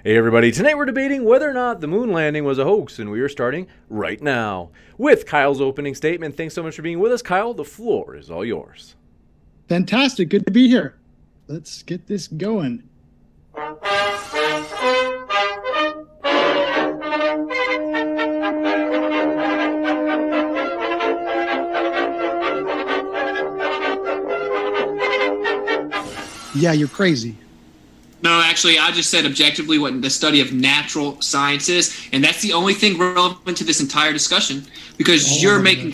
Hey everybody, tonight we're debating whether or not the moon landing was a hoax, and we are starting right now with Kyle's opening statement. Thanks so much for being with us, Kyle. The floor is all yours. Fantastic. Good to be here. Let's get this going. Yeah, you're crazy. No, actually, I just said objectively what the study of natural science is, and that's the only thing relevant to this entire discussion because you're making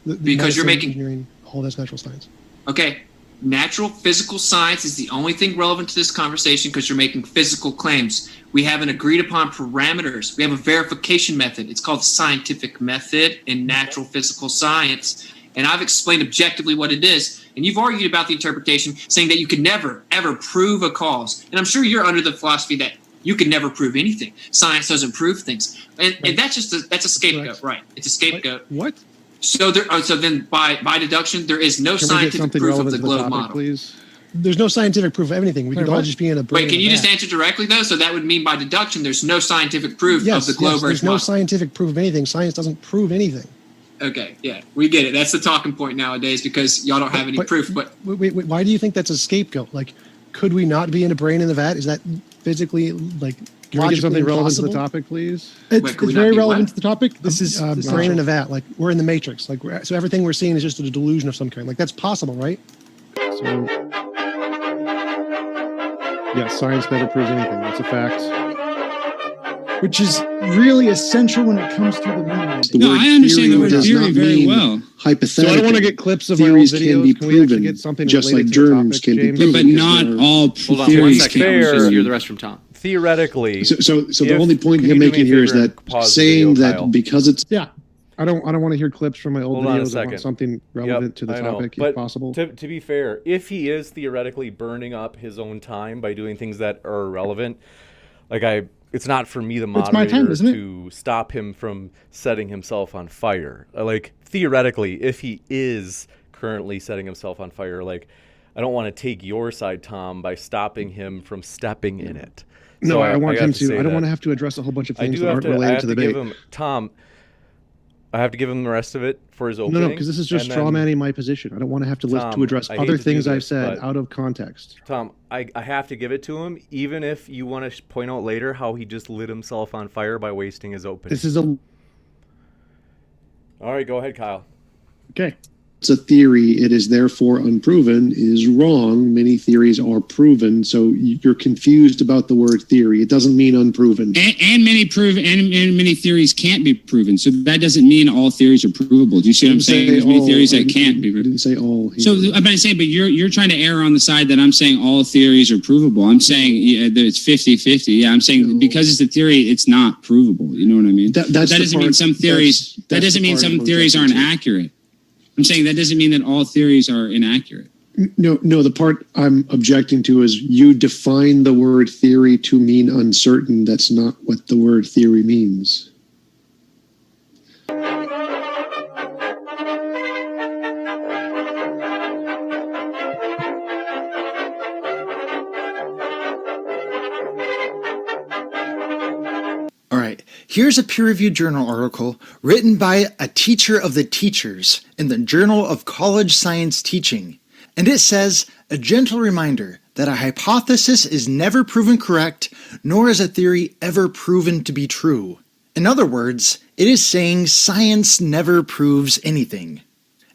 engineering, all that's natural science. Okay, natural physical science is the only thing relevant to this conversation because you're making physical claims. We have an agreed upon parameters. We have a verification method. It's called the scientific method in natural physical science. And I've explained objectively what it is, and you've argued about the interpretation, saying that you could never, ever prove a cause. And I'm sure you're under the philosophy that you can never prove anything. Science doesn't prove things, and that's just that's a scapegoat, right? It's a scapegoat. What? So so then by deduction, there is no scientific proof of the globe model. Please? There's no scientific proof of anything. We could all just be in a brain. Wait, can you just answer directly though? So that would mean by deduction, there's no scientific proof of the globe. Yes, there's no scientific proof of anything. Science doesn't prove anything. Okay, yeah, we get it. That's the talking point nowadays because y'all don't have any proof. But wait, why do you think that's a scapegoat? Like, could we not be in a brain in the vat? Is that physically, like, can we get something relevant to the impossible? topic, please? It's very relevant to the topic. This is brain in a vat. Like, we're in the Matrix. Like, so everything we're seeing is just a delusion of some kind. Like, that's possible, right? So, yeah, science never proves anything. That's a fact. Which is really essential when it comes to the moon. No, I understand the word theory very well. Hypothetical. So I don't want to get clips of theories my old videos. Can we actually get something just like germs can be proven? But not all theories can be proven. You're the rest from Tom. Theoretically. So the only point you're making here is that saying that because it's I don't want to hear clips from my old videos. I want something relevant to the topic if possible. To be fair, if he is theoretically burning up his own time by doing things that are irrelevant, it's not for me, the moderator, to stop him from setting himself on fire. Like, theoretically, if he is currently setting himself on fire, like, I don't want to take your side, Tom, by stopping him from stepping in it. No, so I want him to. I don't want to have to address a whole bunch of things that aren't related to the debate. Tom, I have to give him the rest of it for his opening. No, because this is just straw manning my position. I don't want to have to address other things I've said out of context. Tom, I have to give it to him, even if you want to point out later how he just lit himself on fire by wasting his opening. This is a... All right, go ahead, Kyle. Okay. It's a theory. It is therefore unproven is wrong. Many theories are proven. So you're confused about the word theory. It doesn't mean unproven. And many theories can't be proven. So that doesn't mean all theories are provable. Do you see what I'm saying? There's many theories that can't be proven. I didn't say all. So I'm not saying, but you're trying to err on the side that I'm saying all theories are provable. I'm saying it's 50-50. Yeah, I'm saying because it's a theory, it's not provable. You know what I mean? That doesn't mean some theories. That doesn't mean some theories aren't accurate. I'm saying that doesn't mean that all theories are inaccurate. No, the part I'm objecting to is you define the word theory to mean uncertain. That's not what the word theory means. Here's a peer-reviewed journal article written by a teacher of the teachers in the Journal of College Science Teaching, and it says, a gentle reminder that a hypothesis is never proven correct, nor is a theory ever proven to be true. In other words, it is saying science never proves anything.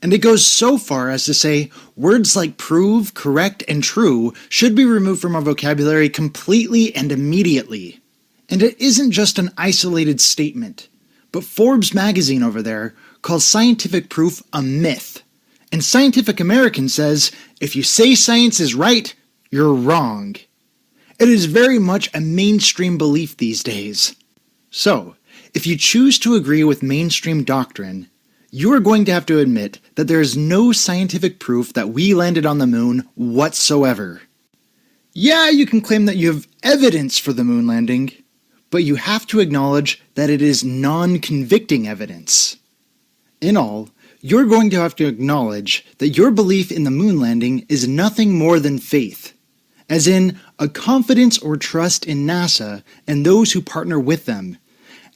And it goes so far as to say words like prove, correct, and true should be removed from our vocabulary completely and immediately. And it isn't just an isolated statement, but Forbes magazine over there calls scientific proof a myth. And Scientific American says, if you say science is right, you're wrong. It is very much a mainstream belief these days. So, if you choose to agree with mainstream doctrine, you are going to have to admit that there is no scientific proof that we landed on the moon whatsoever. Yeah, you can claim that you have evidence for the moon landing, but you have to acknowledge that it is non-convicting evidence. In all, you're going to have to acknowledge that your belief in the moon landing is nothing more than faith. As in, a confidence or trust in NASA and those who partner with them,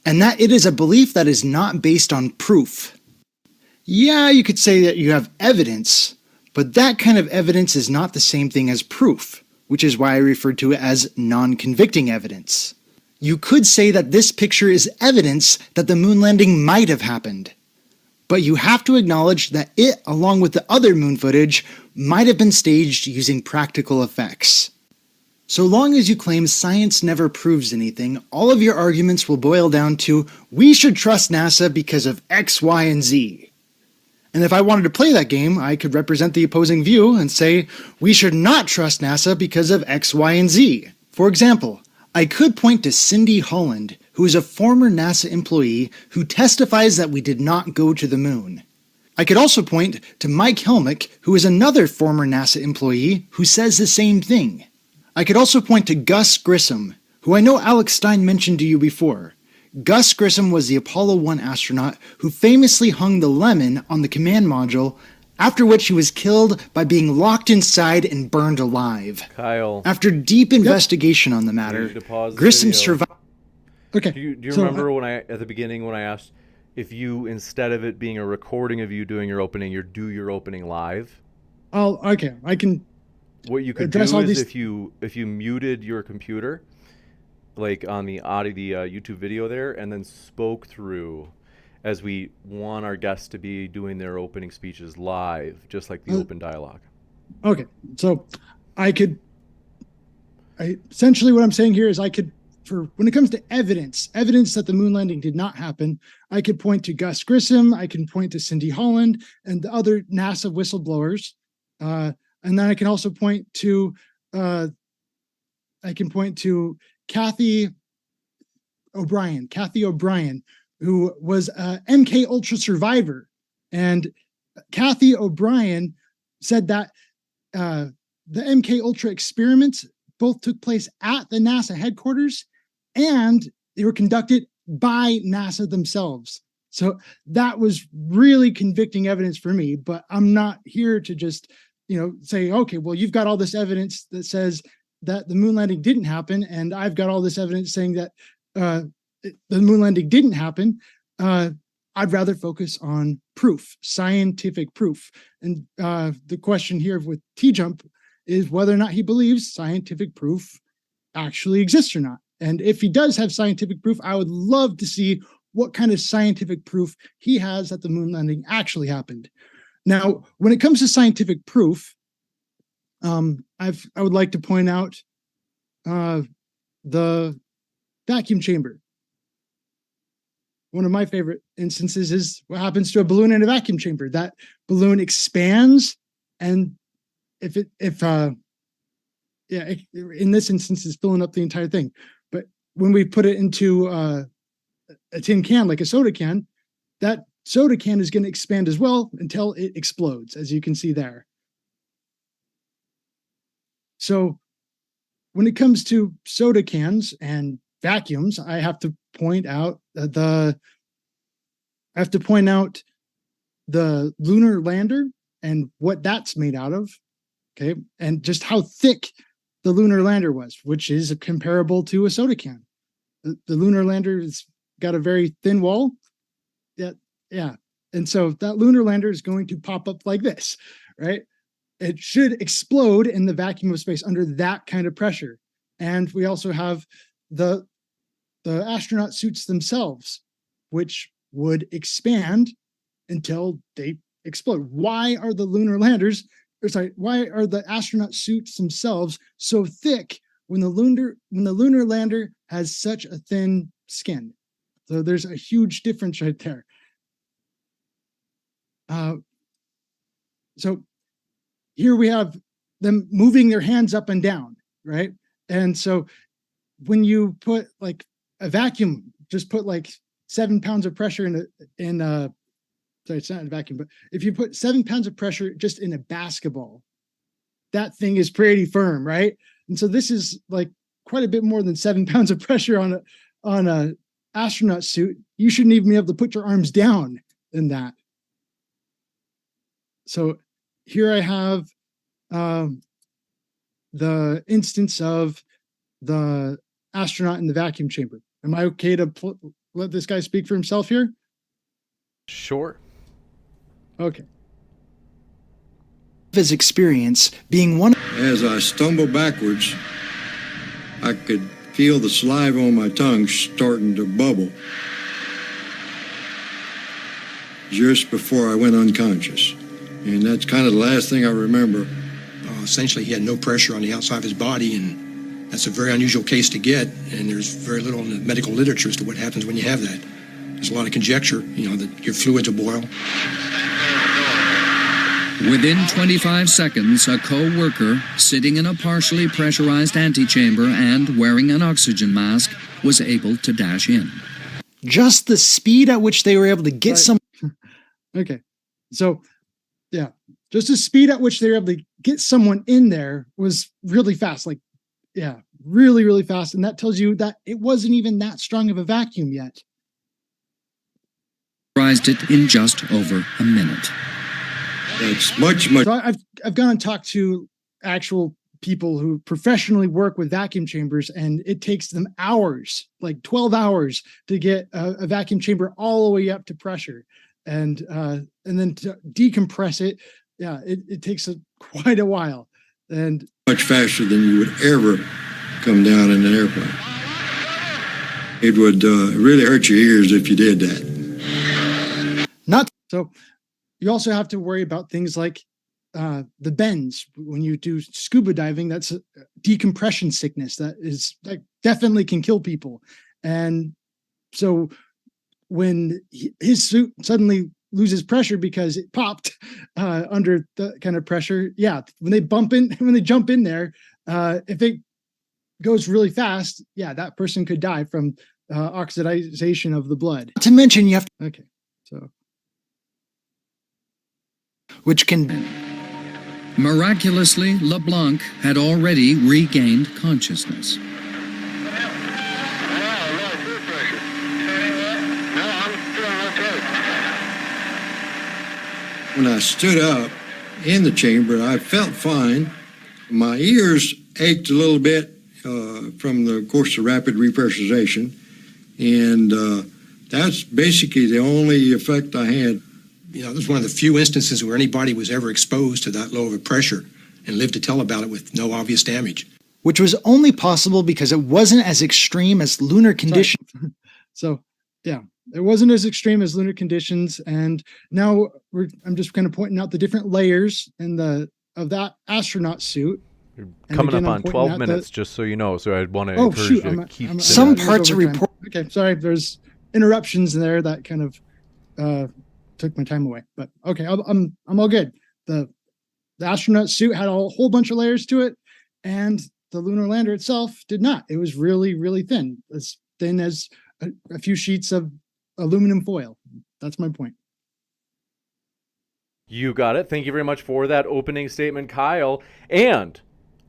and that it is a belief that is not based on proof. Yeah, you could say that you have evidence, but that kind of evidence is not the same thing as proof, which is why I referred to it as non-convicting evidence. You could say that this picture is evidence that the moon landing might have happened, but you have to acknowledge that it, along with the other moon footage, might have been staged using practical effects. So long as you claim science never proves anything, all of your arguments will boil down to, we should trust NASA because of X, Y, and Z. And if I wanted to play that game, I could represent the opposing view and say, we should not trust NASA because of X, Y, and Z. For example, I could point to Cindy Holland, who is a former NASA employee who testifies that we did not go to the moon. I could also point to Mike Helmick, who is another former NASA employee who says the same thing. I could also point to Gus Grissom, who I know Alex Stein mentioned to you before. Gus Grissom was the Apollo 1 astronaut who famously hung the lemon on the command module, after which he was killed by being locked inside and burned alive. Kyle. After deep investigation on the matter, Grissom survived. Okay. Do you remember when at the beginning when I asked if you, instead of it being a recording of you doing your opening, you do your opening live? Oh, okay. I can. What you could do is if you muted your computer, like on the YouTube video there, and then spoke through, as we want our guests to be doing their opening speeches live, just like the open dialogue. Okay, so essentially what I'm saying here is when it comes to evidence that the moon landing did not happen, I could point to Gus Grissom, I can point to Cindy Holland and the other NASA whistleblowers, and then I can also point to Kathy O'Brien, who was a MK Ultra survivor. And Kathy O'Brien said that the MK Ultra experiments both took place at the NASA headquarters and they were conducted by NASA themselves. So that was really convicting evidence for me, but I'm not here to just, say, okay, well, you've got all this evidence that says that the moon landing didn't happen, and I've got all this evidence saying that the moon landing didn't happen. I'd rather focus on proof, scientific proof. And the question here with TJump is whether or not he believes scientific proof actually exists or not. And if he does have scientific proof, I would love to see what kind of scientific proof he has that the moon landing actually happened. Now, when it comes to scientific proof, I would like to point out the vacuum chamber. One of my favorite instances is what happens to a balloon in a vacuum chamber. That balloon expands, and in this instance, it's filling up the entire thing. But when we put it into a tin can, like a soda can, that soda can is going to expand as well until it explodes, as you can see there. So when it comes to soda cans and vacuums, I have to point out the lunar lander and what that's made out of, okay, and just how thick the lunar lander was, which is comparable to a soda can. The lunar lander has got a very thin wall. Yeah. And so that lunar lander is going to pop up like this, right? It should explode in the vacuum of space under that kind of pressure. And we also have the astronaut suits themselves, which would expand until they explode. Why are the astronaut suits themselves so thick when the lunar lander has such a thin skin? So there's a huge difference right there. So here we have them moving their hands up and down, right? And so when you put like a vacuum, just put like 7 pounds of pressure sorry, it's not a vacuum, but if you put 7 pounds of pressure just in a basketball, that thing is pretty firm, right? And so this is like quite a bit more than 7 pounds of pressure on a astronaut suit. You shouldn't even be able to put your arms down in that. So here I have the instance of the astronaut in the vacuum chamber. Am I okay to let this guy speak for himself here? Sure. Okay. His experience being one. As I stumbled backwards, I could feel the saliva on my tongue starting to bubble just before I went unconscious. And that's kind of the last thing I remember. Essentially, he had no pressure on the outside of his body, and that's a very unusual case to get, and there's very little in the medical literature as to what happens when you have that. There's a lot of conjecture, that your fluids will boil. Within 25 seconds, a co-worker sitting in a partially pressurized antechamber and wearing an oxygen mask was able to dash in. Just the speed at which they were able to get some. Okay. So, yeah, just the speed at which they were able to get someone in there was really fast. Like, yeah, really, really fast. And that tells you that it wasn't even that strong of a vacuum yet. It in just over a minute. It's much. So I've gone and talked to actual people who professionally work with vacuum chambers, and it takes them hours, like 12 hours, to get a vacuum chamber all the way up to pressure, and then to decompress it. Yeah, it takes quite a while, and much faster than you would ever come down in an airplane. It would really hurt your ears if you did that. So you also have to worry about things like the bends when you do scuba diving. That's a decompression sickness that definitely can kill people. And so when his suit suddenly loses pressure because it popped under the kind of pressure, yeah, when they jump in there, if it goes really fast, yeah, that person could die from oxidization of the blood. Not to mention you have to, okay, so. Which can. Miraculously, LeBlanc had already regained consciousness. When I stood up in the chamber, I felt fine. My ears ached a little bit from the course of rapid repressurization, and that's basically the only effect I had. This was one of the few instances where anybody was ever exposed to that low of a pressure and lived to tell about it with no obvious damage. Which was only possible because it wasn't as extreme as lunar conditions. So, yeah, it wasn't as extreme as lunar conditions. And now I'm just kind of pointing out the different layers of that astronaut suit. You're coming up on 12 minutes, just so you know. So I'd want to encourage you to keep some parts of report. Okay, sorry, there's interruptions there that kind of took my time away, but okay, I'm all good. The astronaut suit had a whole bunch of layers to it, and the lunar lander itself did not. It was really, really thin, as thin as a few sheets of aluminum foil. That's my point. You got it. Thank you very much for that opening statement, Kyle. And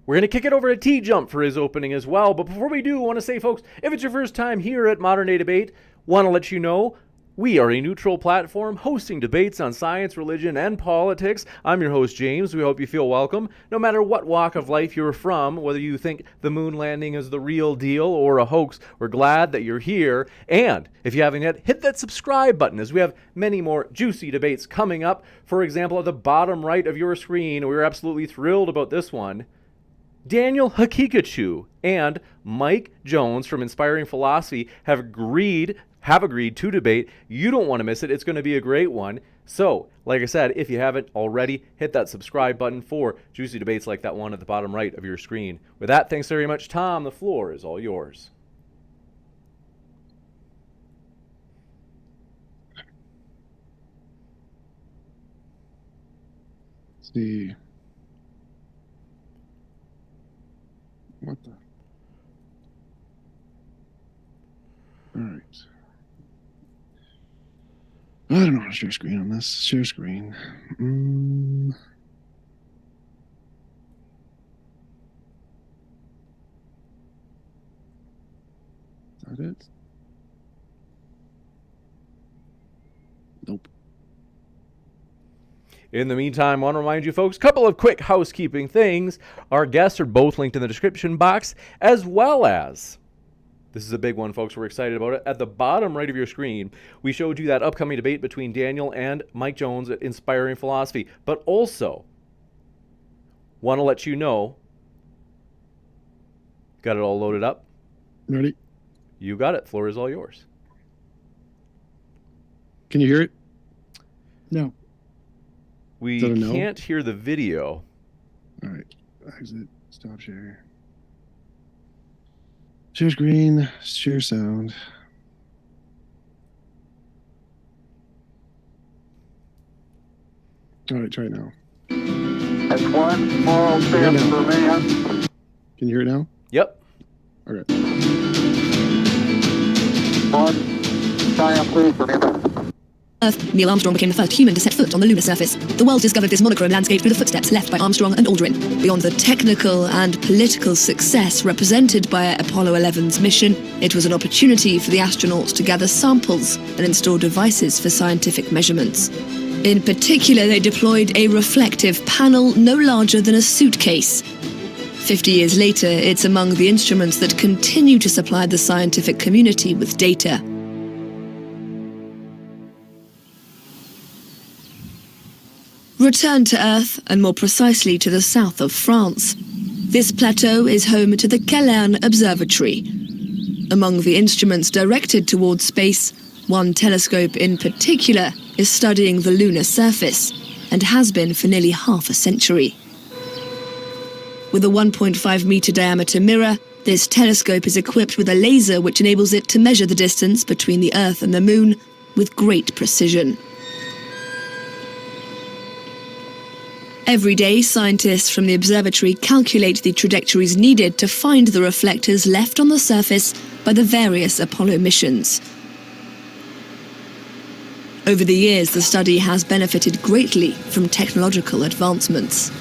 we're going to kick it over to TJump for his opening as well. But before we do, I want to say, folks, if it's your first time here at Modern Day Debate, want to let you know we are a neutral platform hosting debates on science, religion, and politics. I'm your host, James. We hope you feel welcome. No matter what walk of life you're from, whether you think the moon landing is the real deal or a hoax, we're glad that you're here. And if you haven't yet, hit that subscribe button, as we have many more juicy debates coming up. For example, at the bottom right of your screen, we're absolutely thrilled about this one. Daniel Hakikachu and Mike Jones from Inspiring Philosophy have agreed to debate. You don't want to miss it. It's going to be a great one. So, like I said, if you haven't already, hit that subscribe button for juicy debates like that one at the bottom right of your screen. With that, thanks very much, Tom. The floor is all yours. Let's see. What the? All right. I don't know how to share screen on this. Share screen. Is that it? Nope. In the meantime, I want to remind you folks, a couple of quick housekeeping things. Our guests are both linked in the description box, as well as, this is a big one, folks, we're excited about it, at the bottom right of your screen, we showed you that upcoming debate between Daniel and Mike Jones at Inspiring Philosophy. But also, want to let you know, got it all loaded up? Ready? You got it. Floor is all yours. Can you hear it? No. We no? can't hear the video. All right. Exit. Stop share. Share screen. Share sound. All right. Try it now. That's one small step for man. Can you hear it now? Yep. Okay. One giant leap for man. Earth, Neil Armstrong became the first human to set foot on the lunar surface. The world discovered this monochrome landscape through the footsteps left by Armstrong and Aldrin. Beyond the technical and political success represented by Apollo 11's mission, it was an opportunity for the astronauts to gather samples and install devices for scientific measurements. In particular, they deployed a reflective panel no larger than a suitcase. 50 years later, it's among the instruments that continue to supply the scientific community with data. Return to Earth, and more precisely to the south of France. This plateau is home to the Calerne Observatory. Among the instruments directed towards space, one telescope in particular is studying the lunar surface, and has been for nearly half a century. With a 1.5-meter diameter mirror, this telescope is equipped with a laser which enables it to measure the distance between the Earth and the Moon with great precision. Every day, scientists from the observatory calculate the trajectories needed to find the reflectors left on the surface by the various Apollo missions. Over the years, the study has benefited greatly from technological advancements.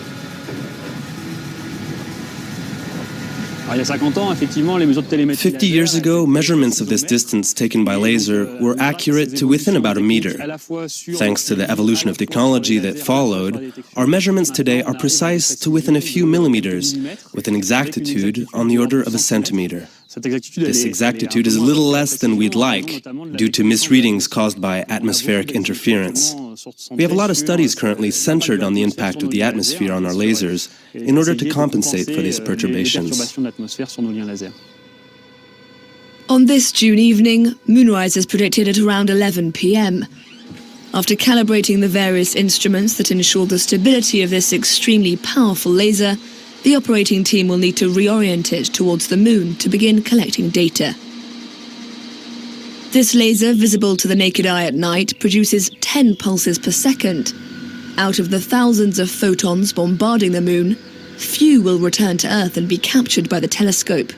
50 years ago, measurements of this distance taken by laser were accurate to within about a meter. Thanks to the evolution of technology that followed, our measurements today are precise to within a few millimeters, with an exactitude on the order of a centimeter. This exactitude is a little less than we'd like, due to misreadings caused by atmospheric interference. We have a lot of studies currently centered on the impact of the atmosphere on our lasers in order to compensate for these perturbations. On this June evening, moonrise is predicted at around 11 p.m. After calibrating the various instruments that ensure the stability of this extremely powerful laser, the operating team will need to reorient it towards the moon to begin collecting data. This laser, visible to the naked eye at night, produces 10 pulses per second. Out of the thousands of photons bombarding the moon, few will return to Earth and be captured by the telescope.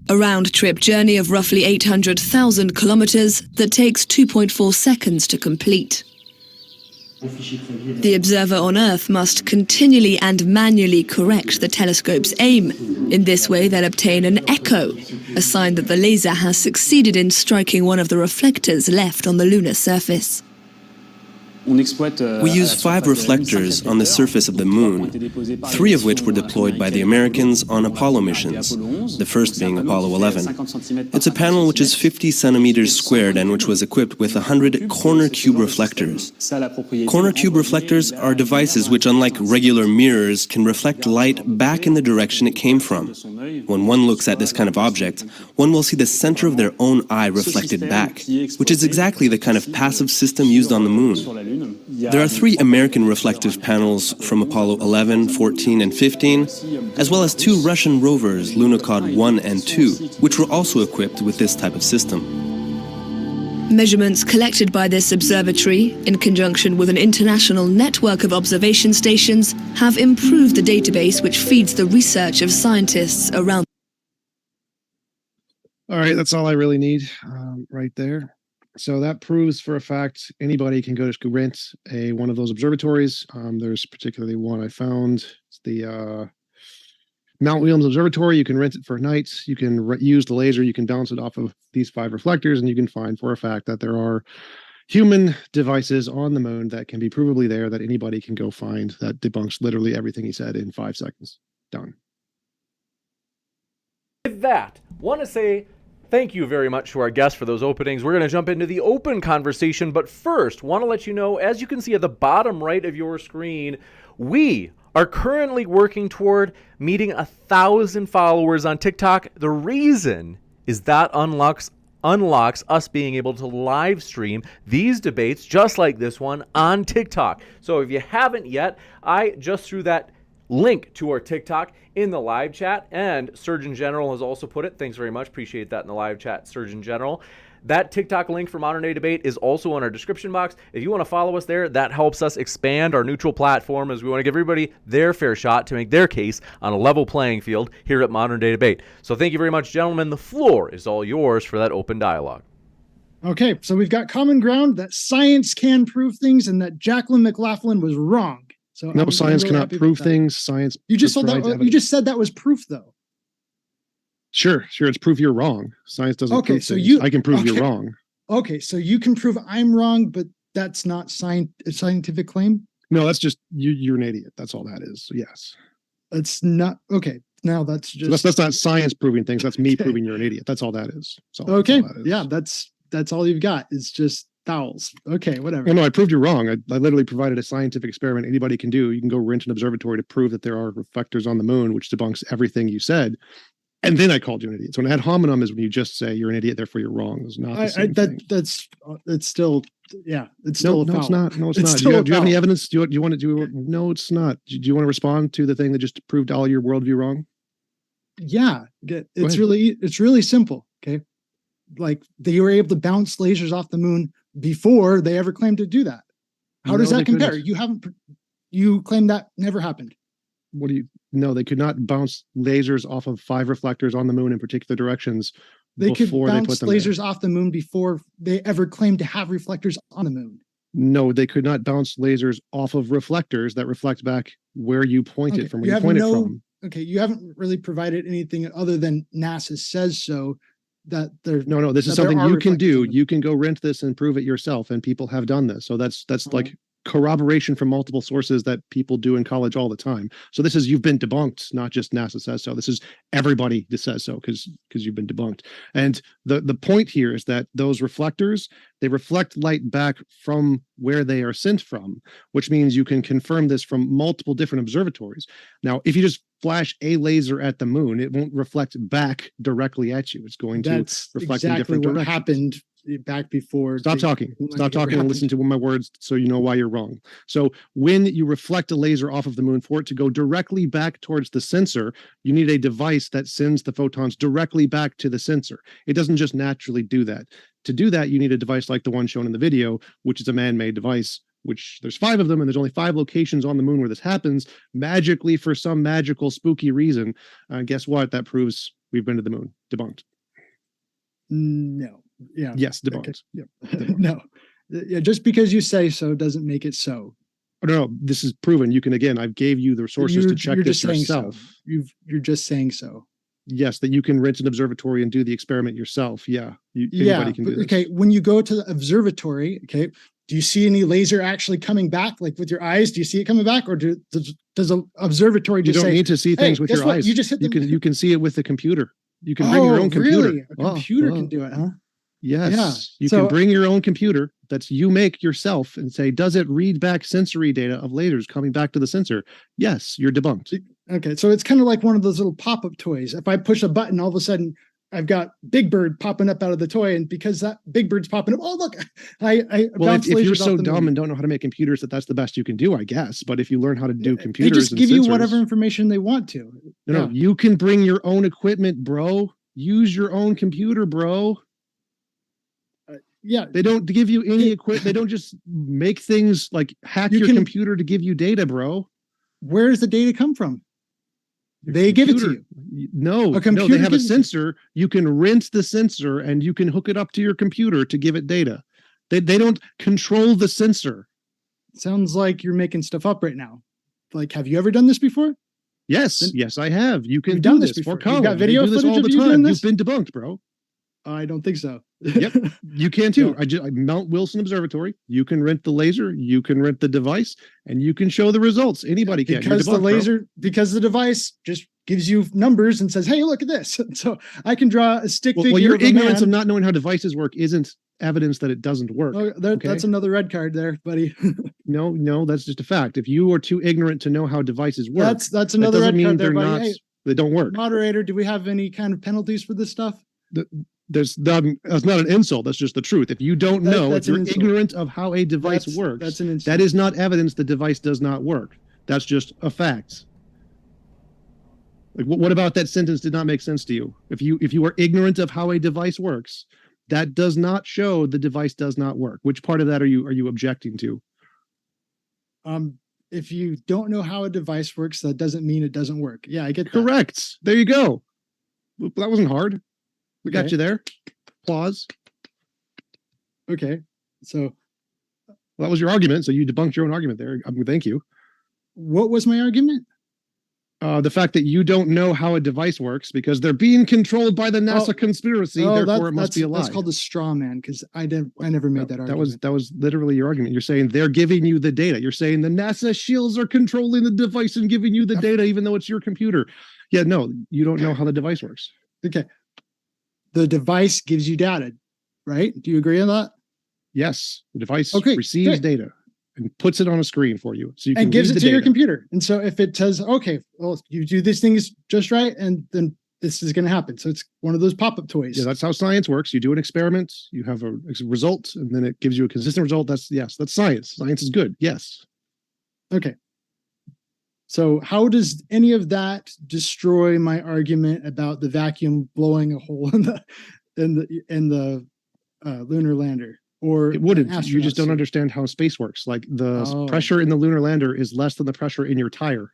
A round-trip journey of roughly 800,000 kilometers that takes 2.4 seconds to complete. The observer on Earth must continually and manually correct the telescope's aim. In this way, they'll obtain an echo, a sign that the laser has succeeded in striking one of the reflectors left on the lunar surface. We use 5 reflectors on the surface of the moon, 3 of which were deployed by the Americans on Apollo missions, the first being Apollo 11. It's a panel which is 50 centimeters squared and which was equipped with 100 corner cube reflectors. Corner cube reflectors are devices which, unlike regular mirrors, can reflect light back in the direction it came from. When one looks at this kind of object, one will see the center of their own eye reflected back, which is exactly the kind of passive system used on the moon. There are 3 American reflective panels from Apollo 11, 14, and 15, as well as 2 Russian rovers, Lunokhod 1 and 2, which were also equipped with this type of system. Measurements collected by this observatory, in conjunction with an international network of observation stations, have improved the database which feeds the research of scientists around. All right, that's all I really need right there. So that proves for a fact anybody can go to rent one of those observatories. There's particularly one I found. It's the Mount Williams Observatory. You can rent it for nights. You can use the laser. You can bounce it off of these 5 reflectors, and you can find for a fact that there are human devices on the moon that can be provably there that anybody can go find. That debunks literally everything he said in 5 seconds. Done. With that, want to say thank you very much to our guests for those openings. We're going to jump into the open conversation, but first, want to let you know, as you can see at the bottom right of your screen, we are currently working toward meeting 1,000 followers on TikTok. The reason is that unlocks us being able to live stream these debates just like this one on TikTok. So if you haven't yet, I just threw that link to our TikTok in the live chat, and Surgeon General has also put it. Thanks very much. Appreciate that in the live chat, Surgeon General. That TikTok link for Modern Day Debate is also in our description box. If you want to follow us there, that helps us expand our neutral platform, as we want to give everybody their fair shot to make their case on a level playing field here at Modern Day Debate. So thank you very much, gentlemen. The floor is all yours for that open dialogue. Okay, so we've got common ground that science can prove things and that Jacqueline McLaughlin was wrong. So no, science cannot prove things. Science. You just said that was proof, though. Sure, it's proof you're wrong. Science doesn't prove things. I can prove you're wrong. Okay, so you can prove I'm wrong, but that's not a scientific claim? No, that's just you're an idiot. That's all that is. So yes. It's not okay. Now that's just that's not science proving things. That's me proving you're an idiot. That's all that is. Okay. Yeah, that's all you've got. It's just vowels. Okay, whatever. Oh, no, I proved you wrong. I literally provided a scientific experiment anybody can do. You can go rent an observatory to prove that there are reflectors on the moon, which debunks everything you said. And then I called you an idiot. So an ad hominem is when you just say you're an idiot, therefore you're wrong. It's not the same thing. It's still it's still a foul. It's not. No, it's not. Do you have any evidence? Do you want to do? No, it's not. Do you want to respond to the thing that just proved all your worldview wrong? Yeah, it's really simple. Okay, like they were able to bounce lasers off the moon before they ever claimed to do that. How does that compare? You claim that never happened. No, they could not bounce lasers off of 5 reflectors on the moon in particular directions. They could bounce lasers off the moon before they ever claimed to have reflectors on the moon. No, they could not bounce lasers off of reflectors that reflect back where you pointed from, where you pointed from. Okay, you haven't really provided anything other than NASA says so. That there. No, this is something you can do. You can go rent this and prove it yourself, and people have done this. So that's like corroboration from multiple sources that people do in college all the time. So this is, you've been debunked, not just NASA says so. This is everybody that says so because you've been debunked. And the point here is that those reflectors, they reflect light back from where they are sent from, which means you can confirm this from multiple different observatories. Now, if you just flash a laser at the moon, it won't reflect back directly at you. It's going to reflect in different directions. What happened back before. Stop talking and listen to my words so you know why you're wrong. So when you reflect a laser off of the moon, for it to go directly back towards the sensor, you need a device that sends the photons directly back to the sensor. It doesn't just naturally do that. To do that, you need a device like the one shown in the video, which is a man-made device, which there's 5 of them, and there's only 5 locations on the moon where this happens magically for some magical spooky reason. Guess what? That proves we've been to the moon. Debunked. No. Yeah. Yes, debunked. Okay. Yeah. Debunked. No. Yeah, just because you say so doesn't make it so. No, this is proven. You can, again, I gave you the resources to check this yourself. So. You're just saying so. Yes, that you can rent an observatory and do the experiment yourself. Yeah. Anybody can do this. Okay. When you go to the observatory, okay, do you see any laser actually coming back? Like with your eyes, do you see it coming back? Or does an observatory just say, you don't need to see things with your eyes. You just hit you can see it with the computer. You can bring your own computer. Really? A computer can do it, huh? Yes. Yeah. You can bring your own computer that's you make yourself and say, does it read back sensory data of lasers coming back to the sensor? Yes, you're debunked. Okay. So it's kind of like one of those little pop-up toys. If I push a button, all of a sudden I've got Big Bird popping up out of the toy. And because that Big Bird's popping up, oh, look, if you're so dumb and don't know how to make computers, that's the best you can do, I guess. But if you learn how to do computers, they just give you whatever information they want to. No, you can bring your own equipment, bro. Use your own computer, bro. Yeah, they don't give you any equipment. They don't just make things like hack your computer to give you data, bro. Where does the data come from? They give it to you. No, they have a sensor. You can rent the sensor and you can hook it up to your computer to give it data. They don't control the sensor. Sounds like you're making stuff up right now. Like, have you ever done this before? Yes, I have. You can do this before college. You got video footage all the time. You've been debunked, bro. I don't think so. Yep, you can too. I Mount Wilson Observatory. You can rent the laser, you can rent the device, and you can show the results. Anybody can. Because the device just gives you numbers and says, "Hey, look at this." So I can draw a stick figure. Well, your ignorance of not knowing how devices work isn't evidence that it doesn't work. Oh, that's another red card there, buddy. No, that's just a fact. If you are too ignorant to know how devices work, that's another red card there, buddy. Hey, they don't work. Moderator, do we have any kind of penalties for this stuff? That's not an insult. That's just the truth. If you don't know, if you're ignorant of how a device works, that's an insult. That is not evidence the device does not work. That's just a fact. Like, what about that sentence did not make sense to you? If you are ignorant of how a device works, that does not show the device does not work. Which part of that are you objecting to? If you don't know how a device works, that doesn't mean it doesn't work. Yeah, I get that. Correct. There you go. That wasn't hard. We got you there. Applause. Okay. So that was your argument. So you debunked your own argument there. Thank you. What was my argument? The fact that you don't know how a device works because they're being controlled by the NASA conspiracy. Therefore, it must be a lie. That's called a straw man because I never made that argument. That was literally your argument. You're saying they're giving you the data. You're saying the NASA shields are controlling the device and giving you the data, even though it's your computer. Yeah, no, you don't know how the device works. Okay. The device gives you data, right? Do you agree on that? Yes. The device receives data and puts it on a screen for you. So you can gives it to your computer. And so if it says, okay, well, you do these things just right, and then this is going to happen. So it's one of those pop-up toys. Yeah, that's how science works. You do an experiment, you have a result, and then it gives you a consistent result. That's science. Science is good. Yes. Okay. So how does any of that destroy my argument about the vacuum blowing a hole in the lunar lander? Or it wouldn't. You just don't understand how space works. Like the pressure in the lunar lander is less than the pressure in your tire.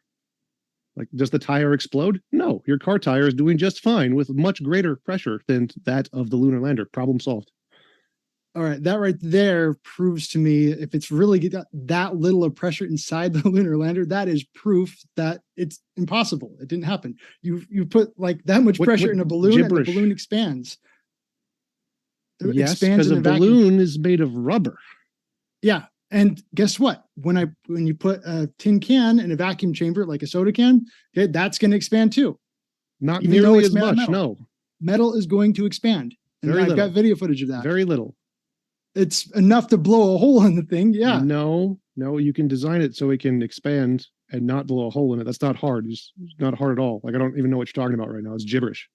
Like, does the tire explode? No, your car tire is doing just fine with much greater pressure than that of the lunar lander. Problem solved. All right, that right there proves to me if it's really got that little of pressure inside the lunar lander, that is proof that it's impossible. It didn't happen. You put like that much pressure in a balloon, and the balloon expands. Yes, because a balloon is made of rubber. Yeah, and guess what? When you put a tin can in a vacuum chamber, like a soda can, okay, that's going to expand too. Not nearly as much. No, metal is going to expand. And I've got video footage of that. Very little. It's enough to blow a hole in the thing. Yeah. No, you can design it so it can expand and not blow a hole in it. That's not hard. It's not hard at all. Like, I don't even know what you're talking about right now. It's gibberish.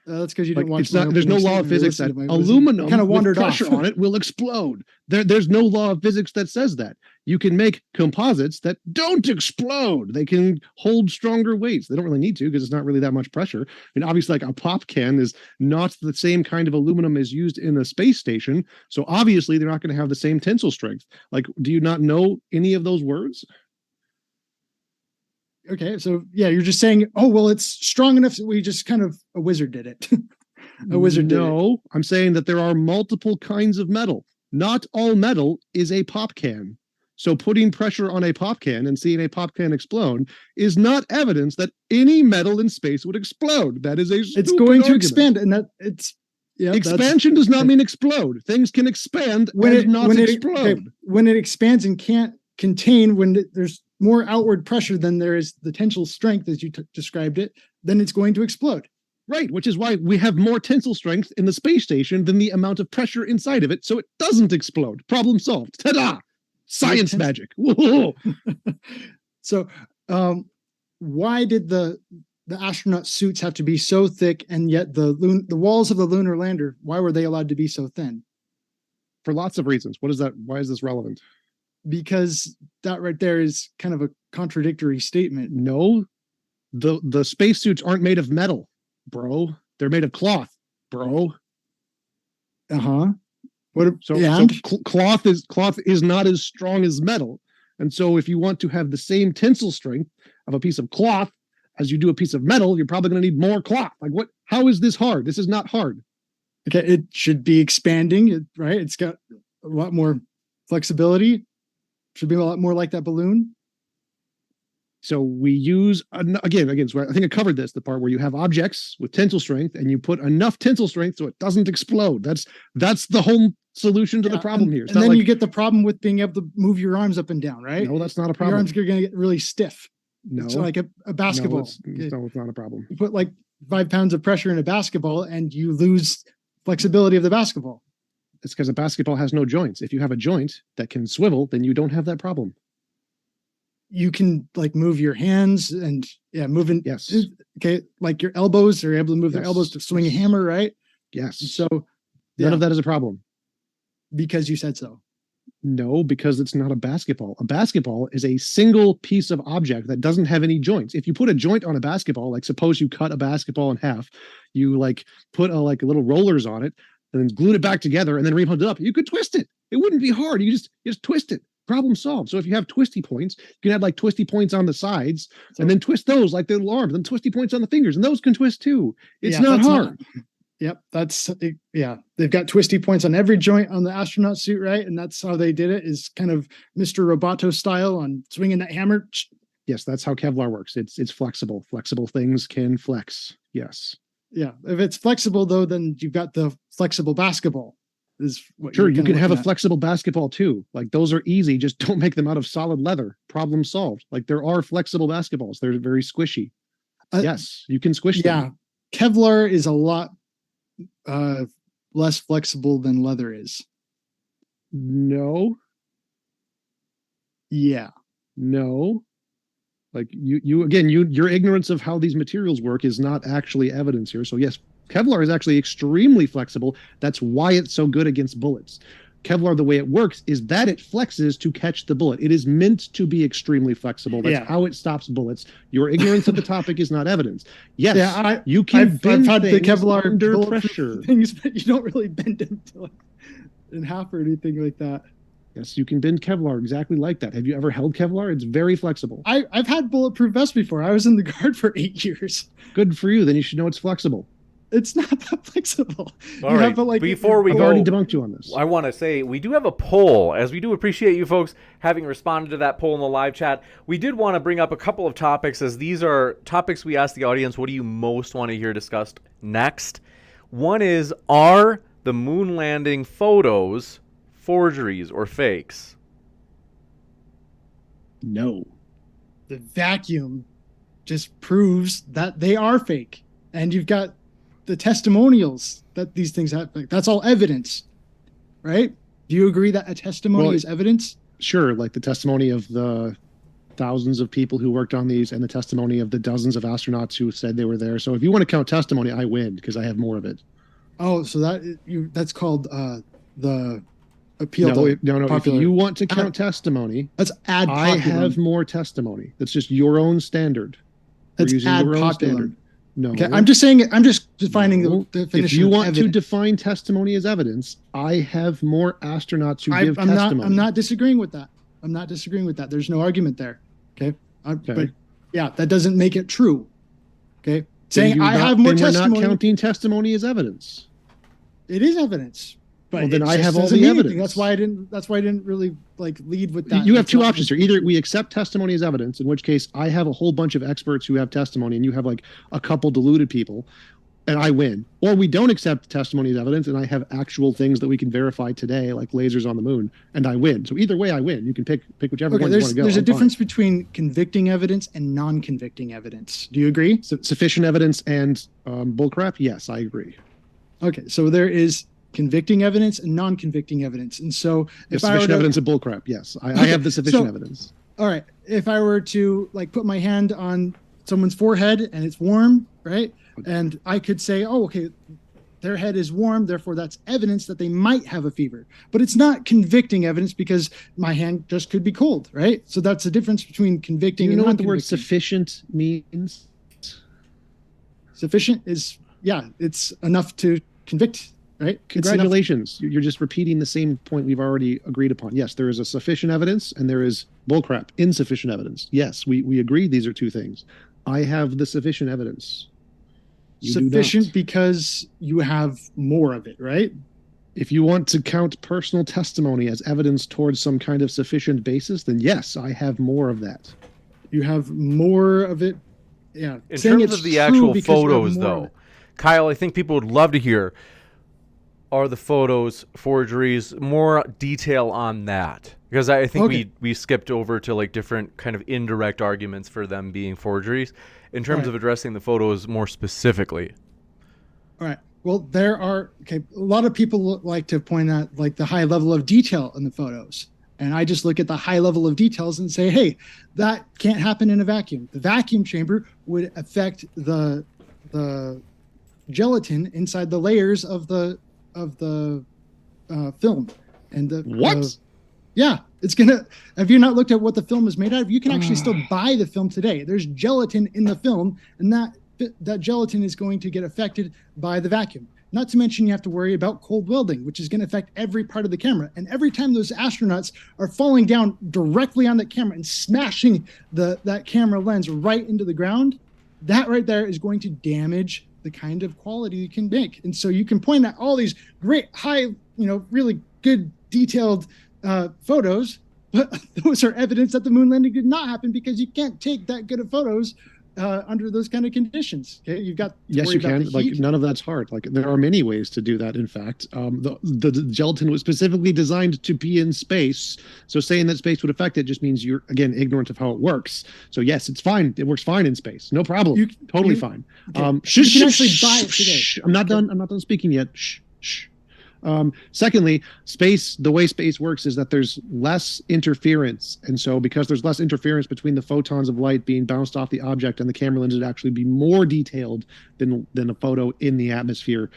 That's because you didn't watch. There's no law of physics that aluminum kind of with pressure on it will explode. There's no law of physics that says that. You can make composites that don't explode. They can hold stronger weights. They don't really need to because it's not really that much pressure. And obviously, like a pop can is not the same kind of aluminum as used in the space station. So obviously, they're not going to have the same tensile strength. Like, do you not know any of those words? Okay, so yeah, you're just saying, oh, well, it's strong enough that we just kind of, a wizard did it. A wizard did it. No, I'm saying that there are multiple kinds of metal. Not all metal is a pop can. So putting pressure on a pop can and seeing a pop can explode is not evidence that any metal in space would explode. That is a stupid It's going to argument. expand, and that it's expansion does not mean explode. Things can expand when not explode. Okay, when it expands and can't contain, when there's more outward pressure than there is the tensile strength, as you described it, then it's going to explode. Right, which is why we have more tensile strength in the space station than the amount of pressure inside of it, so it doesn't explode. Problem solved. Ta-da! Science magic. Whoa. So, why did the astronaut suits have to be so thick, and yet the walls of the lunar lander, why were they allowed to be so thin? For lots of reasons. What is that? Why is this relevant? Because that right there is kind of a contradictory statement. No, the spacesuits aren't made of metal, bro. They're made of cloth, bro. Cloth is not as strong as metal, and so if you want to have the same tensile strength of a piece of cloth as you do a piece of metal, you're probably going to need more cloth. Like, what? How is this hard? This is not hard. Okay, it should be expanding, right? It's got a lot more flexibility. Should be a lot more like that balloon. So we use, again, so I think I covered this, the part where you have objects with tensile strength and you put enough tensile strength so it doesn't explode. That's the whole solution to the problem here. And then you get the problem with being able to move your arms up and down, right? No, that's not a problem. Your arms are going to get really stiff. No. It's like a basketball. No, it's not a problem. You put like 5 pounds of pressure in a basketball and you lose flexibility of the basketball. It's because a basketball has no joints. If you have a joint that can swivel, then you don't have that problem. You can like move your hands and moving. Yes. Okay. Like your elbows, are able to move their elbows to swing a hammer, right? Yes. So none of that is a problem. Because you said so. No, because it's not a basketball. A basketball is a single piece of object that doesn't have any joints. If you put a joint on a basketball, like suppose you cut a basketball in half, you like put like little rollers on it and then glued it back together and then remolded it up. You could twist it. It wouldn't be hard. You just twist it. Problem solved. So if you have twisty points, you can have like twisty points on the sides and then twist those like the little arms, then twisty points on the fingers, and those can twist too. It's not hard. Yep, they've got twisty points on every joint on the astronaut suit, right? And that's how they did it, is kind of Mr. Roboto style on swinging that hammer. Yes, that's how Kevlar works. It's flexible. Flexible things can flex. Yes. Yeah, if it's flexible though, then you've got the flexible basketball. Sure, you can have a flexible basketball too. Like those are easy. Just don't make them out of solid leather. Problem solved. Like there are flexible basketballs. They're very squishy. Yes, you can squish them. Yeah, Kevlar is a lot less flexible than leather is. No. Yeah. No. Like your ignorance of how these materials work is not actually evidence here. So yes, Kevlar is actually extremely flexible. That's why it's so good against bullets. Kevlar, the way it works is that it flexes to catch the bullet. It is meant to be extremely flexible. That's how it stops bullets. Your ignorance of the topic is not evidence. Yes, you can bend I've had the Kevlar under pressure. Things, but you don't really bend them to like in half or anything like that. Yes, you can bend Kevlar exactly like that. Have you ever held Kevlar? It's very flexible. I've had bulletproof vests before. I was in the Guard for 8 years. Good for you. Then you should know it's flexible. It's not that flexible. All right. Before we I've go, already debunked you on this. I want to say we do have a poll, as we do appreciate you folks having responded to that poll in the live chat. We did want to bring up a couple of topics, as these are topics we asked the audience, what do you most want to hear discussed next? One is, are the moon landing photos forgeries or fakes? No. The vacuum just proves that they are fake. And you've got the testimonials that these things happen. That's all evidence, right? Do you agree that a testimony is evidence? Sure, like the testimony of the thousands of people who worked on these and the testimony of the dozens of astronauts who said they were there. So if you want to count testimony, I win because I have more of it. Oh, so that's called the appeal. No. If you want to count testimony, let's add populum. I have more testimony. That's just your own standard. Let's add your own standard. No. Okay, I'm just defining the definition. If you want to define testimony as evidence, I have more astronauts who give testimony. I'm not disagreeing with that. There's no argument there. Okay. But yeah, that doesn't make it true. Okay. Saying I have more testimony. We're not counting testimony as evidence. It is evidence. But then I have all the evidence. That's why I didn't really like lead with that. You have two options here. Either we accept testimony as evidence, in which case I have a whole bunch of experts who have testimony, and you have like a couple deluded people, and I win. Or we don't accept testimony as evidence, and I have actual things that we can verify today, like lasers on the moon, and I win. So either way, I win. You can pick whichever one you want to go. There's a difference between convicting evidence and non-convicting evidence. Do you agree? Sufficient evidence and bullcrap? Yes, I agree. Okay, so there is convicting evidence and non-convicting evidence. And so if sufficient evidence of bullcrap, yes. I have the sufficient evidence. All right. If I were to like put my hand on someone's forehead and it's warm, right? And I could say, oh, okay, their head is warm, therefore that's evidence that they might have a fever. But it's not convicting evidence because my hand just could be cold, right? So that's the difference between convicting and non-convicting. You know what the word sufficient means? Sufficient is, it's enough to convict. Right? Congratulations. You're just repeating the same point we've already agreed upon. Yes, there is a sufficient evidence and there is bullcrap, insufficient evidence. Yes, we agree these are two things. I have the sufficient evidence. Sufficient because you have more of it, right? If you want to count personal testimony as evidence towards some kind of sufficient basis, then yes, I have more of that. You have more of it. Yeah. In terms of the actual photos, though, Kyle, I think people would love to hear, are the photos forgeries? More detail on that. Because I think we skipped over to like different kind of indirect arguments for them being forgeries. In terms of addressing the photos more specifically. All right. Well, there are, a lot of people like to point out like the high level of detail in the photos. And I just look at the high level of details and say, hey, that can't happen in a vacuum. The vacuum chamber would affect the gelatin inside the layers of the film. And the yeah, it's gonna. Have you not looked at what the film is made out of? You can actually still buy the film today. There's gelatin in the film, and that gelatin is going to get affected by the vacuum. Not to mention you have to worry about cold welding, which is going to affect every part of the camera. And every time those astronauts are falling down directly on that camera and smashing that camera lens right into the ground, that right there is going to damage the kind of quality you can make. And so you can point at all these great high, really good detailed photos, but those are evidence that the moon landing did not happen, because you can't take that good of photos under those kind of conditions. Okay, you've got yes, you can. Like none of that's hard. Like there are many ways to do that. In fact, the gelatin was specifically designed to be in space. So saying that space would affect it just means you're again ignorant of how it works. So yes, it's fine. It works fine in space. No problem. Totally fine. Okay. You can actually buy it today. I'm not done. I'm not done speaking yet. Shh. Secondly, the way space works is that there's less interference. And so because there's less interference between the photons of light being bounced off the object and the camera lens, would actually be more detailed than a photo in the atmosphere.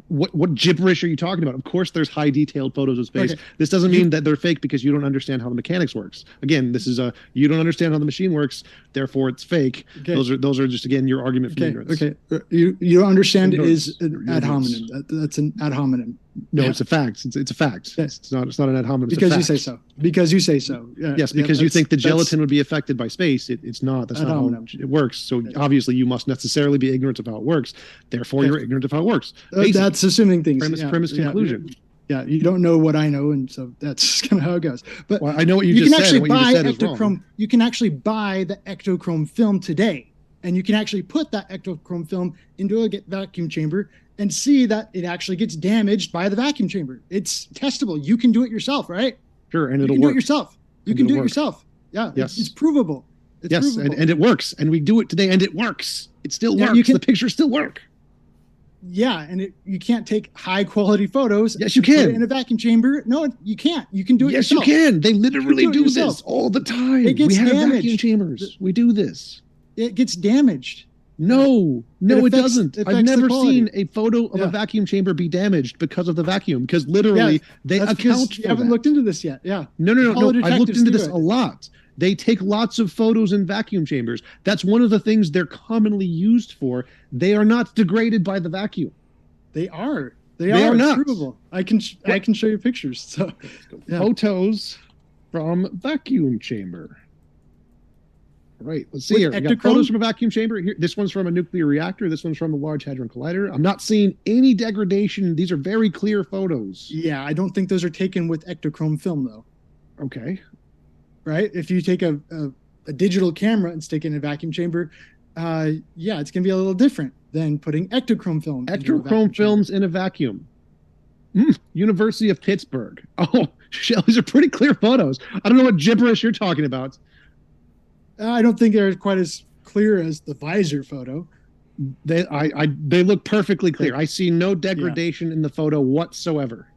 What gibberish are you talking about? Of course there's high detailed photos of space. Okay. This doesn't mean that they're fake because you don't understand how the mechanics works. Again, this is you don't understand how the machine works, therefore it's fake. Okay. Those are just again your argument for ignorance. Okay. You don't understand is an ad hominem. That's an ad hominem. No, it's a fact. It's a fact. It's not an ad hominem. Because you say so. Because you say so. Yeah, yes, because you think the gelatin would be affected by space. It's not. That's not how it works. So obviously you must necessarily be ignorant of how it works. Therefore, you're ignorant of how it works. That's assuming things. Premise conclusion. Yeah, you don't know what I know, and so that's kind of how it goes. But I know what you just said. What you just said is wrong. You can actually buy the ectochrome film today, and you can actually put that ectochrome film into a vacuum chamber and see that it actually gets damaged by the vacuum chamber. It's testable. You can do it yourself, right? Sure, and it'll work. You can do it yourself. You can do it yourself. Yeah, yes. It's provable. Yes, and it works. And we do it today, and it works. It still works. The pictures still work. Yeah, and you can't take high quality photos. Yes, you can. In a vacuum chamber. No, you can't. You can do it yourself. Yes, you can. They literally do this all the time. It gets damaged. We have vacuum chambers. We do this. It gets damaged. No, it doesn't. I've never seen a photo of a vacuum chamber be damaged because of the vacuum, because literally they account for that. You haven't looked into this yet. Yeah. No. I've looked into this a lot. They take lots of photos in vacuum chambers. That's one of the things they're commonly used for. They are not degraded by the vacuum. They are. They are not. Provable. I can show you pictures. So photos from vacuum chamber. Right. Let's see here. We got photos from a vacuum chamber. Here, this one's from a nuclear reactor. This one's from a Large Hadron Collider. I'm not seeing any degradation. These are very clear photos. Yeah, I don't think those are taken with ectochrome film, though. Okay. Right? If you take a digital camera and stick it in a vacuum chamber, it's going to be a little different than putting ectochrome film. Ectochrome films in a vacuum. University of Pittsburgh. Oh, these are pretty clear photos. I don't know what gibberish you're talking about. I don't think they're quite as clear as the visor photo. They look perfectly clear. I see no degradation in the photo whatsoever.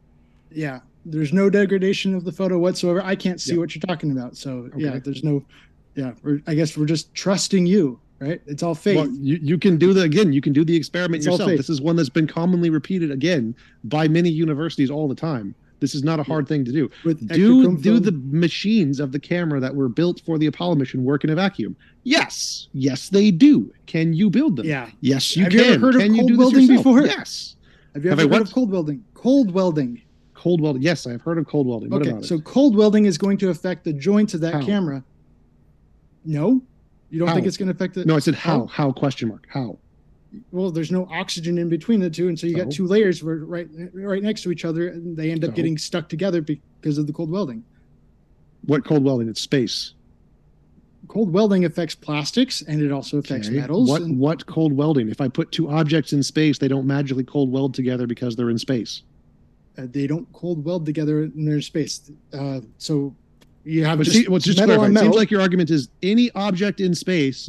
Yeah, there's no degradation of the photo whatsoever. I can't see what you're talking about. So there's no. Yeah, I guess we're just trusting you, right? It's all faith. Well, you can do you can do the experiment yourself. This is one that's been commonly repeated again by many universities all the time. This is not a hard thing to do. Do the machines of the camera that were built for the Apollo mission work in a vacuum? Yes, they do. Can you build them? Yeah. Yes, you can. Have you ever heard of cold welding before? Yes. Have you ever heard of cold welding? Cold welding. Cold welding. Yes, I've heard of cold welding. What about it? So cold welding is going to affect the joints of that camera. No, you don't think it's going to affect it? No, I said how? How? Question mark. How? Well, there's no oxygen in between the two, and so you got two layers right next to each other, and they end up getting stuck together because of the cold welding. What cold welding? It's space. cold welding affects plastics, and it also affects metals. What cold welding? If I put two objects in space, they don't magically cold weld together because they're in space. They don't cold weld together in their space. So you have just metal on metal. It seems like your argument is any object in space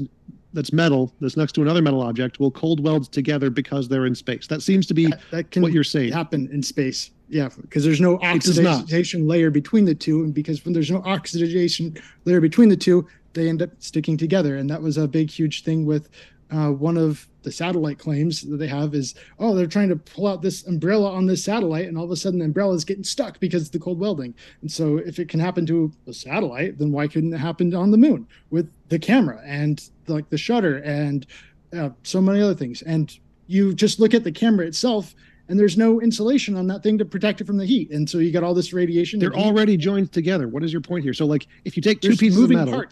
that's metal, that's next to another metal object, will cold weld together because they're in space. That seems to be what you're saying. Happen in space. Yeah, because there's no oxidation layer between the two, and because when there's no oxidation layer between the two, they end up sticking together. And that was a big, huge thing with one of the satellite claims that they have is, oh, they're trying to pull out this umbrella on this satellite, and all of a sudden the umbrella is getting stuck because of the cold welding. And so if it can happen to a satellite, then why couldn't it happen on the moon with the camera and like the shutter and so many other things? And you just look at the camera itself, and there's no insulation on that thing to protect it from the heat. And so you got all this radiation. They're already joined together. What is your point here? So like if you take two pieces of metal,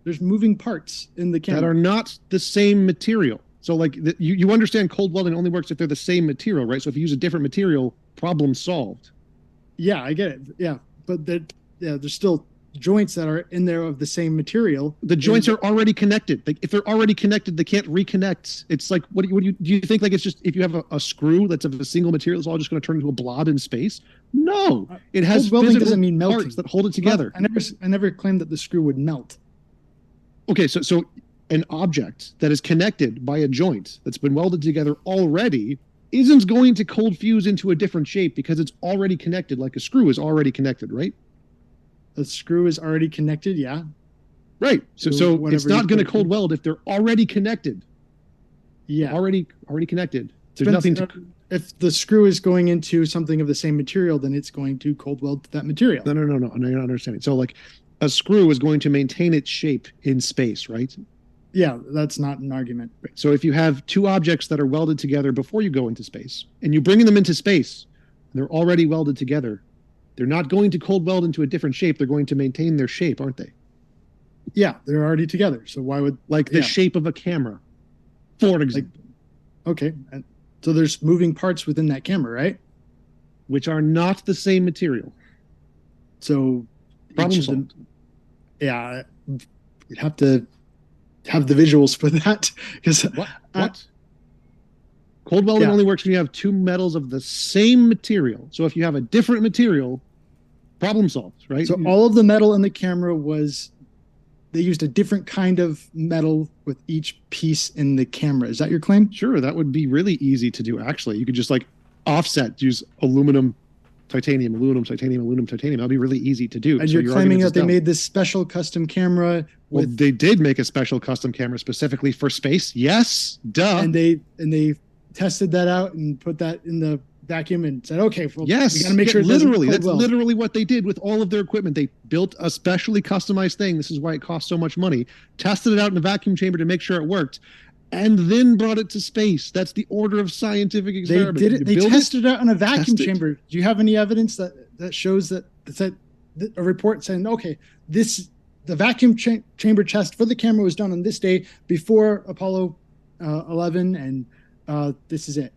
there's moving parts in the camera that are not the same material. So like you understand cold welding only works if they're the same material, right? So if you use a different material, problem solved. Yeah, I get it. Yeah, but there's still joints that are in there of the same material. The joints are already connected. Like if they're already connected, they can't reconnect. It's like do you think like it's just if you have a screw that's of a single material, it's all just going to turn into a blob in space? No, it has welding doesn't mean melting. Parts that hold it together. I never claimed that the screw would melt. Okay, so an object that is connected by a joint that's been welded together already isn't going to cold fuse into a different shape because it's already connected, like a screw is already connected, right? The screw is already connected, yeah. Right. So it's not going to cold weld if they're already connected. Yeah. Already connected. There's nothing to... If the screw is going into something of the same material, then it's going to cold weld to that material. No, you're not understanding. So like a screw is going to maintain its shape in space, right? Yeah, that's not an argument. Right. So if you have two objects that are welded together before you go into space, and you bring them into space, and they're already welded together, they're not going to cold weld into a different shape. They're going to maintain their shape, aren't they? Yeah, they're already together. So why would... Like the shape of a camera, for example. Okay. So there's moving parts within that camera, right? Which are not the same material. So... Problem solved. Yeah, you'd have to have the visuals for that. Because what? Cold welding only works when you have two metals of the same material. So if you have a different material, problem solved, right? So all of the metal in the camera they used a different kind of metal with each piece in the camera. Is that your claim? Sure, that would be really easy to do, actually. You could just like offset, use aluminum, titanium, aluminum, titanium, aluminum, titanium. That'd be really easy to do. And so you're claiming that they made this special custom camera. Well, they did make a special custom camera specifically for space. Yes, duh. And they tested that out and put that in the vacuum and said, okay, well, yes, we got to make sure literally that's literally what they did with all of their equipment. They built a specially customized thing. This is why it cost so much money. Tested it out in a vacuum chamber to make sure it worked, and then brought it to space. That's the order of scientific experiment. They did it. They tested it out in a vacuum chamber. Do you have any evidence that shows that a report saying, okay, the vacuum chamber test for the camera was done on this day before Apollo 11, and this is it?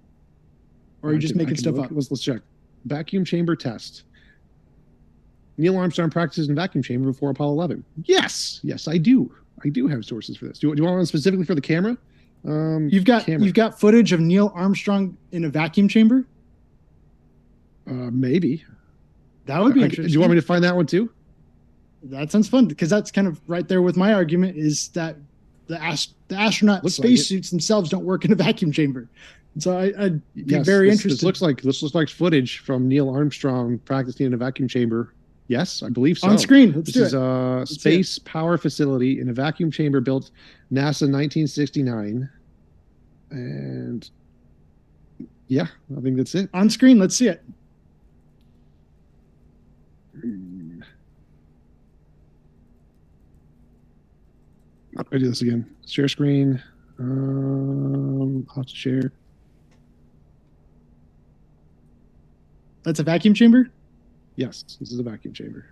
Or are you just making stuff up? Let's check. Vacuum chamber test. Neil Armstrong practices in vacuum chamber before Apollo 11. Yes, I do. I do have sources for this. Do you want one specifically for the camera? You've got footage of Neil Armstrong in a vacuum chamber? Maybe. That would be interesting. Do you want me to find that one too? That sounds fun, because that's kind of right there with my argument is that the astronaut spacesuits themselves don't work in a vacuum chamber. So I'd be very interested. This looks like footage from Neil Armstrong practicing in a vacuum chamber. Yes, I believe so. On screen. This is a space power facility in a vacuum chamber built NASA 1969. And yeah, I think that's it. On screen, let's see it. I do this again. Share screen. I'll have to share. That's a vacuum chamber? Yes, this is a vacuum chamber.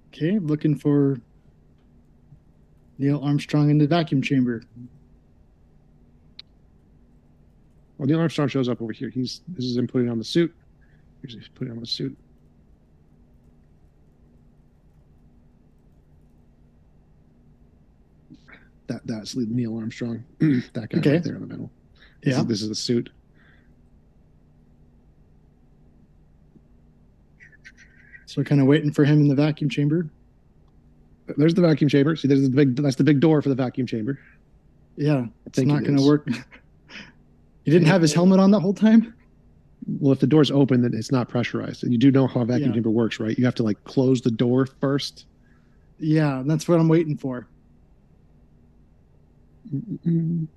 Okay, looking for Neil Armstrong in the vacuum chamber. Well, Neil Armstrong shows up over here. This is him putting on the suit. He's putting on the suit. That's Neil Armstrong. That guy right there in the middle. This is the suit. So we're kind of waiting for him in the vacuum chamber. There's the vacuum chamber. See, that's the big door for the vacuum chamber. Yeah, it's not going to work. He didn't have his helmet on that whole time? Well, if the door's open, then it's not pressurized. And you do know how a vacuum chamber works, right? You have to like close the door first. Yeah, that's what I'm waiting for. Well,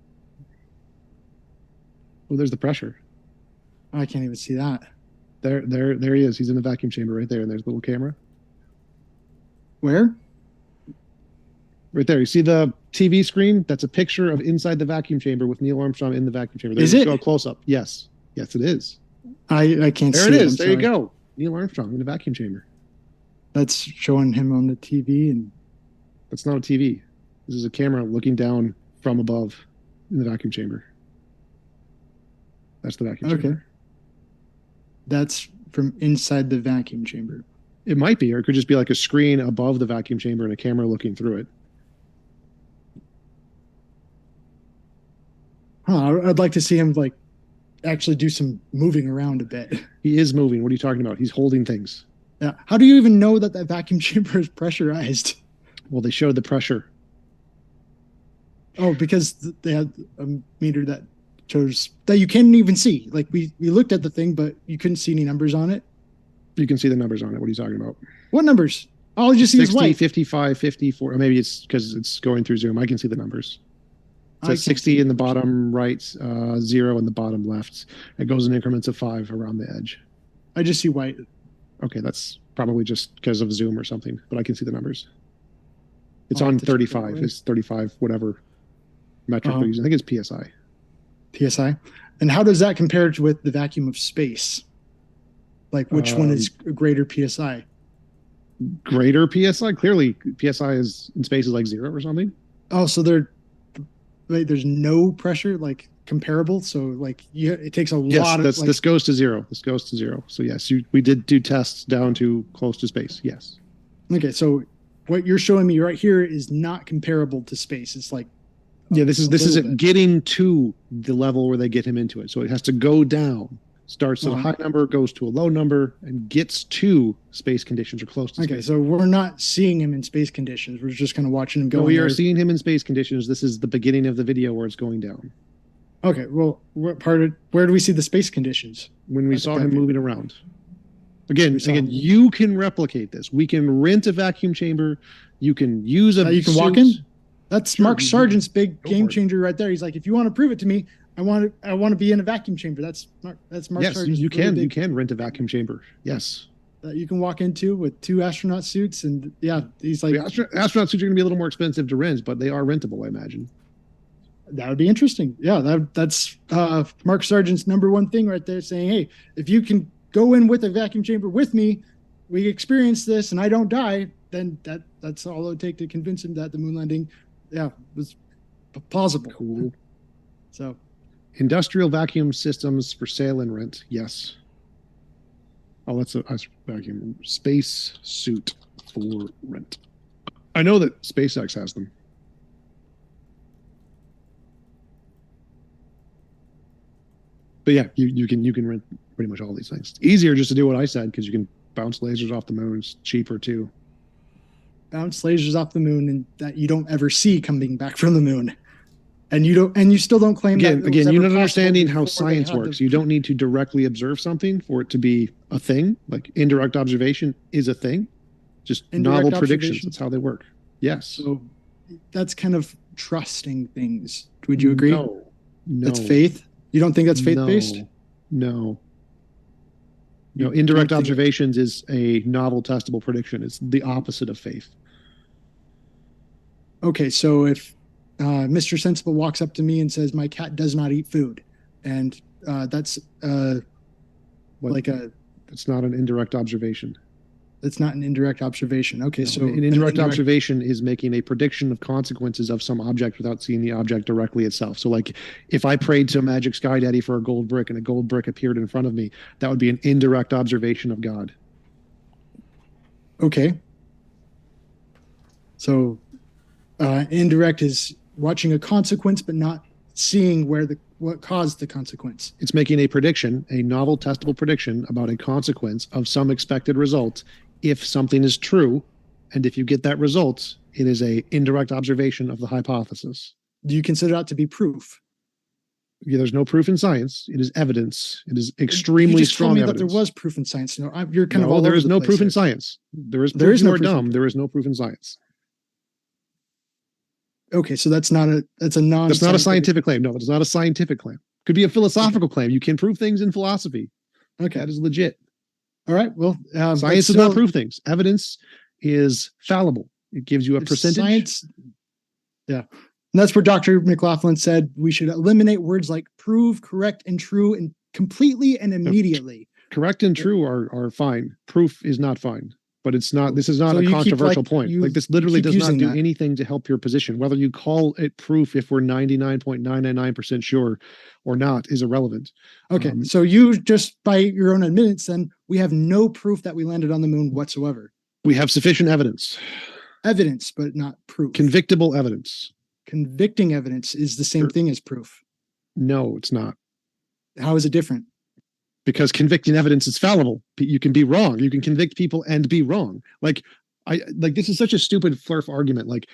there's the pressure. I can't even see that. There he is. He's in the vacuum chamber right there, and there's the little camera. Where? Right there. You see the TV screen? That's a picture of inside the vacuum chamber with Neil Armstrong in the vacuum chamber. Is it? Go close up. Yes. Yes, it is. I can't see it. There it is. There you go. Neil Armstrong in the vacuum chamber. That's showing him on the TV. And that's not a TV. This is a camera looking down from above in the vacuum chamber. That's the vacuum chamber. Okay. That's from inside the vacuum chamber. It might be, or it could just be like a screen above the vacuum chamber and a camera looking through it. I'd like to see him like actually do some moving around a bit. He is moving. What are you talking about? He's holding things. Yeah. How do you even know that vacuum chamber is pressurized? Well, they showed the pressure. Oh, because they had a meter that shows that you can't even see. Like we looked at the thing, but you couldn't see any numbers on it. You can see the numbers on it. What are you talking about? What numbers? All you just see is white. 55, 54. Or maybe it's because it's going through Zoom. I can see the numbers. It says 60 in the bottom right, 0 in the bottom left. It goes in increments of 5 around the edge. I just see white. Okay, that's probably just because of Zoom or something, but I can see the numbers. It's on 35. It's 35, whatever metric they're using. I think it's PSI. PSI. And how does that compare to with the vacuum of space? Like which one is greater PSI? Greater PSI? Clearly, PSI is in space is like 0 or something. Oh, so there's no pressure like comparable. So like it takes a lot of. Yes, this goes to 0. This goes to 0. So yes, we did do tests down to close to space. Yes. Okay, so what you're showing me right here is not comparable to space. It's like. Yeah, this is it getting to the level where they get him into it. So it has to go down, starts at a high number, goes to a low number, and gets to space conditions or close to space. Okay, so we're not seeing him in space conditions. We're just kind of watching him go. No, we are seeing him in space conditions. This is the beginning of the video where it's going down. Okay, well, where do we see the space conditions? When we saw him moving around. Again, you can replicate this. We can rent a vacuum chamber. You can use a. You can walk in. That's Mark Sargent's big game changer right there. He's like, if you want to prove it to me, I want to be in a vacuum chamber. That's Mark Sargent's. Yes, you can rent a vacuum chamber. Yes. That you can walk into with 2 astronaut suits, and he's like, astronaut suits are going to be a little more expensive to rent, but they are rentable, I imagine. That would be interesting. Yeah, that's Mark Sargent's #1 thing right there, saying, hey, if you can go in with a vacuum chamber with me, we experience this, and I don't die, then that's all it would take to convince him that the moon landing. Yeah, it was plausible. Cool. So, industrial vacuum systems for sale and rent. Yes. Oh, that's a vacuum space suit for rent. I know that SpaceX has them. But yeah, you can rent pretty much all these things. It's easier just to do what I said because you can bounce lasers off the moon. It's cheaper too. Bounce lasers off the moon and that you don't ever see coming back from the moon, and you still don't claim again you're not understanding how science works. You don't need to directly observe something for it to be a thing. Like indirect observation is a thing, just novel predictions. That's how they work. Yes. So that's kind of trusting things. Would you agree? No. That's faith. You don't think that's faith based? No. Indirect observations is a novel testable prediction. It's the opposite of faith. Okay, so if Mr. Sensible walks up to me and says, my cat does not eat food, and that's it's not an indirect observation. That's not an indirect observation. Okay, No, so an indirect observation is making a prediction of consequences of some object without seeing the object directly itself. So like if I prayed to a magic sky daddy for a gold brick and a gold brick appeared in front of me, that would be an indirect observation of God. Okay. So indirect is watching a consequence but not seeing what caused the consequence. It's making a prediction, a novel testable prediction about a consequence of some expected result if something is true, and if you get that result, it is a indirect observation of the hypothesis. Do you consider that to be proof? Yeah, there's no proof in science. It is evidence. It is extremely strong evidence. That there was proof in science. No, you're kind of all over there is the no place proof here. in science. There is no proof dumb. There is no proof in science. Okay, so that's not a That's not a scientific claim. No, it's not a scientific claim. Could be a philosophical claim. You can prove things in philosophy. Okay, that is legit. All right. Well, science does not prove things. Evidence is fallible. It gives you a percentage. Science, yeah. And that's where Dr. McLaughlin said we should eliminate words like prove, correct, and true and completely and immediately. Correct and true are fine. Proof is not fine. But it's not, this is not a controversial point. Like this literally does not do anything to help your position. Whether you call it proof if we're 99.999% sure or not is irrelevant. Okay. So you just, by your own admittance, then we have no proof that we landed on the moon whatsoever. We have sufficient evidence. Evidence, but not proof. Convictable evidence. Convicting evidence is the same thing as proof. No, it's not. How is it different? Because convicting evidence is fallible. You can be wrong. You can convict people and be wrong. Like this is such a stupid flurf argument. Like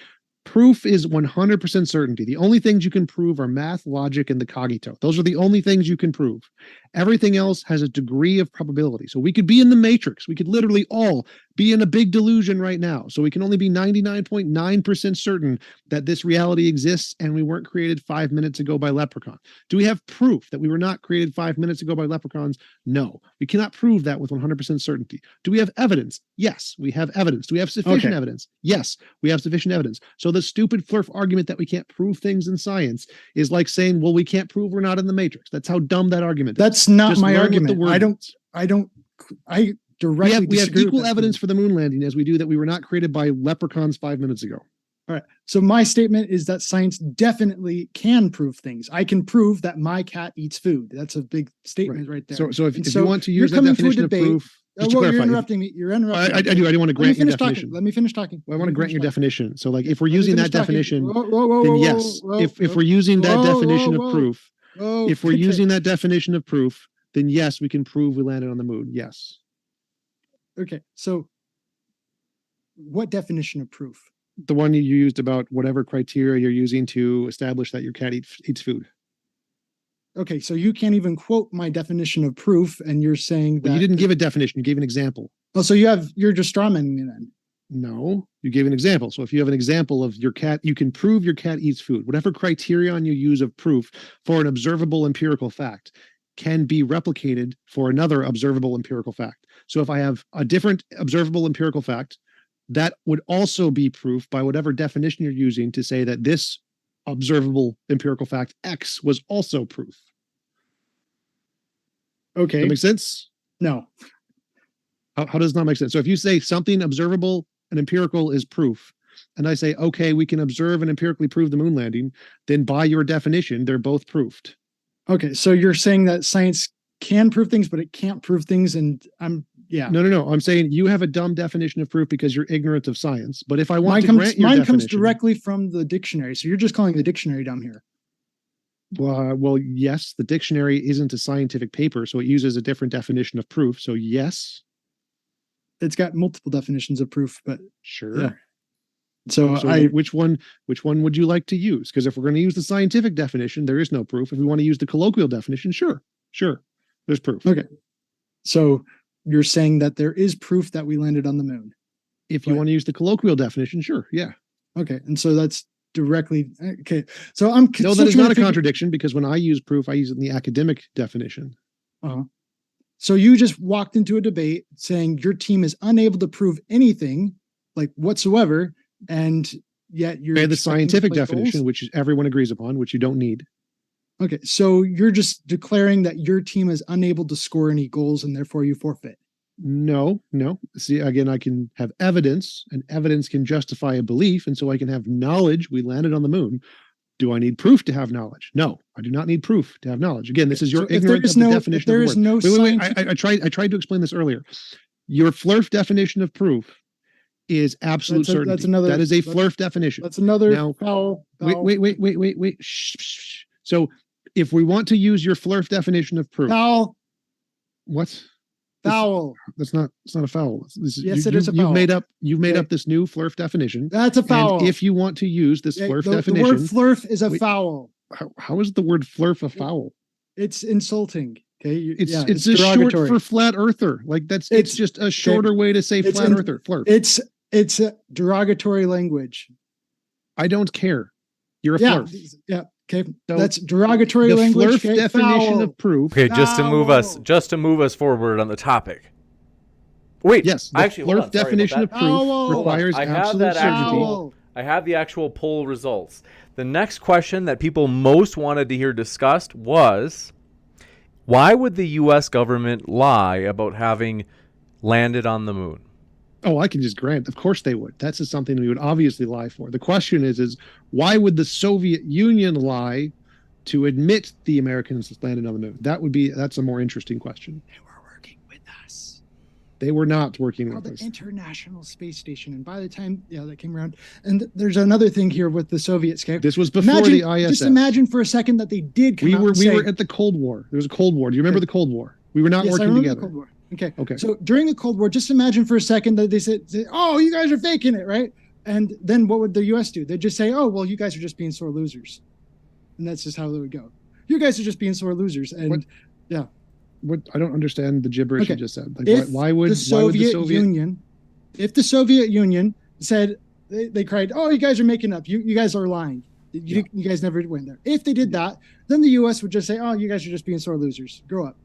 proof is 100% certainty. The only things you can prove are math, logic, and the cogito. Those are the only things you can prove. Everything else has a degree of probability. So we could be in the matrix. We could literally all be in a big delusion right now. So we can only be 99.9% certain that this reality exists and we weren't created 5 minutes ago by leprechaun. Do we have proof that we were not created 5 minutes ago by leprechauns? No, we cannot prove that with 100% certainty. Do we have evidence? Yes, we have evidence. Do we have sufficient evidence? Yes, we have sufficient evidence. So the stupid flurf argument that we can't prove things in science is like saying, well, we can't prove we're not in the matrix. That's how dumb that argument is. That's not my argument. I directly we have equal evidence for the moon landing as we do that we were not created by leprechauns 5 minutes ago. All right. So my statement is that science definitely can prove things. I can prove that my cat eats food. That's a big statement right there. So if you want to use that definition of proof, you're interrupting me. You're interrupting. I do. I do want to grant your definition. Let me finish talking. Well, I want to grant your definition. So like if we're using that definition, then yes. If we're using that definition of proof, if we're using that definition of proof, then yes, we can prove we landed on the moon. Yes. Okay. So what definition of proof? The one you used about whatever criteria you're using to establish that your cat eats food. Okay, so you can't even quote my definition of proof, and you're saying that you didn't give a definition. You gave an example. Oh, so you're just strawmanning me then? No, you gave an example. So if you have an example of your cat, you can prove your cat eats food. Whatever criterion you use of proof for an observable empirical fact can be replicated for another observable empirical fact. So if I have a different observable empirical fact, that would also be proof by whatever definition you're using to say that this observable empirical fact X was also proof. Okay. That makes sense? No. How does it not make sense? So if you say something observable and empirical is proof, and I say, okay, we can observe and empirically prove the moon landing, then by your definition, they're both proved. Okay. So you're saying that science can prove things, but it can't prove things. And No. I'm saying you have a dumb definition of proof because you're ignorant of science. But if I want to grant your mine definition, comes directly from the dictionary. So you're just calling the dictionary dumb here. Well, yes, the dictionary isn't a scientific paper, so it uses a different definition of proof. So yes. It's got multiple definitions of proof, but sure. Yeah. So which one would you like to use? Because if we're going to use the scientific definition, there is no proof. If we want to use the colloquial definition, sure, there's proof. Okay. So you're saying that there is proof that we landed on the moon. If you want to use the colloquial definition, sure, yeah. Okay, and so that's directly okay. So no, that is not a contradiction because when I use proof, I use it in the academic definition. So you just walked into a debate saying your team is unable to prove anything, like whatsoever, and yet you're the scientific definition, which everyone agrees upon, which you don't need. Okay, so you're just declaring that your team is unable to score any goals and therefore you forfeit. No. See, again, I can have evidence, and evidence can justify a belief, and so I can have knowledge. We landed on the moon. Do I need proof to have knowledge? No, I do not need proof to have knowledge. Again, this is your ignorance of the definition of the word. Wait. I tried to explain this earlier. Your FLIRF definition of proof is absolute certainty. That is a FLIRF definition. That's another now, foul. Wait. Shh. So if we want to use your FLIRF definition of proof. Foul. What? Foul. It's not a foul. It is a foul. You've made up this new FLIRF definition. That's a foul. And if you want to use this FLIRF definition. The word FLIRF is a foul. How is the word FLIRF a foul? It's insulting. Okay. It's a short for flat earther. Like it's just a shorter way to say flat earther. FLIRF. It's a derogatory language. I don't care. You're a FLIRF. Yeah. Okay. So that's derogatory language. FLIRF definition of proof. Okay, just to move us forward on the topic. Wait, yes, the FLIRF definition of proof requires absolute certainty. I have the actual poll results. The next question that people most wanted to hear discussed was, why would the U.S. government lie about having landed on the moon? Oh, I can just grant. Of course they would. That's just something we would obviously lie for. The question is why would the Soviet Union lie to admit the Americans landed on the moon? That's a more interesting question. They were working with us. They were not working with us. The International Space Station. And by the time that came around, and there's another thing here with the Soviets. Okay? This was before the ISS. Just imagine for a second that they did come out and say, we were at the Cold War. There was a Cold War. Do you remember the Cold War? We were not working together. The Cold War. Okay. So during the Cold War, just imagine for a second that they said, "Oh, you guys are faking it, right?" And then what would the U.S. do? They'd just say, "Oh, well, you guys are just being sore losers," and that's just how they would go. You guys are just being sore losers, and What I don't understand the gibberish you just said. Like, why would the Soviet Union? If the Soviet Union said they cried, "Oh, you guys are making up. You guys are lying. You guys never went there." If they did that, then the U.S. would just say, "Oh, you guys are just being sore losers. Grow up."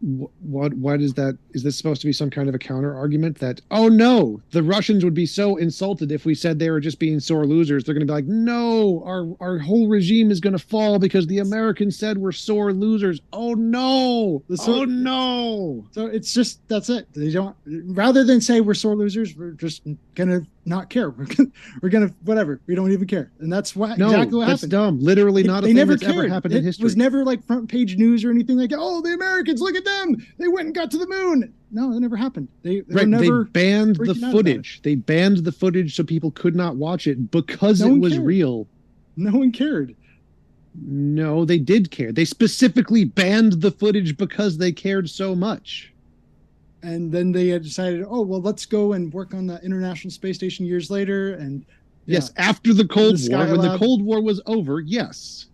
What is that? Is this supposed to be some kind of a counter argument that, oh no, the Russians would be so insulted if we said they were just being sore losers? They're going to be like, no, our whole regime is going to fall because the Americans said we're sore losers. Oh no. Oh no. So it's just, that's it. They don't, rather than say we're sore losers, we're just going to not care. We're going to, whatever. We don't even care. And that's exactly what happened. That's dumb. Literally not a thing that's ever happened in history. It was never like front page news or anything like, oh, the Americans, look at them. They went and got to the moon. No, it never happened. They banned the footage. They banned the footage so people could not watch it because it was real. No one cared. No, they did care. They specifically banned the footage because they cared so much. And then they had decided, oh, well, let's go and work on the International Space Station years later. And yes, after the Cold War, when the Cold War was over, yes,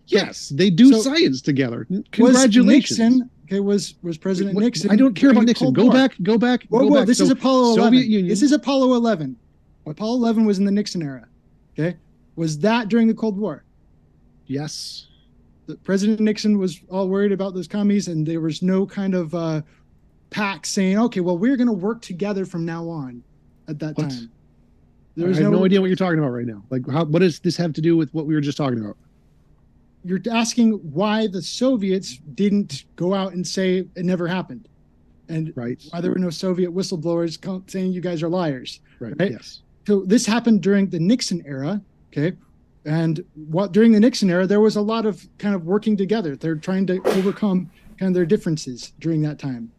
they do science together. Congratulations. Was President Nixon? I don't care about Nixon. Go back. Whoa, this is Apollo 11. Soviet Union. This is Apollo 11. Apollo 11 was in the Nixon era. Okay, was that during the Cold War? Yes. President Nixon was all worried about those commies, and there was no kind of pact saying, okay, well, we're going to work together from now on. At that time, I have no idea what you're talking about right now. Like, what does this have to do with what we were just talking about? You're asking why the Soviets didn't go out and say it never happened, and why there were no Soviet whistleblowers saying you guys are liars. Right. Yes. So this happened during the Nixon era. Okay. And during the Nixon era, there was a lot of kind of working together. They're trying to overcome kind of their differences during that time.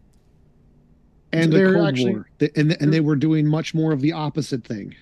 And so the Cold War. And they were doing much more of the opposite thing.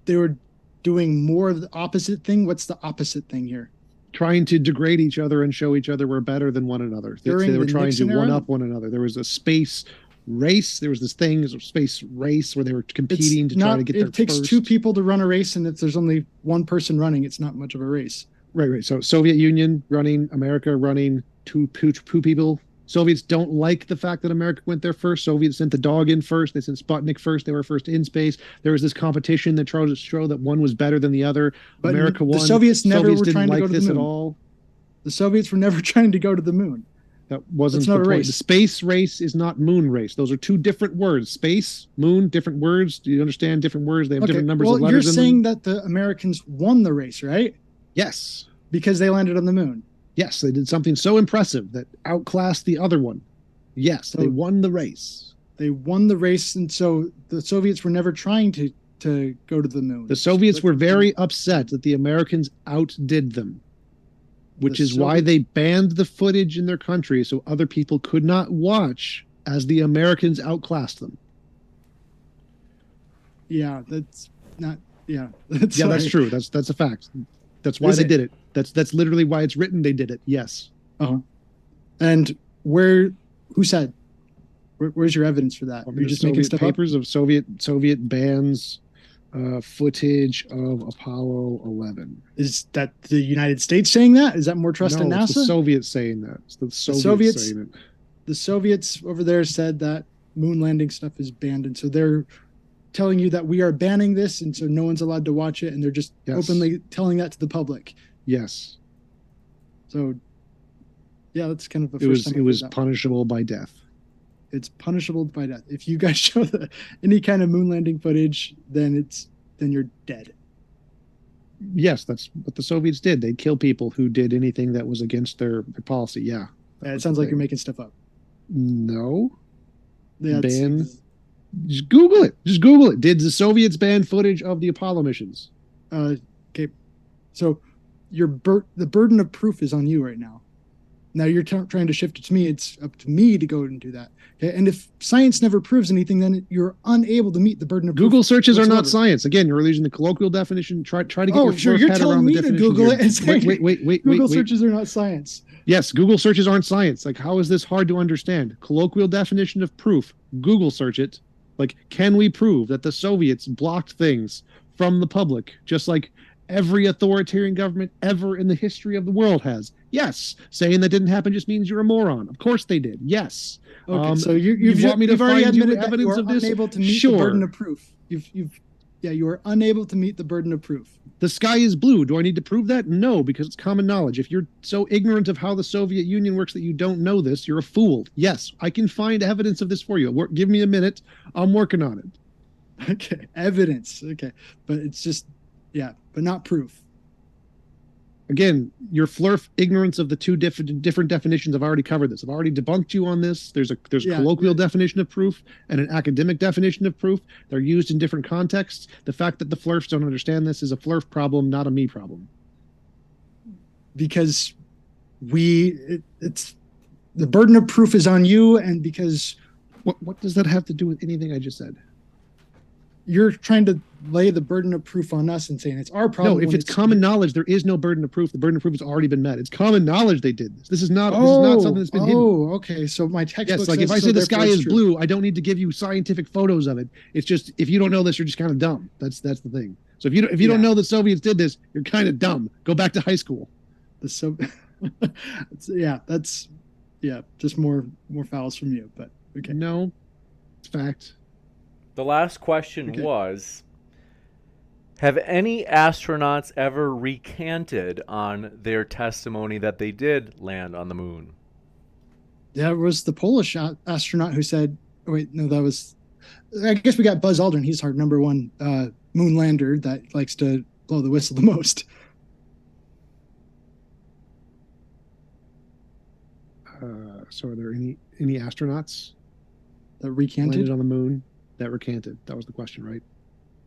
They were doing more of the opposite thing. What's the opposite thing here? Trying to degrade each other and show each other we're better than one another. They were trying to one-up one another. There was a space race. There was this thing, a space race where they were competing try to get there first. It takes two people to run a race, and if there's only one person running, it's not much of a race. Right. So Soviet Union running, America running, two people. Soviets don't like the fact that America went there first. Soviets sent the dog in first. They sent Sputnik first. They were first in space. There was this competition that tried to show that one was better than the other. But America won. The Soviets never were trying to go to the moon. At all. The Soviets were never trying to go to the moon. That wasn't the point. Race. The space race is not moon race. Those are two different words. Space, moon, different words. Do you understand different words? They have different numbers of letters in them. You're saying that the Americans won the race, right? Yes. Because they landed on the moon. Yes, they did something so impressive that outclassed the other one. Yes, they won the race. They won the race, and so the Soviets were never trying to go to the moon. The Soviets were very upset that the Americans outdid them, which is why they banned the footage in their country so other people could not watch as the Americans outclassed them. Yeah, that's not. Yeah, that's true. That's a fact. That's why they did it. That's literally why it's written. They did it. Yes. And who said? Where's your evidence for that? You're just making stuff papers of Soviet bans footage of Apollo 11. Is that the United States saying that? Is that more trust in NASA? It's the Soviets saying that. It's the Soviets saying it. The Soviets over there said that moon landing stuff is banned, and so they're telling you that we are banning this, and so no one's allowed to watch it, and they're just openly telling that to the public. Yes. So, yeah, that's kind of a it was punishable by death. It's punishable by death. If you guys show any kind of moon landing footage, then you're dead. Yes, that's what the Soviets did. They'd kill people who did anything that was against their policy. Yeah. It sounds like you're making stuff up. No. Just Google it. Just Google it. Did the Soviets ban footage of the Apollo missions? Okay. So the burden of proof is on you right now. Now you're trying to shift it to me. It's up to me to go and do that. Okay. And if science never proves anything, then you're unable to meet the burden of proof. Google searches are not science. Again, you're using the colloquial definition. Try to get your head around the definition. Google it and say, wait. Google searches are not science. Yes, Google searches aren't science. Like, how is this hard to understand? Colloquial definition of proof. Google search it. Like, can we prove that the Soviets blocked things from the public, just like every authoritarian government ever in the history of the world has? Yes. Saying that didn't happen just means you're a moron. Of course they did. Yes. Okay, so you've already admitted evidence of this. Unable to meet the burden of proof. You are unable to meet the burden of proof. The sky is blue. Do I need to prove that? No, because it's common knowledge. If you're so ignorant of how the Soviet Union works that you don't know this, you're a fool. Yes, I can find evidence of this for you. Give me a minute. I'm working on it. Okay, evidence. Okay, but it's just, but not proof. Again, your flurf ignorance of the two different definitions. I've already covered this. I've already debunked you on this. There's a colloquial definition of proof and an academic definition of proof. They're used in different contexts. The fact that the flurfs don't understand this is a flurf problem, not a me problem. Because it's the burden of proof is on you, and because what does that have to do with anything I just said? You're trying to lay the burden of proof on us and saying it's our problem. No, if it's common knowledge, there is no burden of proof. The burden of proof has already been met. It's common knowledge they did this. This is not something that's been hidden. Oh, okay. So my textbook like if I say the sky is blue, I don't need to give you scientific photos of it. It's just if you don't know this, you're just kind of dumb. That's the thing. So if you don't know the Soviets did this, you're kind of dumb. Go back to high school. Just more fouls from you. But okay. No, it's fact. The last question was, have any astronauts ever recanted on their testimony that they did land on the moon? That was the Polish astronaut who said, I guess we got Buzz Aldrin. He's our number one moon lander that likes to blow the whistle the most. So are there any astronauts that recanted landed on the moon? That recanted. That was the question, right?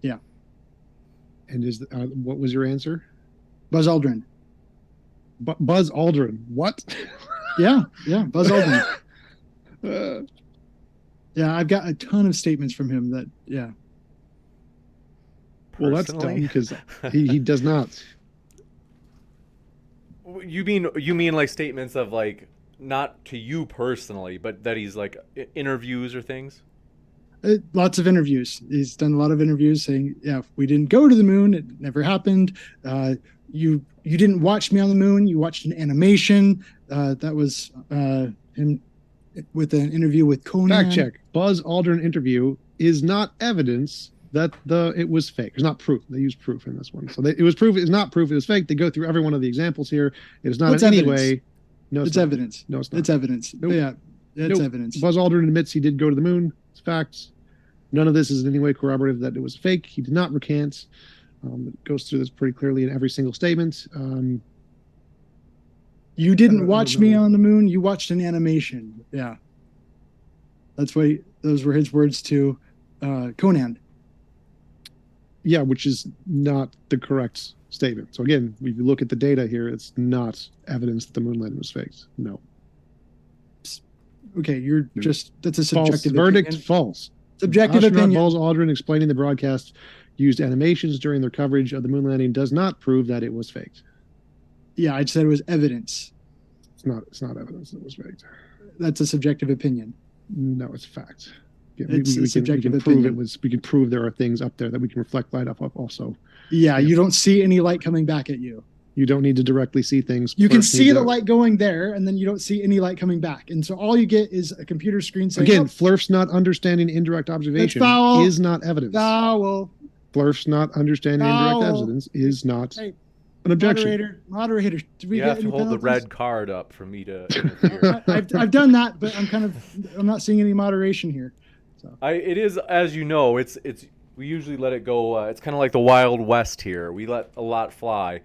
Yeah. And what was your answer? Buzz Aldrin. Buzz Aldrin. What? Yeah, Buzz Aldrin. I've got a ton of statements from him that, Well, that's dumb because he does not. You mean like statements of like, not to you personally, but that he's like interviews or things? Lots of interviews. He's done a lot of interviews saying, we didn't go to the moon. It never happened. You didn't watch me on the moon. You watched an animation. That was him with an interview with Conan. Fact check. Buzz Aldrin interview is not evidence that it was fake. It's not proof. They use proof in this one. So it was proof. It's not proof. It was fake. They go through every one of the examples here. It is not in any way. No, it's evidence. No, it's not. It's evidence. Nope. Yeah, it's evidence. Buzz Aldrin admits he did go to the moon. It's facts. None of this is in any way corroborative that it was fake. He did not recant. It goes through this pretty clearly in every single statement. You didn't watch me on the moon. You watched an animation. Yeah. Those were his words to Conan. Yeah, which is not the correct statement. So again, if you look at the data here, it's not evidence that the moon landing was faked. No. Okay, that's a subjective verdict. Opinion. False. Subjective Astronaut opinion. Buzz Aldrin explaining the broadcast used animations during their coverage of the moon landing does not prove that it was faked. Yeah, I said it was evidence. It's not evidence that it was faked. That's a subjective opinion. No, it's fact. Yeah, it's a subjective opinion. opinion. We can prove there are things up there that we can reflect light off of also. Yeah, you don't see any light coming back at you. You don't need to directly see things. You can see the light going there, and then you don't see any light coming back. And so all you get is a computer screen saying, again, Flurf's not understanding indirect observation is not evidence. Foul. Flurf's not understanding indirect evidence is not an objection. Moderator, do we you get have to hold penalties? the red card up for me to interfere. I've done that, but I'm not seeing any moderation here. So it is, as you know, it's we usually let it go. It's kind of like the Wild West here. We let a lot fly.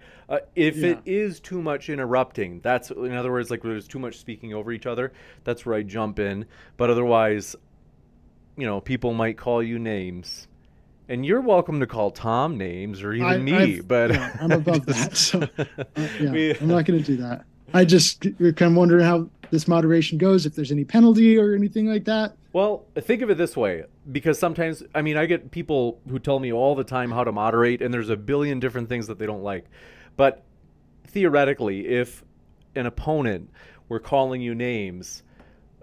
If it is too much interrupting, that's, in other words, like there's too much speaking over each other, that's where I jump in. But otherwise, people might call you names. And you're welcome to call Tom names or even me. But I'm above that. So I'm not going to do that. I just kind of wondering how this moderation goes, if there's any penalty or anything like that. Well, think of it this way, because sometimes, I get people who tell me all the time how to moderate, and there's a billion different things that they don't like. But theoretically, if an opponent were calling you names,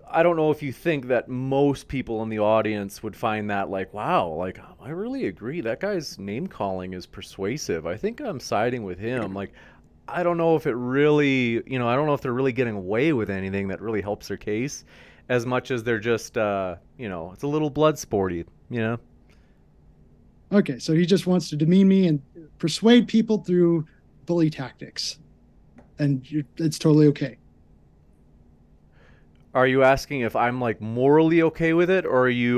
I don't know if you think that most people in the audience would find that like, wow, like, I really agree. That guy's name calling is persuasive. I think I'm siding with him. Like, I don't know if it really, I don't know if they're really getting away with anything that really helps their case as much as they're just, it's a little blood sporty, Okay, so he just wants to demean me and persuade people through bully tactics. And it's totally okay. Are you asking if I'm like morally okay with it, or are you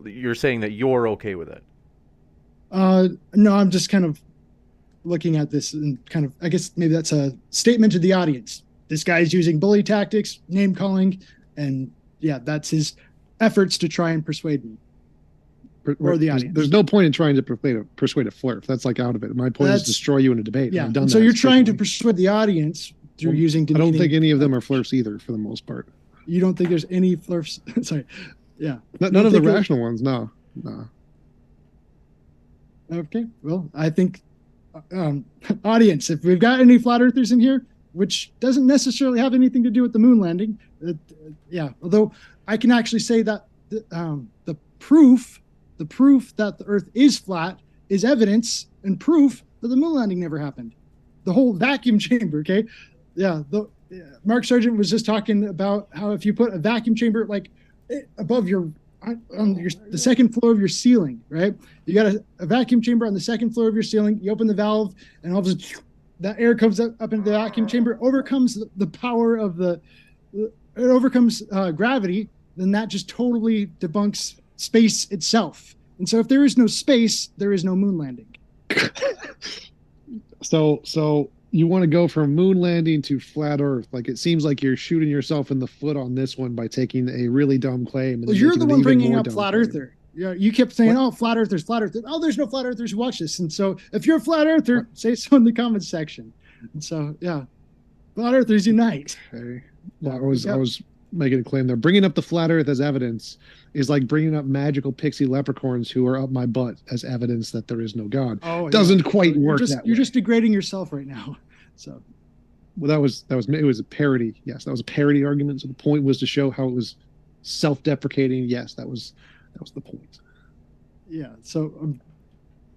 you're saying that you're okay with it? No, I'm just kind of looking at this and kind of, I guess maybe that's a statement to the audience. This guy's using bully tactics, name calling, and that's his efforts to try and persuade me. Or the audience. There's no point in trying to persuade a flirt. That's like out of it. My point is to destroy you in a debate. Yeah. And so you're trying to persuade the audience through using demeaning. I don't think any of them are flirts either, for the most part. You don't think there's any flirts? Sorry. Yeah. None of the rational ones. No. Okay. Well, I think, audience, if we've got any flat earthers in here, which doesn't necessarily have anything to do with the moon landing, although I can actually say that the proof that the Earth is flat is evidence and proof that the moon landing never happened. The whole vacuum chamber, okay? Yeah, Mark Sargent was just talking about how if you put a vacuum chamber like above the second floor of your ceiling, right? You got a vacuum chamber on the second floor of your ceiling. You open the valve, and all of a sudden, that air comes up into the vacuum chamber, overcomes the power of it overcomes gravity. Then that just totally debunks space itself. And so, if there is no space, there is no moon landing. So you want to go from moon landing to flat Earth? Like, it seems like you're shooting yourself in the foot on this one by taking a really dumb claim. And you're the one bringing up flat earther. Yeah, you kept saying, "Oh, flat earthers, flat earthers." Oh, there's no flat earthers who watch this. And so, if you're a flat earther, say so in the comments section. And so, flat earthers unite. Okay. Well, I was making a claim there. Bringing up the flat Earth as evidence is like bringing up magical pixie leprechauns who are up my butt as evidence that there is no God. Doesn't quite work that way. You're just degrading yourself right now. So, well, it was a parody. Yes, that was a parody argument. So the point was to show how it was self-deprecating. Yes, that was the point. Yeah. So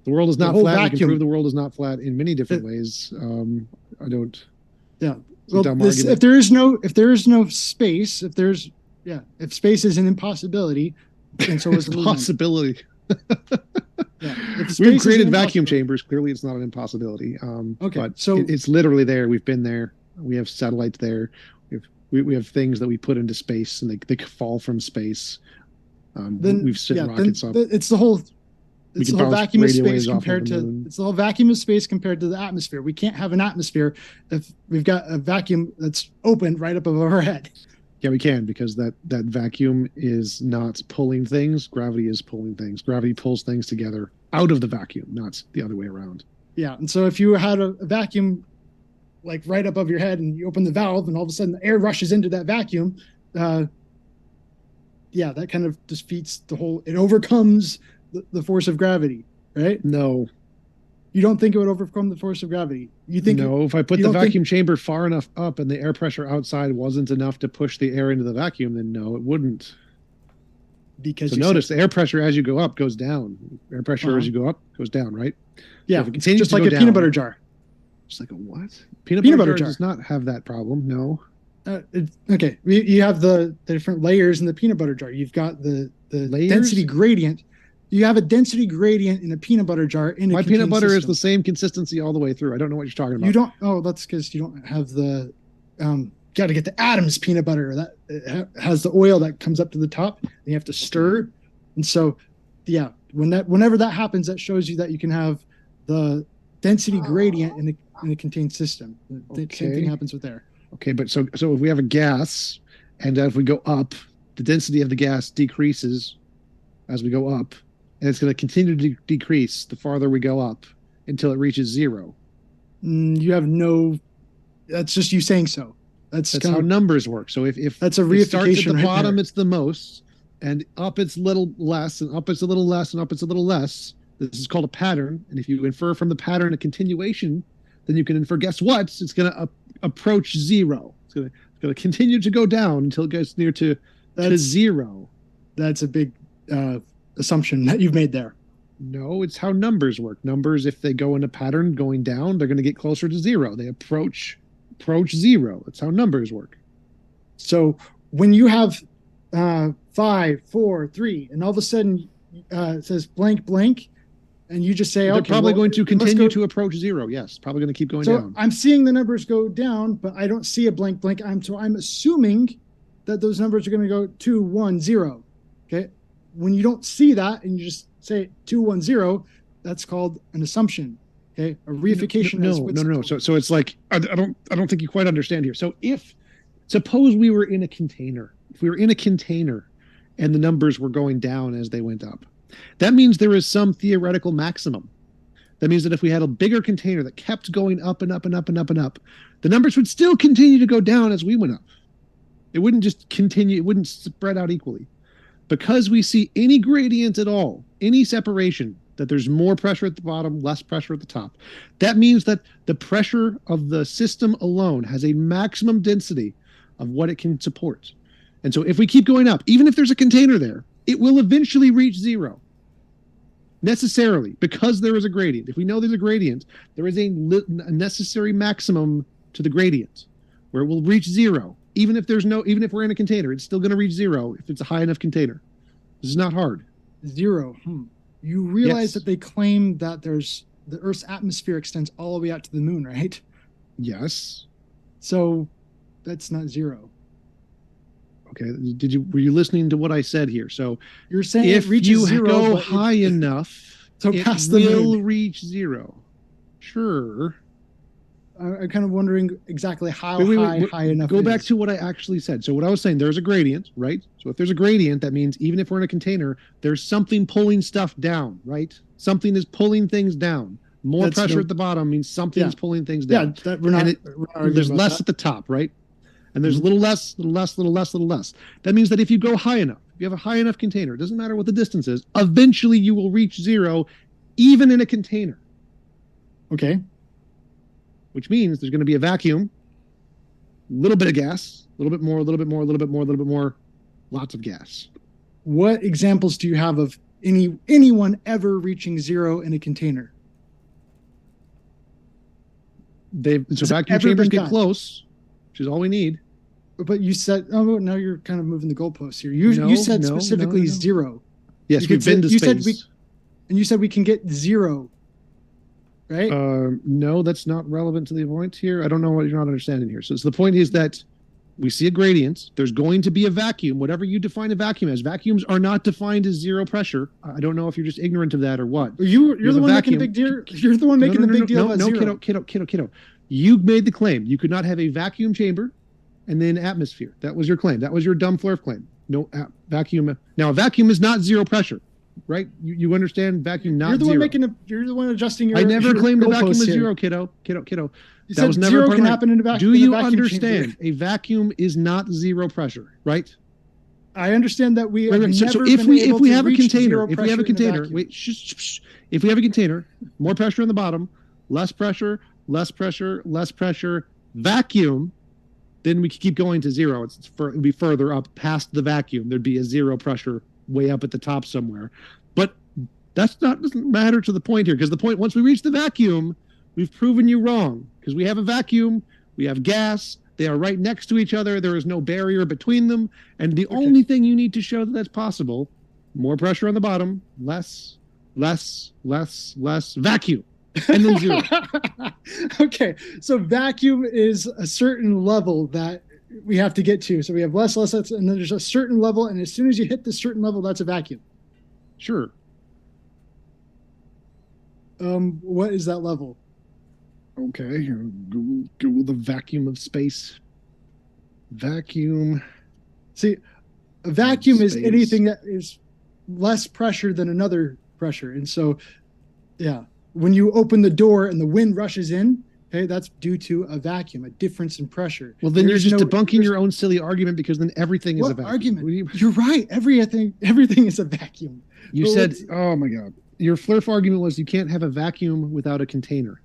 the world is not flat. You can prove the world is not flat in many different ways. I don't. Yeah. Well, if there is no space, if space is an impossibility, and so is the possibility. We've created vacuum chambers. Clearly, it's not an impossibility. Okay, but so it's literally there. We've been there. We have satellites there. We have things that we put into space, and they fall from space. We've sent rockets up. It's the whole vacuum of space compared to it's the whole vacuum of space compared to the atmosphere. We can't have an atmosphere if we've got a vacuum that's open right up above our head. Yeah, we can, because that vacuum is not pulling things. Gravity is pulling things. Gravity pulls things together out of the vacuum, not the other way around. Yeah, and so if you had a vacuum like right above your head and you open the valve and all of a sudden the air rushes into that vacuum, that kind of defeats the whole, it overcomes the force of gravity, right? No. You don't think it would overcome the force of gravity? You think no? If I put the vacuum chamber far enough up and the air pressure outside wasn't enough to push the air into the vacuum, then no, it wouldn't. Because so notice the air pressure as you go up goes down. Air pressure as you go up goes down, right? Yeah, so it just like a peanut butter jar. Just like a what? Peanut butter jar does not have that problem. No. Okay, you have the different layers in the peanut butter jar. You've got the density gradient. You have a density gradient in a peanut butter jar. My peanut butter is the same consistency all the way through. I don't know what you're talking about. You don't. Oh, that's because you don't have the. Got to get the Adams peanut butter that it has the oil that comes up to the top. And you have to stir, and so, yeah, whenever that happens, that shows you that you can have the density gradient in the contained system. The same thing happens with air. Okay, but so if we have a gas, and if we go up, the density of the gas decreases as we go up. And it's going to continue to decrease the farther we go up until it reaches zero. You have no. That's just you saying so. That's how numbers work. So if that's a reification, it starts at the bottom, it's the most, and up it's little less, and up it's a little less, and up it's a little less. This is called a pattern. And if you infer from the pattern a continuation, then you can infer. Guess what? It's going to approach zero. It's going to continue to go down until it gets near to zero. That's a big. Assumption that you've made there. No, it's how numbers work. Numbers, if they go in a pattern going down, they're going to get closer to zero. They approach zero. That's how numbers work. So when you have 5, 4, 3, and all of a sudden it says blank blank, and you just say, they're probably going to continue to approach zero. Yes, probably going to keep going down. I'm seeing the numbers go down, but I don't see a blank blank. I'm assuming that those numbers are going to go 2, 1, 0. Okay. When you don't see that and you just say 2, 1, 0, that's called an assumption. Okay, a reification. No. So it's like I don't think you quite understand here. So suppose we were in a container. If we were in a container, and the numbers were going down as they went up, that means there is some theoretical maximum. That means that if we had a bigger container that kept going up and up and up and up and up, the numbers would still continue to go down as we went up. It wouldn't just continue. It wouldn't spread out equally. Because we see any gradient at all, any separation, that there's more pressure at the bottom, less pressure at the top. That means that the pressure of the system alone has a maximum density of what it can support. And so if we keep going up, even if there's a container there, it will eventually reach zero. Necessarily, because there is a gradient. If we know there's a gradient, there is a necessary maximum to the gradient where it will reach zero. Even if we're in a container, it's still going to reach zero if it's a high enough container. This is not hard. Zero. You realize that they claim that the Earth's atmosphere extends all the way out to the moon, right? Yes. So that's not zero. Okay. Were you listening to what I said here? So you're saying if you go high enough, it will reach zero. Sure. I'm kind of wondering exactly how high enough. Go back to what I actually said. So what I was saying, there's a gradient, right? So if there's a gradient, that means even if we're in a container, there's something pulling stuff down, right? Something is pulling things down. More pressure at the bottom means something's pulling things down. Yeah, there's less at the top, right? And there's a little less. That means that if you go high enough, if you have a high enough container, it doesn't matter what the distance is, eventually you will reach zero, even in a container. Okay. Which means there's going to be a vacuum, a little bit of gas, a little bit more, a little bit more, a little bit more, a little bit more, lots of gas. What examples do you have of anyone ever reaching zero in a container? Vacuum chambers get close, which is all we need. But you said, now you're kind of moving the goalposts here. You said specifically zero. Yes, we've been to space. You said we can get zero. Right? No, that's not relevant to the point here. I don't know what you're not understanding here. So the point is that we see a gradient. There's going to be a vacuum, whatever you define a vacuum as. Vacuums are not defined as zero pressure. I don't know if you're just ignorant of that or what. You're the one making a big deal. You're the one making the big deal about zero. Kiddo. You made the claim. You could not have a vacuum chamber and then atmosphere. That was your claim. That was your dumb flurf claim. No vacuum. Now, a vacuum is not zero pressure, right? You understand vacuum not zero. You're the one adjusting your. I never claimed a vacuum is here. zero, kiddo. You that was never zero can happen in a vacuum. Do you understand? A vacuum is not zero pressure, right? I understand that we. Wait, so if we have a container, if we have a container, more pressure on the bottom, less pressure, vacuum, then we could keep going to zero. It would be further up past the vacuum. There'd be a zero pressure way up at the top somewhere. But doesn't matter to the point here, because the point, once we reach the vacuum, we've proven you wrong, because we have a vacuum, we have gas, they are right next to each other, there is no barrier between them, and the only thing you need to show that that's possible, more pressure on the bottom, less vacuum, and then zero. Okay, so vacuum is a certain level that we have to get to. So we have less, and then there's a certain level, and as soon as you hit this certain level, that's a vacuum. Sure. What is that level? Okay, Google the vacuum of space. Vacuum. See, a vacuum is anything that is less pressure than another pressure. And so, yeah, when you open the door and the wind rushes in, okay, that's due to a vacuum, a difference in pressure. Well, then you're just debunking your own silly argument, because then everything is a vacuum. Argument? You're right. Everything is a vacuum. You said, oh my God. Your flurf argument was you can't have a vacuum without a container.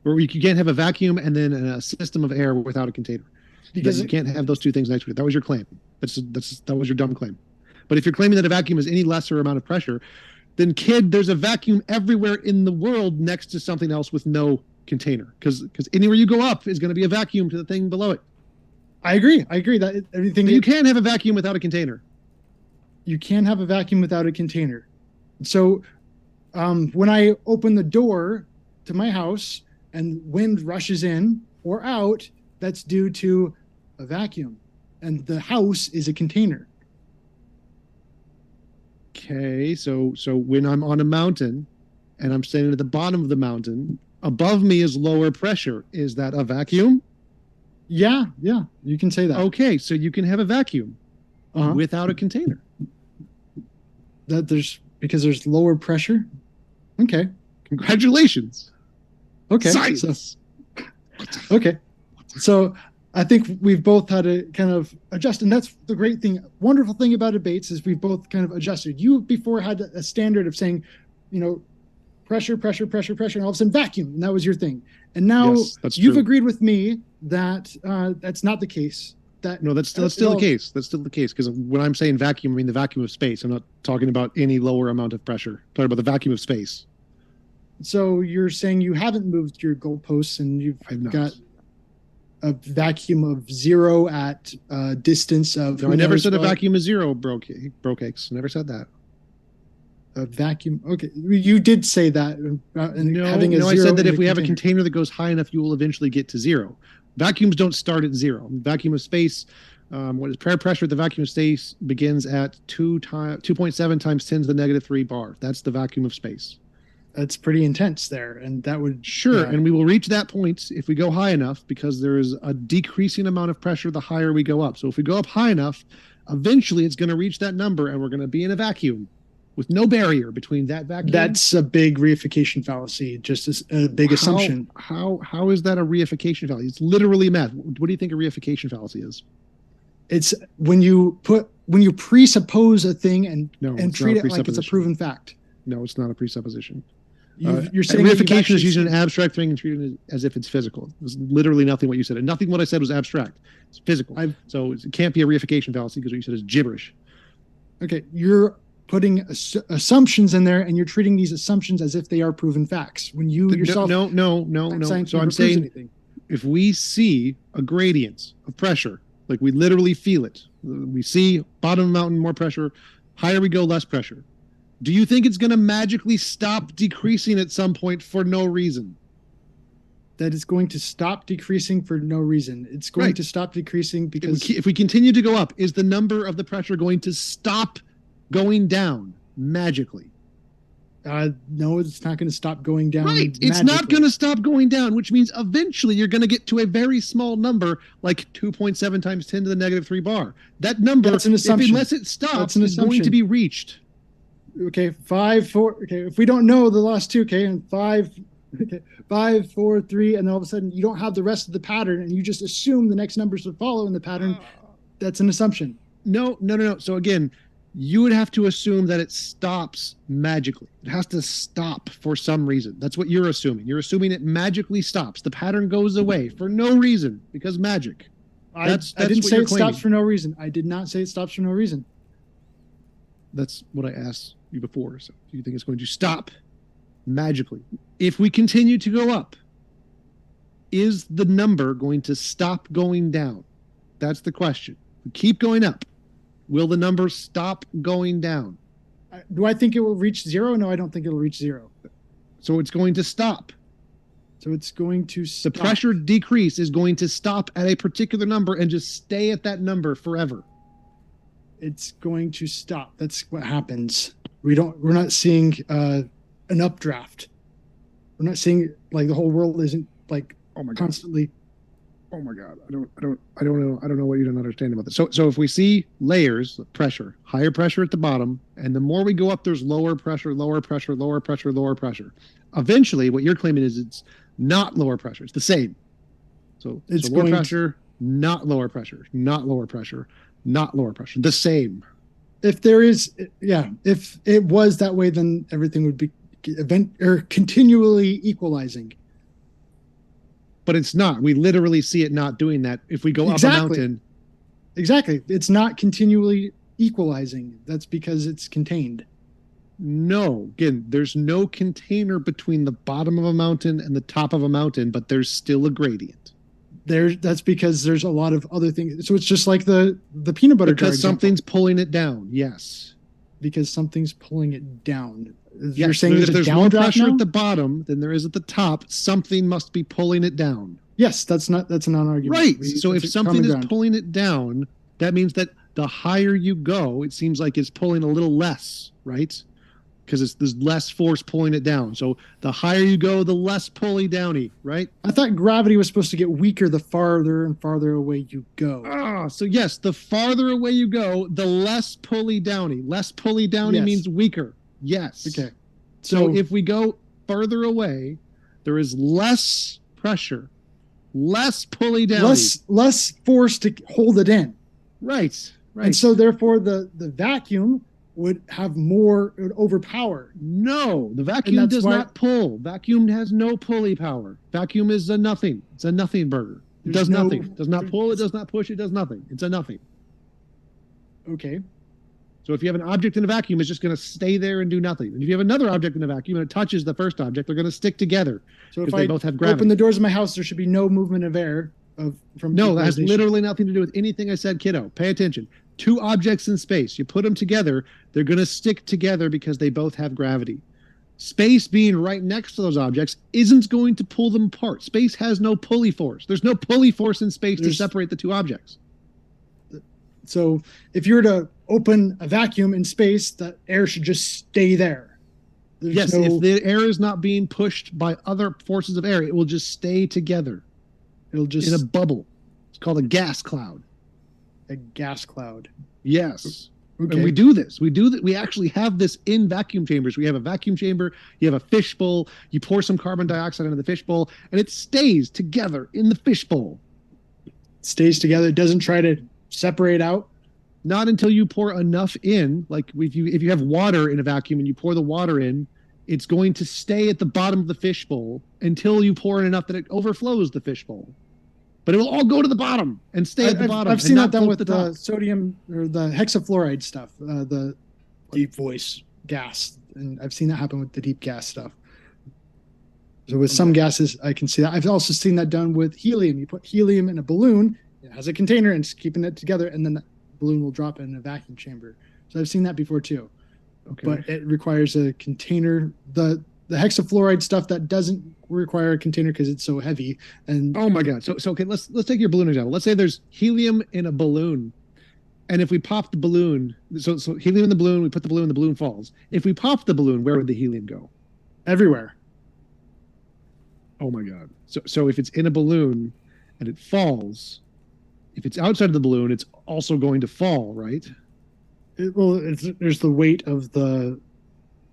Or you can't have a vacuum and then a system of air without a container. Because you can't have those two things next to it. That was your claim. That was your dumb claim. But if you're claiming that a vacuum is any lesser amount of pressure, then there's a vacuum everywhere in the world next to something else with no container. Because anywhere you go up is going to be a vacuum to the thing below it. I agree that everything. So you can't have a vacuum without a container. You can have a vacuum without a container. So when I open the door to my house and wind rushes in or out, that's due to a vacuum, and the house is a container. Okay, so when I'm on a mountain and I'm standing at the bottom of the mountain, above me is lower pressure. Is that a vacuum? Yeah, you can say that. Okay, so you can have a vacuum without a container. Because there's lower pressure. Okay, congratulations. Okay, science. Okay, so I think we've both had to kind of adjust, and that's the great thing, wonderful thing about debates is we've both kind of adjusted. You before had a standard of saying, pressure, and all of a sudden vacuum, and that was your thing. And now you've agreed with me that that's not the case. That's still the case. That's still the case, because when I'm saying vacuum, I mean the vacuum of space. I'm not talking about any lower amount of pressure. I'm talking about the vacuum of space. So you're saying you haven't moved your goalposts, and you've got a vacuum of zero at a distance of. No, I never said a vacuum is zero, brokeaches. Never said that. A vacuum. Okay, you did say that. I said that if we have a container that goes high enough, you will eventually get to zero. Vacuums don't start at zero. Vacuum of space, what is pressure at the vacuum of space begins at 2.7 times 10 to the -3 bar. That's the vacuum of space. That's pretty intense there, and that would and we will reach that point if we go high enough, because there is a decreasing amount of pressure the higher we go up. So if we go up high enough, eventually it's going to reach that number, and we're going to be in a vacuum with no barrier between that vacuum. That's a big reification fallacy, just as a big assumption. How is that a reification fallacy? It's literally math. What do you think a reification fallacy is? It's when you presuppose a thing and treat it like it's a proven fact. No, it's not a presupposition. You're saying reification is using an abstract thing and treating it as if it's physical. It's literally nothing what you said, and nothing what I said was abstract. It's physical. So it can't be a reification fallacy, because what you said is gibberish. Okay, you're putting assumptions in there, and you're treating these assumptions as if they are proven facts. When you yourself no. So I'm saying if we see a gradient of pressure, like we literally feel it, we see bottom of the mountain more pressure, higher we go less pressure. Do you think it's going to magically stop decreasing at some point for no reason? That is going to stop decreasing for no reason. It's going to stop decreasing because if we continue to go up, is the number of the pressure going to stop going down magically? No, it's not going to stop going down. Right. It's not going to stop going down, which means eventually you're going to get to a very small number, like 2.7 times 10 to the negative 3 bar. That number, that's an assumption. unless it stops, is going to be reached. Okay, 5, 4. Okay, if we don't know the last two, okay, and 5, okay, 5, 4, 3, and then all of a sudden you don't have the rest of the pattern, and you just assume the next numbers would follow in the pattern. That's an assumption. No. So again, you would have to assume that it stops magically. It has to stop for some reason. That's what you're assuming. You're assuming it magically stops. The pattern goes away for no reason because magic. I didn't say it stops for no reason. I did not say it stops for no reason. That's what I asked you before. So do you think it's going to stop magically? If we continue to go up, is the number going to stop going down? That's the question. We keep going up. Will the number stop going down? Do I think it will reach 0? No, I don't think it'll reach 0. So it's going to stop. So it's going to stop. The pressure decrease is going to stop at a particular number and just stay at that number forever. It's going to stop. That's what happens. We're not seeing an updraft. We're not seeing like the whole world isn't like constantly. Oh my God, I don't know what you don't understand about this. So if we see layers of pressure, higher pressure at the bottom, and the more we go up, there's lower pressure, lower pressure, lower pressure, lower pressure. Eventually, what you're claiming is it's not lower pressure. It's the same. So it's lower pressure, not lower pressure, not lower pressure, not lower pressure. The same. If there is, if it was that way, then everything would be continually equalizing. But it's not. We literally see it not doing that. If we go up a mountain. Exactly. It's not continually equalizing. That's because it's contained. No. Again, there's no container between the bottom of a mountain and the top of a mountain, but there's still a gradient. That's because there's a lot of other things. So it's just like the peanut butter jar. Because something's pulling it down. Yes. Because something's pulling it down. Yes, you're saying if there's more pressure at the bottom than there is at the top, something must be pulling it down. Yes, that's a non-argument. Right. So if something is pulling it down, that means that the higher you go, it seems like it's pulling a little less, right? Because there's less force pulling it down. So the higher you go, the less pulley downy, right? I thought gravity was supposed to get weaker the farther and farther away you go. So yes, the farther away you go, the less pulley downy. Less pulley downy means weaker. Yes. Okay. So if we go further away, there is less pressure, less pulley down, less force to hold it in. Right. And so therefore the vacuum would have more, it would overpower. No, the vacuum does not pull. Vacuum has no pulley power. Vacuum is a nothing. It's a nothing burger. It does nothing. It does not pull. It does not push. It does nothing. It's a nothing. Okay. So if you have an object in a vacuum, it's just going to stay there and do nothing. And if you have another object in a vacuum and it touches the first object, they're going to stick together. So if they both have gravity. Open the doors of my house, there should be no movement of air from. No, that has literally nothing to do with anything I said, kiddo. Pay attention. Two objects in space, you put them together, they're going to stick together because they both have gravity. Space being right next to those objects isn't going to pull them apart. Space has no pulley force. There's no pulley force in space to separate the two objects. So if you were to open a vacuum in space, the air should just stay there. Yes, if the air is not being pushed by other forces of air, it will just stay together. It'll just in a bubble. It's called a gas cloud. A gas cloud. Yes. Okay. And we do this. We actually have this in vacuum chambers. We have a vacuum chamber. You have a fishbowl. You pour some carbon dioxide into the fishbowl, and it stays together in the fishbowl. It stays together. It doesn't try to separate out. Not until you pour enough in. Like if you have water in a vacuum and you pour the water in, it's going to stay at the bottom of the fishbowl until you pour in enough that it overflows the fishbowl. But it will all go to the bottom and stay at the bottom. I've seen that done with the sodium or the hexafluoride stuff, the deep voice gas. And I've seen that happen with the deep gas stuff. So with some gases, I can see that. I've also seen that done with helium. You put helium in a balloon, it has a container and it's keeping it together, and then the balloon will drop in a vacuum chamber. So I've seen that before too. Okay. But it requires a container. The hexafluoride stuff that doesn't require a container because it's so heavy. And oh my God. So okay, let's take your balloon example. Let's say there's helium in a balloon And if we pop the balloon, so helium in the balloon, we put the balloon falls. If we pop the balloon, where would the helium go? Everywhere. Oh my God. So if it's in a balloon and it falls, if it's outside of the balloon, it's also going to fall, right? There's the weight of the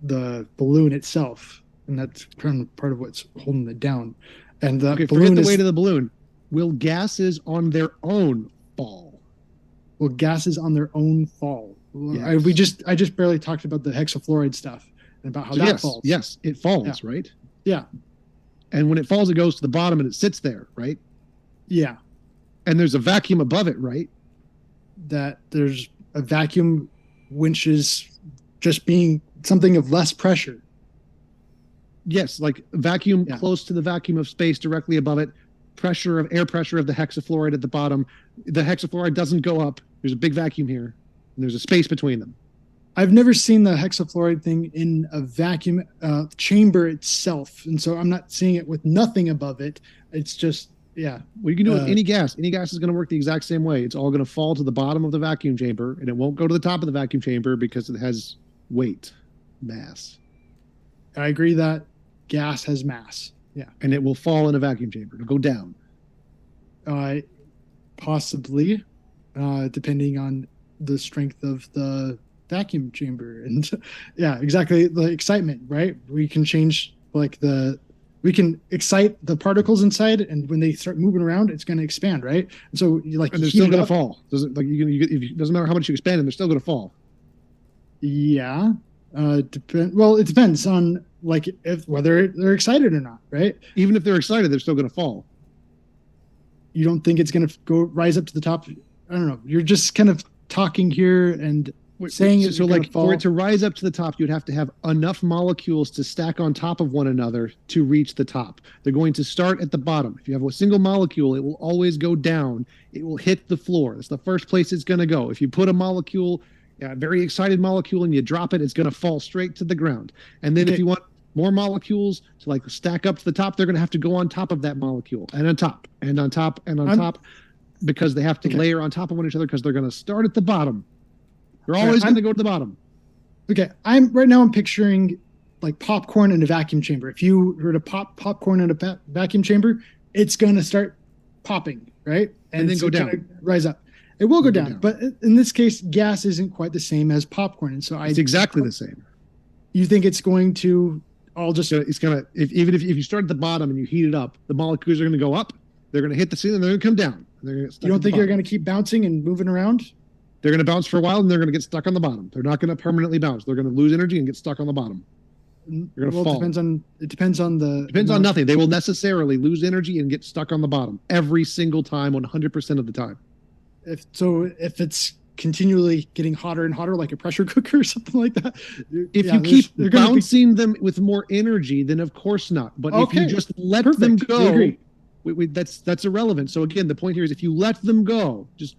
balloon itself, and that's kind of part of what's holding it down. And the balloon forget the weight of the balloon. Will gases on their own fall? Will gases on their own fall? Yes. I just barely talked about the hexafluoride stuff and about how that falls. Yes, it falls, right? Yeah. And when it falls, it goes to the bottom and it sits there, right? Yeah. And there's a vacuum above it, right? That there's a vacuum, which is just being something of less pressure. Yes, like vacuum close to the vacuum of space directly above it, air pressure of the hexafluoride at the bottom. The hexafluoride doesn't go up. There's a big vacuum here, and there's a space between them. I've never seen the hexafluoride thing in a vacuum chamber itself, and so I'm not seeing it with nothing above it. It's just, well, you can do it with any gas. Any gas is going to work the exact same way. It's all going to fall to the bottom of the vacuum chamber, and it won't go to the top of the vacuum chamber because it has weight, mass. I agree that gas has mass. Yeah. And it will fall in a vacuum chamber. It'll go down. Possibly, depending on the strength of the vacuum chamber. And yeah, exactly. The excitement, right? We can change we can excite the particles inside, and when they start moving around, it's going to expand, right? And so and they're still going to fall. Doesn't matter how much you expand them, they're still going to fall. Yeah. It depends on whether they're excited or not, right? Even if they're excited, they're still going to fall. You don't think it's going to rise up to the top? I don't know. You're just kind of talking here and saying it's going to fall. For it to rise up to the top, you'd have to have enough molecules to stack on top of one another to reach the top. They're going to start at the bottom. If you have a single molecule, it will always go down. It will hit the floor. That's the first place it's going to go. If you put a molecule, a very excited molecule, and you drop it, it's going to fall straight to the ground. And then if you want more molecules to stack up to the top, they're going to have to go on top of that molecule, and on top, and on top, and on top, because they have to layer on top of one another, because they're going to start at the bottom. They're always going to go to the bottom. Okay, I'm picturing like popcorn in a vacuum chamber. If you were to pop popcorn in a vacuum chamber, it's going to start popping, right? And then go down. Rise up. It will go down, but in this case, gas isn't quite the same as popcorn, and so it's exactly the same. You think it's going to all just? Even if you start at the bottom and you heat it up, the molecules are going to go up. They're going to hit the ceiling. They're going to come down. You don't think they're going to keep bouncing and moving around? They're going to bounce for a while, and they're going to get stuck on the bottom. They're not going to permanently bounce. They're going to lose energy and get stuck on the bottom. They're going to fall. It depends on nothing. They will necessarily lose energy and get stuck on the bottom every single time, 100% of the time. If it's continually getting hotter and hotter, like a pressure cooker or something like that. If you keep bouncing them with more energy, then of course not. But if you just let them go, that's irrelevant. So again, the point here is if you let them go, just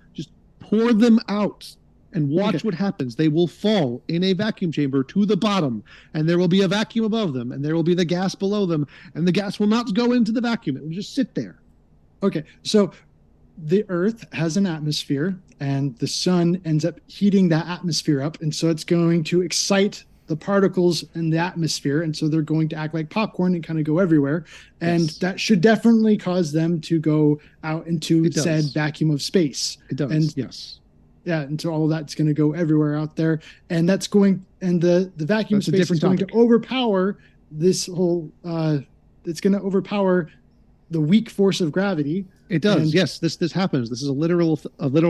pour them out and watch what happens. They will fall in a vacuum chamber to the bottom, and there will be a vacuum above them, and there will be the gas below them, and the gas will not go into the vacuum. It will just sit there. Okay, so the Earth has an atmosphere, and the sun ends up heating that atmosphere up, and so it's going to excite the particles in the atmosphere, and so they're going to act like popcorn and kind of go everywhere, and that should definitely cause them to go out into said vacuum of space. It does. And yes. Yeah, and so all of that's going to go everywhere out there, and that's going, and the vacuum space is going to overpower this whole. It's going to overpower the weak force of gravity. It does. Yes, this happens. This is a literal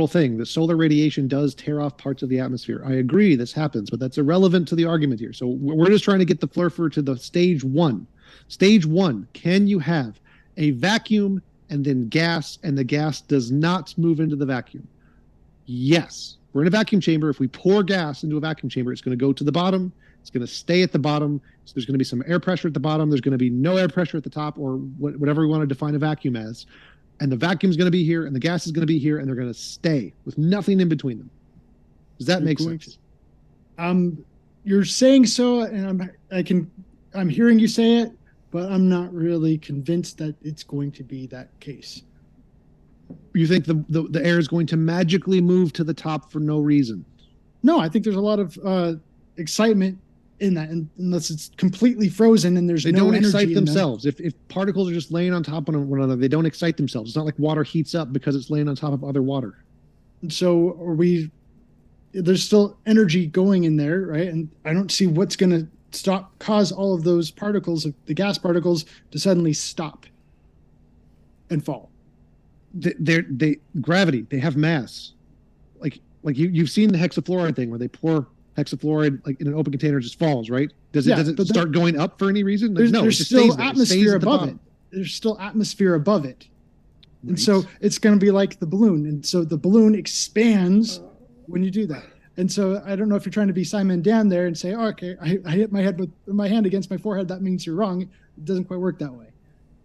thing. The solar radiation does tear off parts of the atmosphere. I agree, this happens, but that's irrelevant to the argument here. So we're just trying to get the flurfer to the stage one. Stage one: can you have a vacuum and then gas, and the gas does not move into the vacuum? Yes. We're in a vacuum chamber. If we pour gas into a vacuum chamber, it's going to go to the bottom. It's going to stay at the bottom. So there's going to be some air pressure at the bottom. There's going to be no air pressure at the top, or whatever we want to define a vacuum as. And the vacuum is going to be here, and the gas is going to be here, and they're going to stay with nothing in between them. Does that make sense? You're saying so, and I'm hearing you say it, but I'm not really convinced that it's going to be that case. You think the air is going to magically move to the top for no reason? No, I think there's a lot of excitement in that, unless it's completely frozen and there's they no don't energy excite in them. themselves. If particles are just laying on top of one another, they don't excite themselves. It's not like water heats up because it's laying on top of other water. So there's still energy going in there, right? And I don't see what's going to cause all of those particles, the gas particles, to suddenly stop and fall. Gravity, they have mass. Like you've seen the hexafluoride thing where they pour hexafluoride like in an open container, it just falls, right? Does it start going up for any reason? Like, there's still atmosphere above it. There's still atmosphere above it. Right. And so it's going to be like the balloon. And so the balloon expands when you do that. And so I don't know if you're trying to be Simon Dan there and say, oh, okay, I hit my head with my hand against my forehead. That means you're wrong. It doesn't quite work that way.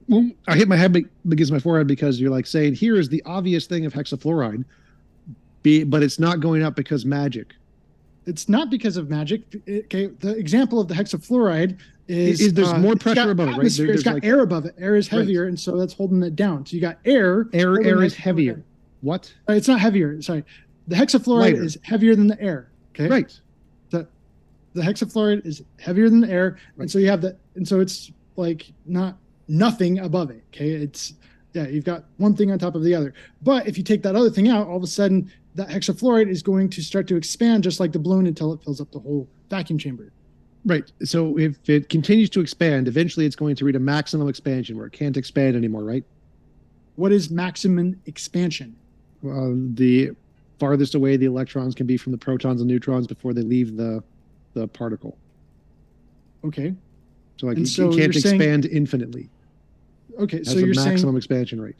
Well, I hit my head against my forehead because you're like saying, here is the obvious thing of hexafluoride, but it's not going up because magic. It's not because of magic. Okay, the example of the hexafluoride is there's more pressure above it, right? It's got air above it. Air is heavier, right. And so that's holding it down. So you got air. Air is heavier. What? It's not heavier. Sorry. The hexafluoride is heavier than the air. Okay. Right. The hexafluoride is heavier than the air. Right. And so you have that, and so it's like nothing above it. Okay. You've got one thing on top of the other. But if you take that other thing out, all of a sudden that hexafluoride is going to start to expand just like the balloon until it fills up the whole vacuum chamber. Right. So if it continues to expand, eventually it's going to reach a maximum expansion where it can't expand anymore, right? What is maximum expansion? The farthest away the electrons can be from the protons and neutrons before they leave the particle. Okay. So like you can't expand infinitely. Okay, so you're saying maximum expansion rate.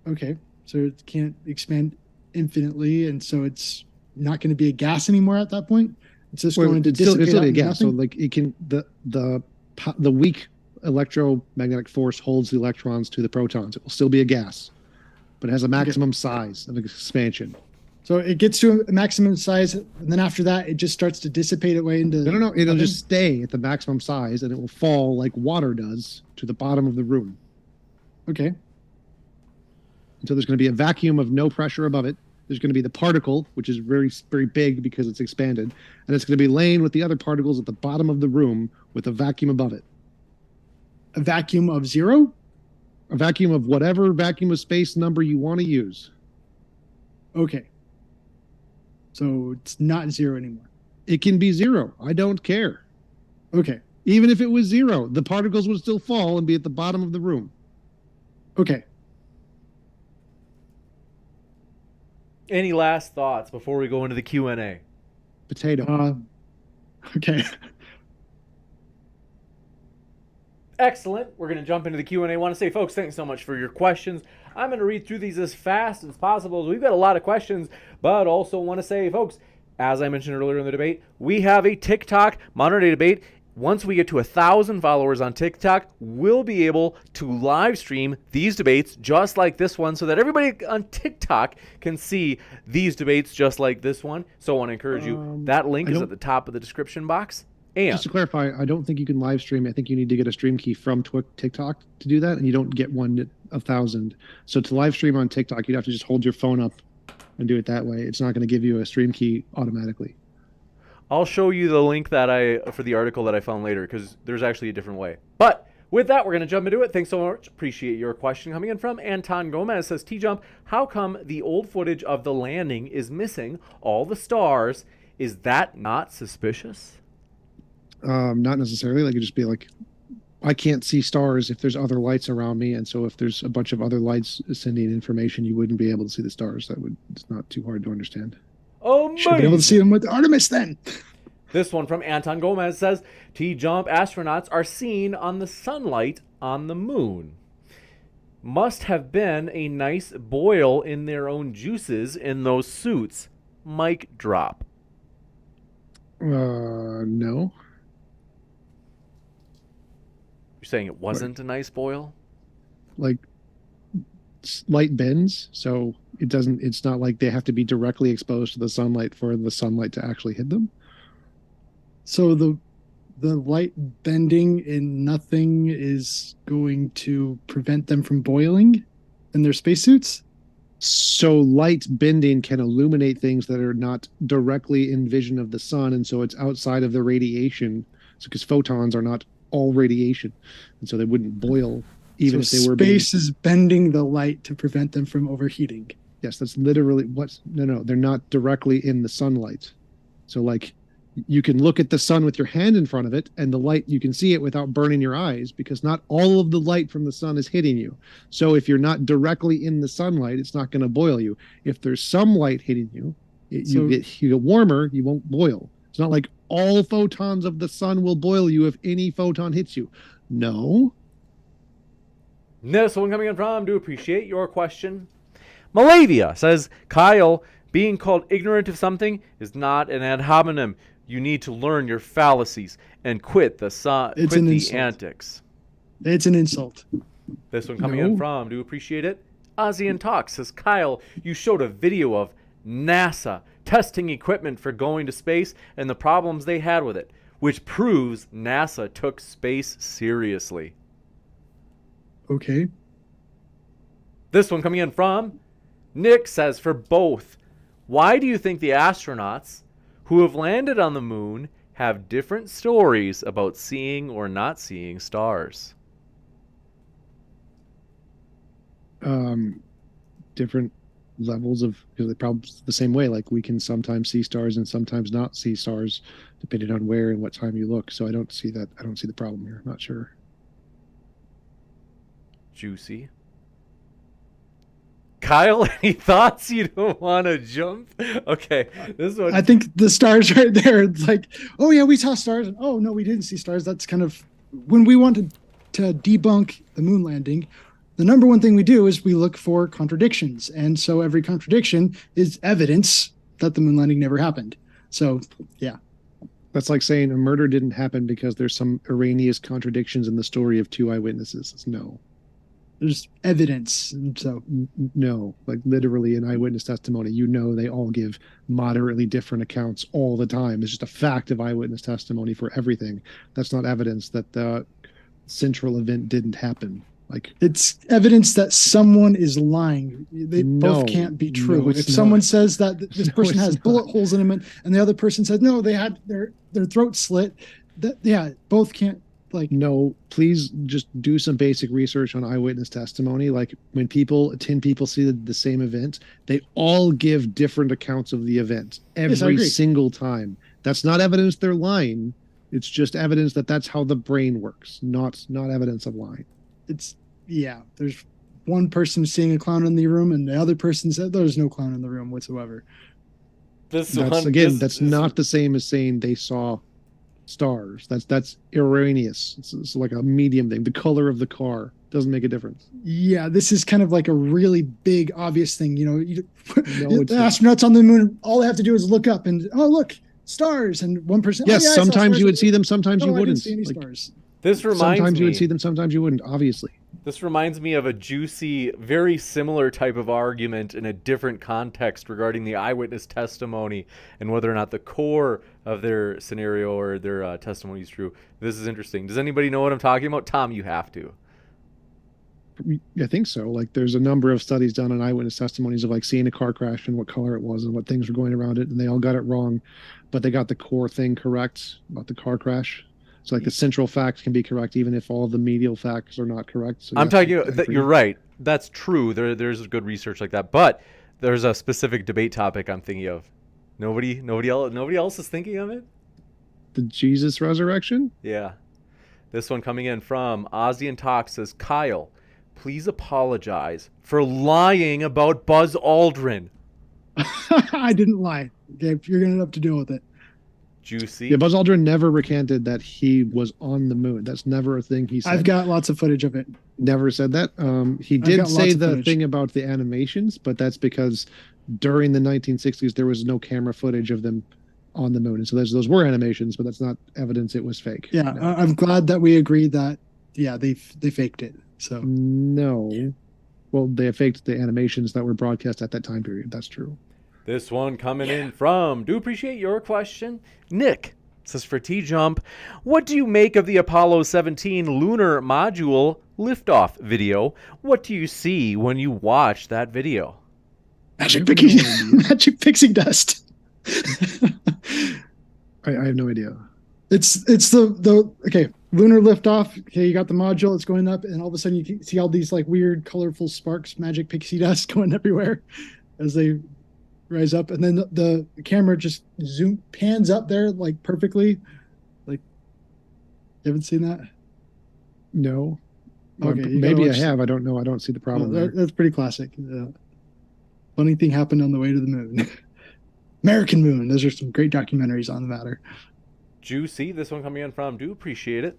Okay, so it can't expand infinitely, and so it's not going to be a gas anymore at that point. It's just going to dissipate. It's still a gas. So like it can the weak electromagnetic force holds the electrons to the protons. It will still be a gas, but it has a maximum size of expansion. So it gets to a maximum size, and then after that, it just starts to dissipate away into. No. It'll just stay at the maximum size, and it will fall like water does to the bottom of the room. Okay. So there's going to be a vacuum of no pressure above it. There's going to be the particle, which is very, very big because it's expanded, and it's going to be laying with the other particles at the bottom of the room with a vacuum above it. A vacuum of zero? A vacuum of whatever vacuum of space number you want to use. Okay. So it's not zero anymore. It can be zero. I don't care. Okay. Even if it was zero, the particles would still fall and be at the bottom of the room. Okay. Any last thoughts before we go into the Q&A? Potato. Okay. Excellent. We're going to jump into the Q&A. I want to say, folks, thanks so much for your questions. I'm going to read through these as fast as possible. We've got a lot of questions, but also want to say, folks, as I mentioned earlier in the debate, we have a TikTok modern day debate. Once we get to 1,000 followers on TikTok, we'll be able to live stream these debates just like this one so that everybody on TikTok can see these debates just like this one. So I want to encourage you. That link is at the top of the description box. And just to clarify, I don't think you can live stream. I think you need to get a stream key from TikTok to do that, and you don't get one at 1,000. So to live stream on TikTok, you'd have to just hold your phone up and do it that way. It's not going to give you a stream key automatically. I'll show you the link for the article that I found later, because there's actually a different way. But with that, we're going to jump into it. Thanks so much. Appreciate your question coming in from Anton Gomez. Says, TJump, how come the old footage of the landing is missing all the stars? Is that not suspicious? Not necessarily. Like, it'd just be like, I can't see stars if there's other lights around me, and so if there's a bunch of other lights sending information, you wouldn't be able to see the stars. It's not too hard to understand. Oh, should be able to see them with Artemis then. This one from Anton Gomez says, TJump, astronauts are seen on the sunlight on the moon. Must have been a nice boil in their own juices in those suits. Mic drop. No. You're saying it wasn't a nice boil? Like, light bends, so it's not like they have to be directly exposed to the sunlight for the sunlight to actually hit them. So the light bending in nothing is going to prevent them from boiling? in their spacesuits? So light bending can illuminate things that are not directly in vision of the sun, and so it's outside of the radiation. So because photons are not all radiation, and so they wouldn't boil even if they were. Space is bending the light to prevent them from overheating. Yes, that's literally what's. No, they're not directly in the sunlight. So like, you can look at the sun with your hand in front of it, and the light, you can see it without burning your eyes, because not all of the light from the sun is hitting you. So if you're not directly in the sunlight, it's not going to boil you. If there's some light hitting you, you get warmer, you won't boil. It's not like all photons of the sun will boil you if any photon hits you. No. This one coming in from, do appreciate your question. Malavia says, Kyle, being called ignorant of something is not an ad hominem. You need to learn your fallacies and quit the antics. It's an insult. This one coming in from, do appreciate it. ASEAN Talk says, Kyle, you showed a video of NASA testing equipment for going to space and the problems they had with it, which proves NASA took space seriously. Okay. This one coming in from Nick says, for both, why do you think the astronauts who have landed on the moon have different stories about seeing or not seeing stars? Different levels of, because they're probably the same way. Like, we can sometimes see stars and sometimes not see stars, depending on where and what time you look. So I don't see that. I don't see the problem here. I'm not sure. Juicy. Kyle, any thoughts? You don't want to jump? Okay, this one. I think the stars right there. It's like, oh yeah, we saw stars. And, oh no, we didn't see stars. That's kind of when we wanted to debunk the moon landing. The number one thing we do is we look for contradictions, and so every contradiction is evidence that the moon landing never happened. So yeah, that's like saying a murder didn't happen because there's some erroneous contradictions in the story of two eyewitnesses. It's no. There's evidence. So no, like literally in eyewitness testimony, they all give moderately different accounts all the time. It's just a fact of eyewitness testimony for everything. That's not evidence that the central event didn't happen. Like, it's evidence that someone is lying. They both can't be true. No, if someone says that this person has bullet holes in them, and the other person says no, they had their throat slit, both can't. Like, no, please just do some basic research on eyewitness testimony. Like, when 10 people see the same event, they all give different accounts of the event every single time. That's not evidence they're lying. It's just evidence that that's how the brain works, not evidence of lying. There's one person seeing a clown in the room and the other person said there's no clown in the room whatsoever. That's not the same as saying they saw stars. That's erroneous. It's like a medium thing. The color of the car doesn't make a difference. Yeah, this is kind of like a really big, obvious thing. The astronauts on the moon, all they have to do is look up and, oh, look, stars. And one person, yes, sometimes you would see them, sometimes you wouldn't. I didn't see any stars. Sometimes you would see them, sometimes you wouldn't, obviously. This reminds me of a juicy, very similar type of argument in a different context regarding the eyewitness testimony and whether or not the core of their scenario or their testimony is true. This is interesting. Does anybody know what I'm talking about? Tom, you have to. I think so. Like, there's a number of studies done on eyewitness testimonies of like seeing a car crash and what color it was and what things were going around it, and they all got it wrong, but they got the core thing correct about the car crash. So like the central facts can be correct even if all the medial facts are not correct. So I'm talking about that. You're right. That's true. There's good research like that, but there's a specific debate topic I'm thinking of. Nobody else is thinking of it. The Jesus resurrection? Yeah. This one coming in from ASEAN Talk says, Kyle, please apologize for lying about Buzz Aldrin. I didn't lie. Okay, you're going to have to deal with it. Juicy. Yeah, Buzz Aldrin never recanted that he was on the moon. That's never a thing he said. I've got lots of footage of it. Never said that. He did say the thing about the animations, but that's because during the 1960s there was no camera footage of them on the moon, and so those were animations, but that's not evidence it was fake. Yeah, no. I'm glad that we agreed that. Yeah, they faked it. So no, well, they faked the animations that were broadcast at that time period. That's true. This one coming in from, do appreciate your question, Nick says for TJump, what do you make of the Apollo 17 lunar module liftoff video? What do you see when you watch that video? Magic pixie dust. I have no idea. It's the okay, lunar liftoff. Okay, you got the module, it's going up, and all of a sudden you can see all these like weird colorful sparks, magic pixie dust going everywhere as they rise up, and then the camera just pans up there like perfectly. Like, you haven't seen that? No. Okay, maybe I have. I don't know. I don't see the problem. That's pretty classic. Funny thing happened on the way to the moon. American Moon. Those are some great documentaries on the matter. Juicy, this one coming in from, do appreciate it.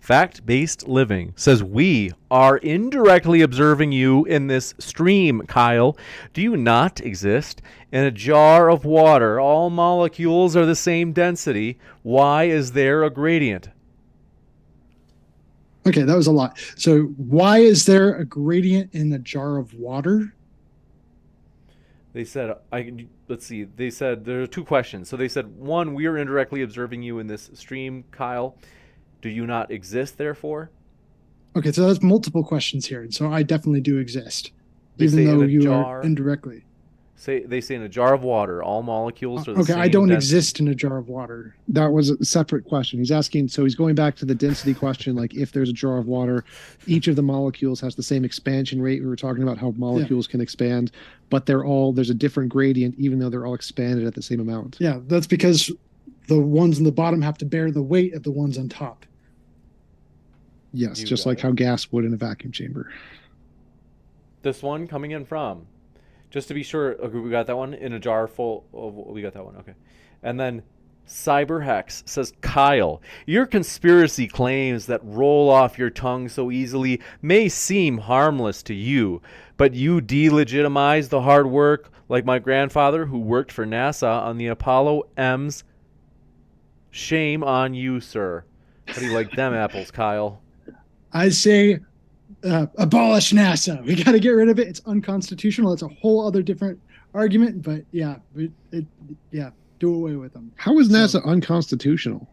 Fact-Based Living says, we are indirectly observing you in this stream, Kyle. Do you not exist in a jar of water? All molecules are the same density. Why is there a gradient? Okay, that was a lot. So why is there a gradient in a jar of water? They said, let's see, they said there are two questions. So they said, one, we are indirectly observing you in this stream, Kyle. Do you not exist, therefore? Okay, so that's multiple questions here. And so I definitely do exist, even though you are indirectly. They say in a jar of water, all molecules are the same. Okay, I don't exist in a jar of water. That was a separate question. He's asking, so he's going back to the density question, like if there's a jar of water, each of the molecules has the same expansion rate. We were talking about how molecules can expand, but there's a different gradient, even though they're all expanded at the same amount. Yeah, that's because the ones on the bottom have to bear the weight of the ones on top. Yes, just like how gas would in a vacuum chamber. This one coming in from, just to be sure, okay, we got that one in a jar full of, we got that one, okay. And then CyberHex says, Kyle, your conspiracy claims that roll off your tongue so easily may seem harmless to you, but you delegitimize the hard work like my grandfather who worked for NASA on the Apollo M's. Shame on you, sir. How do you like them apples, Kyle? I say abolish NASA. We got to get rid of it. It's unconstitutional. It's a whole other different argument, but yeah, do away with them. How is NASA unconstitutional?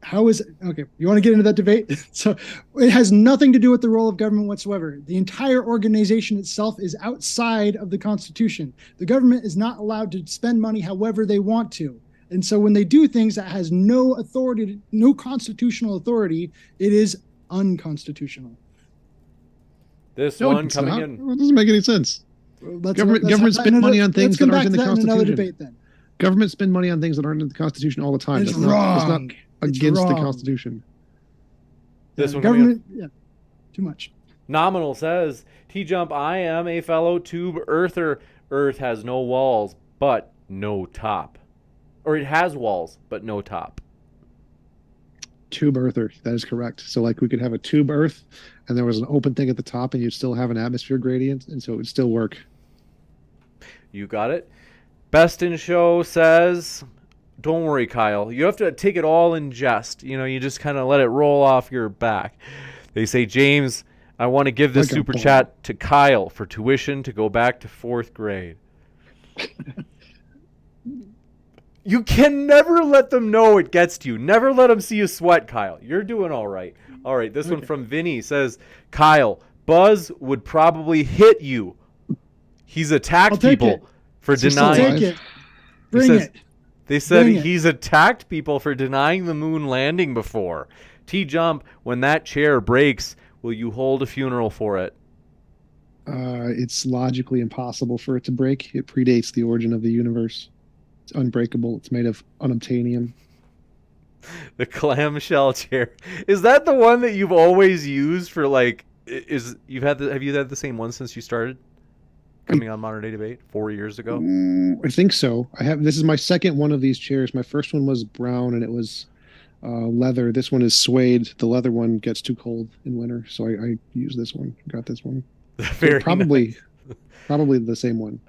How is it? Okay, you want to get into that debate? So it has nothing to do with the role of government whatsoever. The entire organization itself is outside of the Constitution. The government is not allowed to spend money however they want to. And so when they do things that has no authority, no constitutional authority, it is unconstitutional. This one coming in. It doesn't make any sense. Government spend money on things that aren't in the Constitution. Government spend money on things that aren't in the Constitution all the time. It's wrong. It's not against the Constitution. This one government, too much. Nominal says, TJump, I am a fellow tube earther. Earth has no walls, but no top. Or it has walls, but no top. Tube earther, that is correct. So like we could have a tube earth and there was an open thing at the top and you'd still have an atmosphere gradient, and so it would still work. You got it. Best in Show says, don't worry, Kyle. You have to take it all in jest. You just kind of let it roll off your back. They say, James, I want to give this super chat to Kyle for tuition to go back to 4th grade. You can never let them know it gets to you. Never let them see you sweat, Kyle. You're doing all right. All right, this one from Vinny says, Kyle, Buzz would probably hit you. He's attacked people for denying. Take it. Bring it. They said he's attacked people for denying the moon landing before. TJump, when that chair breaks, will you hold a funeral for it? It's logically impossible for it to break. It predates the origin of the universe. It's unbreakable. It's made of unobtainium. The clamshell chair. Is that the one that you've always used for like? Have you had the same one since you started coming on Modern Day Debate 4 years ago? I think so. This is my second one of these chairs. My first one was brown and it was leather. This one is suede. The leather one gets too cold in winter, so I use this one. Got this one. Probably the same one.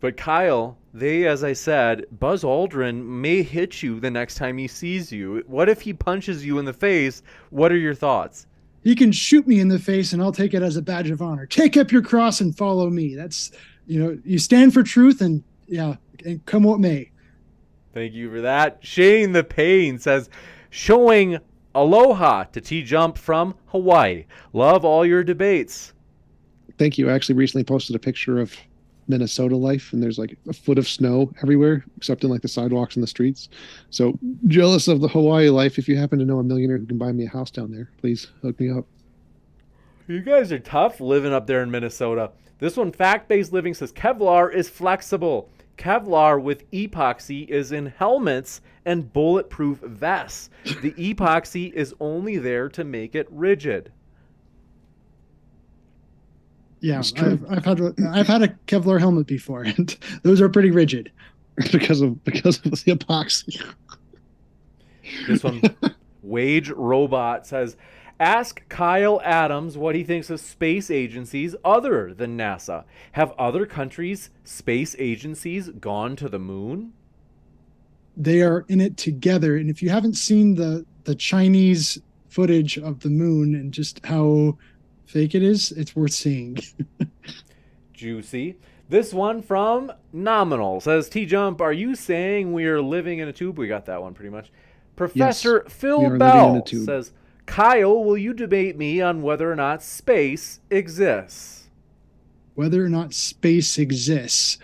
But Kyle, as I said, Buzz Aldrin may hit you the next time he sees you. What if he punches you in the face? What are your thoughts? He can shoot me in the face and I'll take it as a badge of honor. Take up your cross and follow me. That's, you stand for truth and come what may. Thank you for that. Shane the Pain says, showing aloha to TJump from Hawaii. Love all your debates. Thank you. I actually recently posted a picture of Minnesota life, and there's like a foot of snow everywhere, except in like the sidewalks and the streets. So jealous of the Hawaii life. If you happen to know a millionaire who can buy me a house down there, please hook me up. You guys are tough living up there in Minnesota. This one, Fact-Based Living, says Kevlar is flexible. Kevlar with epoxy is in helmets and bulletproof vests. The epoxy is only there to make it rigid. Yeah, I've had a Kevlar helmet before, and those are pretty rigid because of the epoxy. This one, Wage Robot, says, ask Kyle Adams what he thinks of space agencies other than NASA. Have other countries' space agencies gone to the moon? They are in it together, and if you haven't seen the Chinese footage of the moon and just how fake it is, it's worth seeing. Juicy. This one from Nominal says, TJump, are you saying we are living in a tube? We got that one pretty much. Professor Phil Bell says, Kyle, will you debate me on whether or not space exists? Whether or not space exists.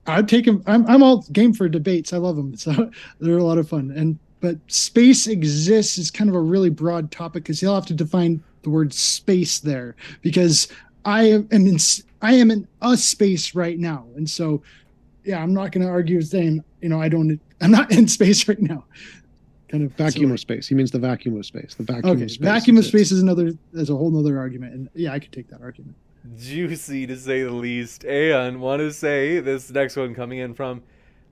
I'd take him. I'm all game for debates. I love them. So they're a lot of fun. But space exists is kind of a really broad topic because he'll have to define the word space there, because I am in a space right now. And so, yeah, I'm not going to argue saying, I'm not in space right now. Kind of vacuum of space. He means the vacuum of space. The vacuum of space. Vacuum of space is a whole nother argument. And yeah, I could take that argument. Juicy to say the least. And want to say this next one coming in from,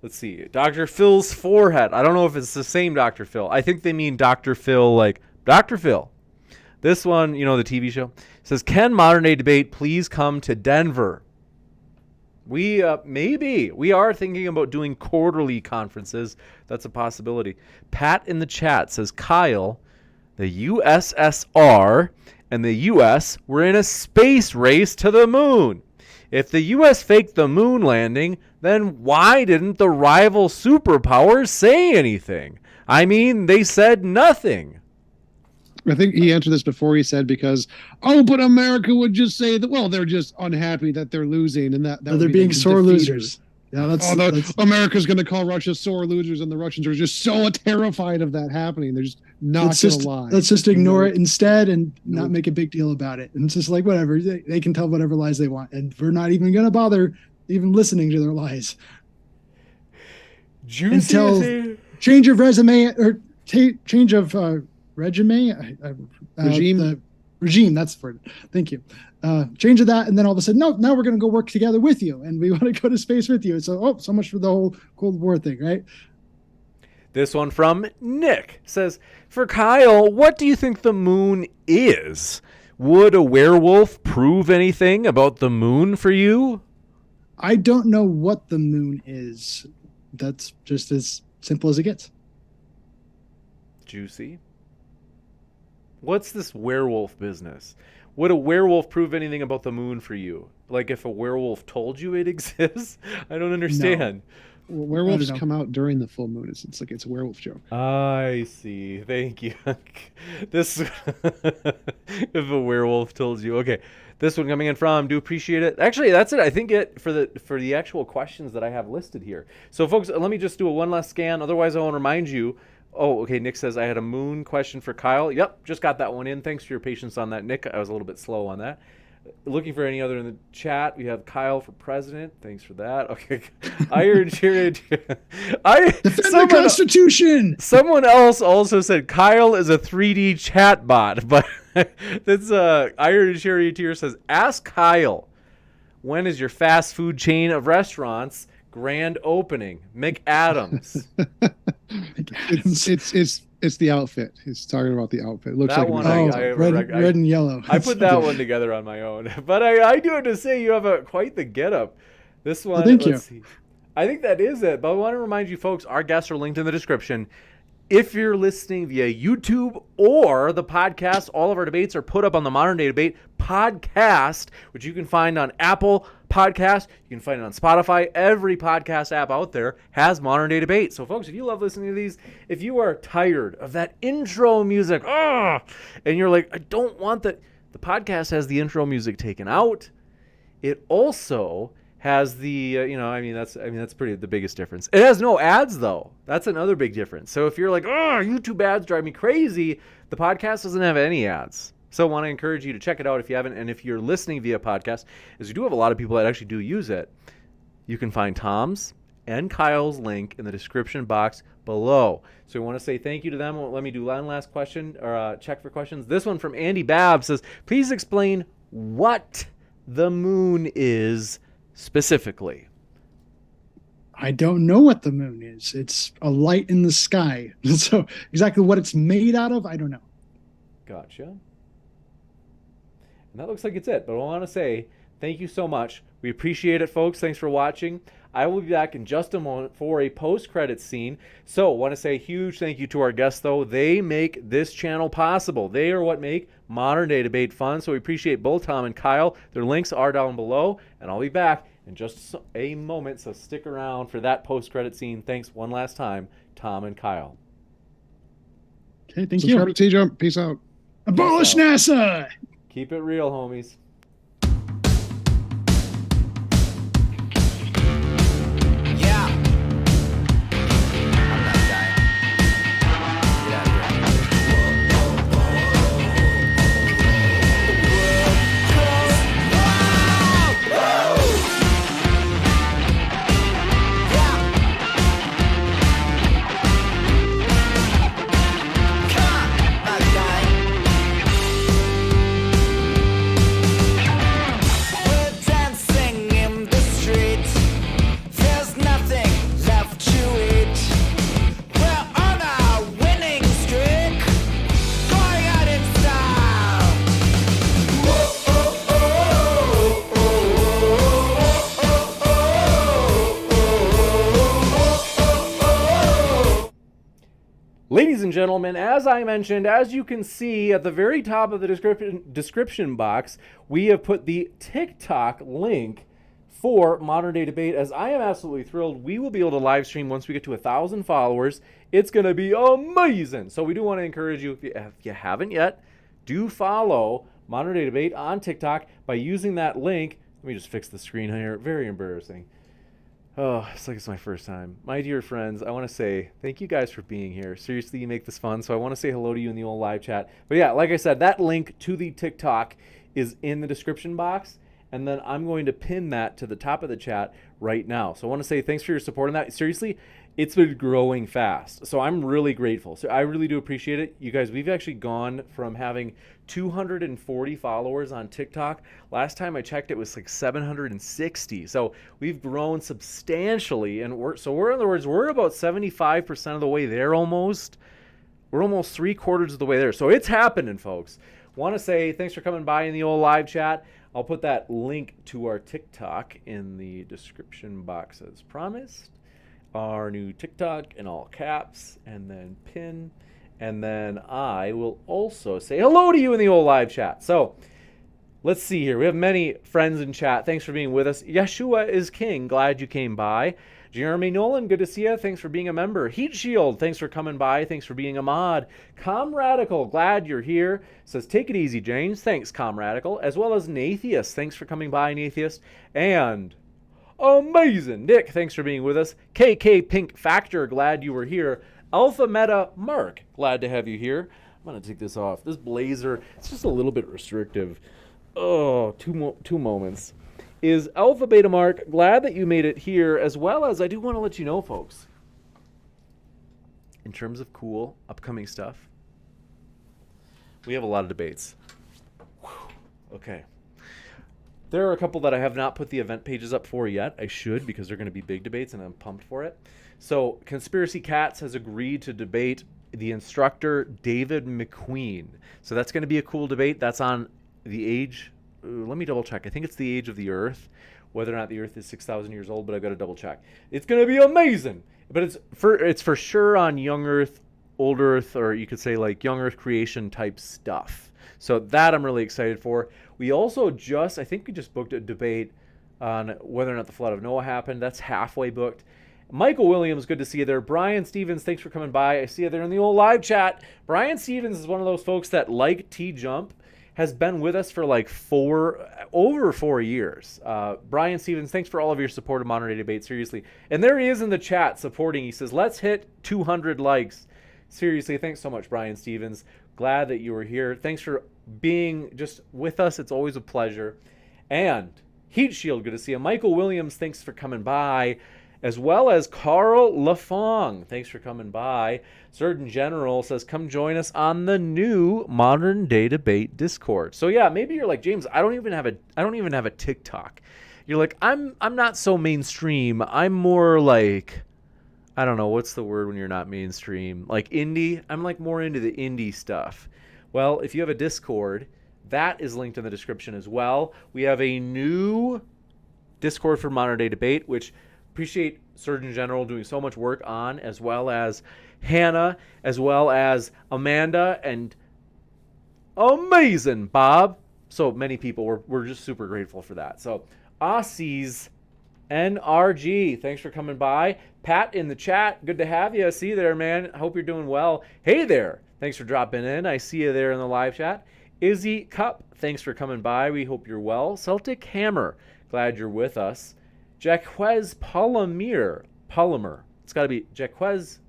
let's see, Dr. Phil's forehead. I don't know if it's the same Dr. Phil. I think they mean Dr. Phil, like Dr. Phil. This one, the TV show, says, can Modern Day Debate please come to Denver? We are thinking about doing quarterly conferences. That's a possibility. Pat in the chat says, Kyle, the USSR and the US were in a space race to the moon. If the US faked the moon landing, then why didn't the rival superpowers say anything? I mean, they said nothing. I think he answered this before. He said, because, but America would just say that, well, they're just unhappy that they're losing and that they're being sore losers. Yeah, that's America's going to call Russia sore losers, and the Russians are just so terrified of that happening. They're just not going to lie. Let's just ignore it instead and not make a big deal about it. And it's just like, whatever, they can tell whatever lies they want, and we're not even going to bother even listening to their lies. Juicy until change of resume or change of regime. Regime, that's the word. Thank you. Change of that, and then all of a sudden, no, now we're going to go work together with you, and we want to go to space with you. So much for the whole Cold War thing, right? This one from Nick says, for Kyle, what do you think the moon is? Would a werewolf prove anything about the moon for you? I don't know what the moon is. That's just as simple as it gets. Juicy. What's this werewolf business? Would a werewolf prove anything about the moon for you? Like if a werewolf told you it exists? I don't understand. No. Well, werewolves come out during the full moon. It's like it's a werewolf joke. I see. Thank you. This, if a werewolf told you. Okay. This one coming in from, do appreciate it. Actually, that's it. I think for the actual questions that I have listed here. So folks, let me just do a one last scan. Otherwise, I want to remind you. Oh, okay. Nick says I had a moon question for Kyle. Yep, just got that one in. Thanks for your patience on that, Nick. I was a little bit slow on that. Looking for any other in the chat. We have Kyle for president. Thanks for that. Okay. Defend the Constitution. Someone else also said Kyle is a 3D chat bot, but that's Iron Charioteer says, ask Kyle, when is your fast food chain of restaurants grand opening? McAdams. It's the outfit. He's talking about the outfit. It looks that like one red and yellow. I put that one together on my own, but I do have to say you have quite the getup. This one. Thank you. See. I think that is it. But I want to remind you, folks, our guests are linked in the description. If you're listening via YouTube or the podcast, all of our debates are put up on the Modern Day Debate podcast, which you can find on Apple podcast. You can find it on Spotify. Every podcast app out there has Modern Day Debate. So, folks, if you love listening to these, if you are tired of that intro music, and you're like, I don't want that, the podcast has the intro music taken out. It also has the, that's pretty the biggest difference. It has no ads, though. That's another big difference. So if you're like, YouTube ads drive me crazy, the podcast doesn't have any ads. So I want to encourage you to check it out if you haven't. And if you're listening via podcast, as we do have a lot of people that actually do use it, you can find Tom's and Kyle's link in the description box below. So we want to say thank you to them. Let me do one last question, or check for questions. This one from Andy Babb says, please explain what the moon is specifically. I don't know what the moon is. It's a light in the sky. So exactly what it's made out of, I don't know. Gotcha. And that looks like it's it. But I want to say thank you so much. We appreciate it, folks. Thanks for watching. I will be back in just a moment for a post-credits scene. So I want to say a huge thank you to our guests, though. They make this channel possible. They are what make Modern Day Debate fun. So we appreciate both Tom and Kyle. Their links are down below. And I'll be back in just a moment. So stick around for that post-credit scene. Thanks one last time, Tom and Kyle. Okay, thank Subscribe to TJump. Peace out. Abolish NASA! Keep it real, homies. Ladies and gentlemen, as I mentioned, as you can see at the very top of the description box, we have put the TikTok link for Modern Day Debate. As I am absolutely thrilled, we will be able to live stream once we get to 1,000 followers. It's going to be amazing. So we do want to encourage you, if you haven't yet, do follow Modern Day Debate on TikTok by using that link. Let me just fix the screen here. Very embarrassing. Oh, it's like it's my first time. My dear friends, I want to say thank you guys for being here. Seriously, you make this fun. So I want to say hello to you in the old live chat. But yeah, like I said, that link to the TikTok is in the description box. And then I'm going to pin that to the top of the chat right now. So I want to say thanks for your support on that. Seriously, it's been growing fast. So I'm really grateful. So I really do appreciate it. You guys, we've actually gone from having 240 followers on TikTok. Last time I checked, it was like 760. So we've grown substantially. And we're in other words, we're about 75% of the way there almost. We're almost 3/4 of the way there. So it's happening, folks. Want to say thanks for coming by in the old live chat. I'll put that link to our TikTok in the description box as promised. Our new TikTok in all caps, and then pin. And then I will also say hello to you in the old live chat. So let's see here. We have many friends in chat. Thanks for being with us. Yeshua is King. Glad you came by. Jeremy Nolan, good to see you. Thanks for being a member. Heat Shield, thanks for coming by. Thanks for being a mod. Comradical, glad you're here. Says, take it easy, James. Thanks, Comradical. As well as Nathiest. Thanks for coming by, Nathiest. And amazing Nick, thanks for being with us. KK Pink Factor, glad you were here. Alpha Meta Mark, glad to have you here. I'm going to take this off. This blazer, it's just a little bit restrictive. Oh, two moments. Is Alpha Beta Mark, glad that you made it here, as well as I do want to let you know, folks, in terms of cool upcoming stuff, we have a lot of debates. Whew. Okay. There are a couple that I have not put the event pages up for yet. I should, because they're going to be big debates, and I'm pumped for it. So, Conspiracy Cats has agreed to debate the instructor David McQueen. So that's going to be a cool debate. That's on the age... let me double check. I think it's the age of the Earth, whether or not the Earth is 6,000 years old, but I've got to double check. It's going to be amazing. But it's for sure on young Earth, old Earth, or you could say like young Earth creation type stuff. So that I'm really excited for. We also I think we just booked a debate on whether or not the flood of Noah happened. That's halfway booked. Michael Williams, good to see you there. Brian Stevens, thanks for coming by. I see you there in the old live chat. Brian Stevens is one of those folks that, like TJump, has been with us for like over 4 years. Brian Stevens, thanks for all of your support of Modern Day Debate, seriously. And there he is in the chat supporting. He says, let's hit 200 likes. Seriously, thanks so much, Brian Stevens. Glad that you were here. Thanks for being just with us. It's always a pleasure. And Heat Shield, good to see you. Michael Williams, thanks for coming by. As well as Carl Lafong. Thanks for coming by. Surgeon General says, come join us on the new Modern Day Debate Discord. So yeah, maybe you're like, James, I don't even have a TikTok. You're like, I'm not so mainstream. I'm more like, I don't know, what's the word when you're not mainstream? Like indie? I'm like more into the indie stuff. Well, if you have a Discord, that is linked in the description as well. We have a new Discord for Modern Day Debate, which appreciate Surgeon General doing so much work on, as well as Hannah, as well as Amanda, and amazing Bob. So many people. We're just super grateful for that. So Aussies NRG, thanks for coming by. Pat in the chat, good to have you. I see you there, man. I hope you're doing well. Hey there, thanks for dropping in. I see you there in the live chat. Izzy Cup, thanks for coming by. We hope you're well. Celtic Hammer, glad you're with us. Jaquez Polymer. It's got to be Jaquez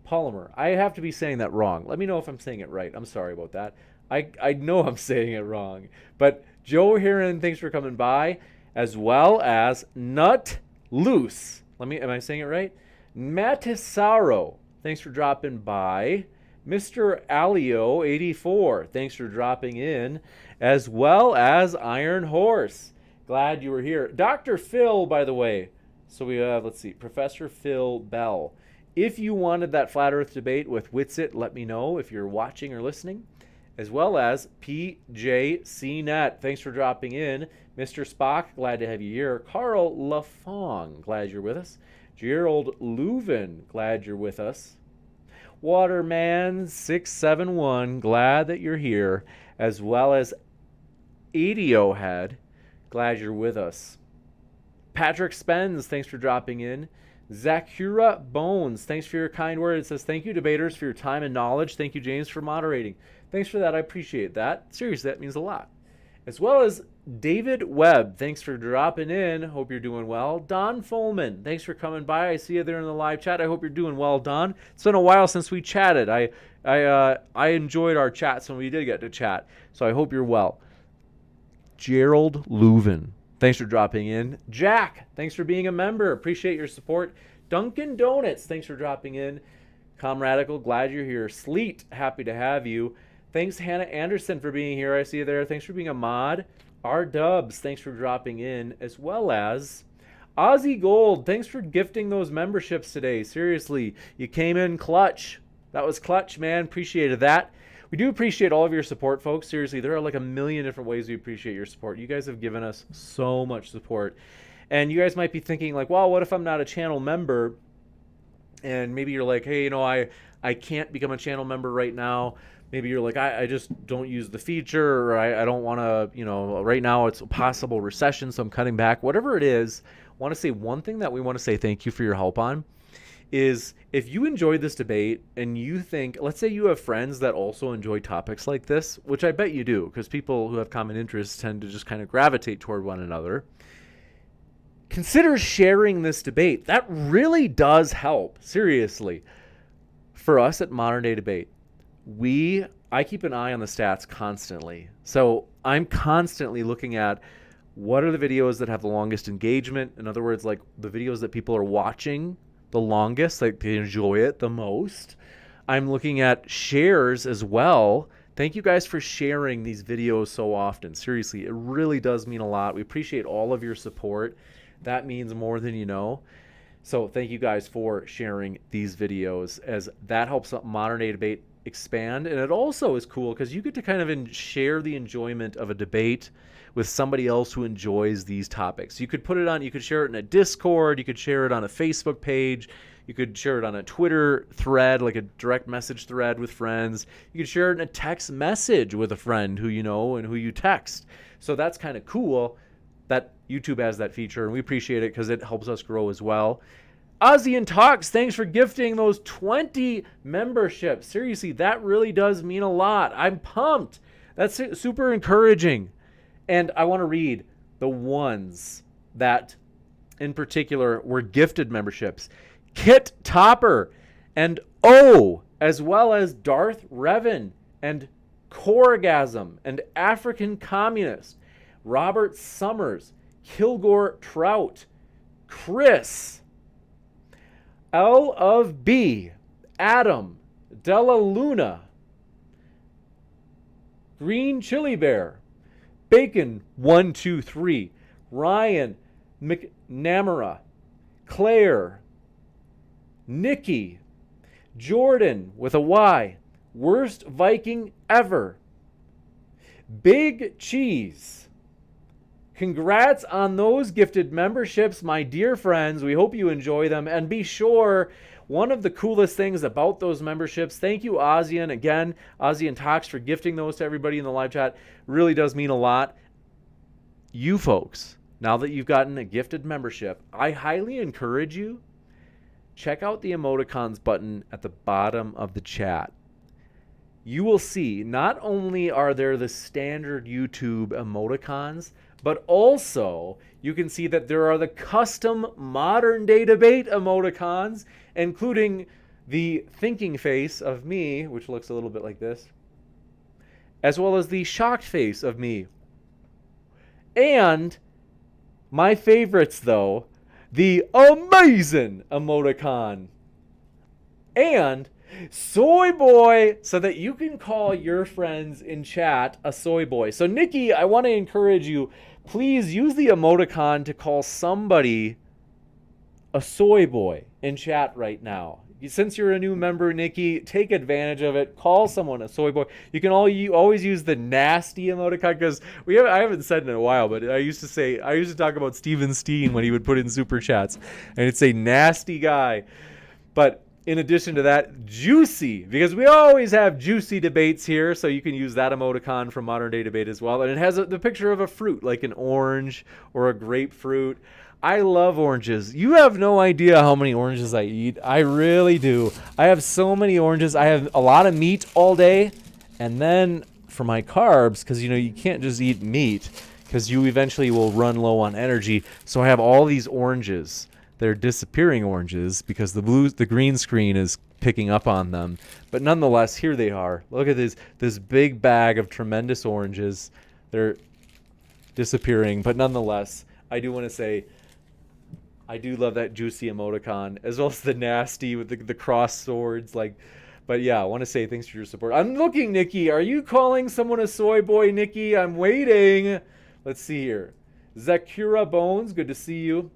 Polymer. I have to be saying that wrong. Let me know if I'm saying it right. I'm sorry about that. I know I'm saying it wrong. But Joe Heron, thanks for coming by, as well as Nut Loose. Am I saying it right? Matisaro, thanks for dropping by. Mr. Alio 84, thanks for dropping in, as well as Iron Horse. Glad you were here. Dr. Phil, by the way. So we have, let's see, Professor Phil Bell. If you wanted that Flat Earth debate with Witsit, let me know if you're watching or listening. As well as PJCNet. Thanks for dropping in. Mr. Spock, glad to have you here. Carl Lafong, glad you're with us. Gerald Leuven, glad you're with us. Waterman671, glad that you're here. As well as Adiohead, glad you're with us. Patrick Spence, thanks for dropping in. Zakura Bones, thanks for your kind word. It says, thank you, debaters, for your time and knowledge. Thank you, James, for moderating. Thanks for that. I appreciate that. Seriously, that means a lot. As well as David Webb, thanks for dropping in. Hope you're doing well. Don Folman, thanks for coming by. I see you there in the live chat. I hope you're doing well, Don. It's been a while since we chatted. I enjoyed our chats when we did get to chat, so I hope you're well. Gerald Leuven, thanks for dropping in. Jack, thanks for being a member. Appreciate your support. Dunkin' Donuts, thanks for dropping in. Comradical, glad you're here. Sleet, happy to have you. Thanks, Hannah Anderson, for being here. I see you there. Thanks for being a mod. R Dubs, thanks for dropping in. As well as Ozzy Gold, thanks for gifting those memberships today. Seriously, you came in clutch. That was clutch, man. Appreciated that. We do appreciate all of your support, folks. Seriously, there are like a million different ways we appreciate your support. You guys have given us so much support. And you guys might be thinking like, well, what if I'm not a channel member? And maybe you're like, hey, I can't become a channel member right now. Maybe you're like, I just don't use the feature, or I don't want to, right now it's a possible recession, so I'm cutting back. Whatever it is, I want to say one thing that we want to say thank you for your help on is if you enjoyed this debate and you think, let's say you have friends that also enjoy topics like this, which I bet you do, because people who have common interests tend to just kind of gravitate toward one another. Consider sharing this debate. That really does help, seriously, for us at Modern Day Debate. I keep an eye on the stats constantly. So I'm constantly looking at what are the videos that have the longest engagement. In other words, like the videos that people are watching the longest, like they enjoy it the most. I'm looking at shares as well. Thank you guys for sharing these videos so often. Seriously, it really does mean a lot. We appreciate all of your support. That means more than you know. So thank you guys for sharing these videos, as that helps Modern Day Debate expand. And it also is cool because you get to kind of share the enjoyment of a debate with somebody else who enjoys these topics. You could share it in a Discord, you could share it on a Facebook page, you could share it on a Twitter thread, like a direct message thread with friends. You could share it in a text message with a friend who you know and who you text. So that's kind of cool. that YouTube has that feature, and we appreciate it because it helps us grow as well. Ozzy and Talks, thanks for gifting those 20 memberships. Seriously, that really does mean a lot. I'm pumped. That's super encouraging. And I want to read the ones that in particular were gifted memberships. Kit Topper and O, as well as Darth Revan and Corgasm and African Communist, Robert Summers, Kilgore Trout, Chris, L of B, Adam, Della Luna, Green Chili Bear, Bacon 123, Ryan McNamara, Claire, Nikki, Jordan with a Y, Worst Viking Ever, Big Cheese. Congrats on those gifted memberships, my dear friends. We hope you enjoy them. And be sure, one of the coolest things about those memberships, thank you, Ozzy, and again, Ozzy and Tox, for gifting those to everybody in the live chat. Really does mean a lot. You folks, now that you've gotten a gifted membership, I highly encourage you, check out the emoticons button at the bottom of the chat. You will see not only are there the standard YouTube emoticons, but also you can see that there are the custom modern day debate emoticons, including the thinking face of me, which looks a little bit like this, as well as the shocked face of me. And my favorites, though, the amazing emoticon and soy boy, so that you can call your friends in chat a soy boy. So Nikki, I want to encourage you, please use the emoticon to call somebody a soy boy in chat right now. Since you're a new member, Nikki, take advantage of it. Call someone a soy boy. You can always use the nasty emoticon, because I haven't said it in a while, but I used to talk about Steven Steen when he would put in super chats, and it'd say nasty guy. But in addition to that, juicy, because we always have juicy debates here, so you can use that emoticon from Modern Day Debate as well. And it has the picture of a fruit, like an orange or a grapefruit. I love oranges. You have no idea how many oranges I eat. I really do. I have so many oranges. I have a lot of meat all day. And then for my carbs, because you can't just eat meat, because you eventually will run low on energy. So I have all these oranges. They're disappearing oranges because the green screen is picking up on them. But nonetheless, here they are. Look at this big bag of tremendous oranges. They're disappearing, but nonetheless, I do want to say I do love that juicy emoticon, as well as the nasty with the cross swords. But yeah, I want to say thanks for your support. I'm looking, Nikki. Are you calling someone a soy boy, Nikki? I'm waiting. Let's see here. Zakura Bones, good to see you.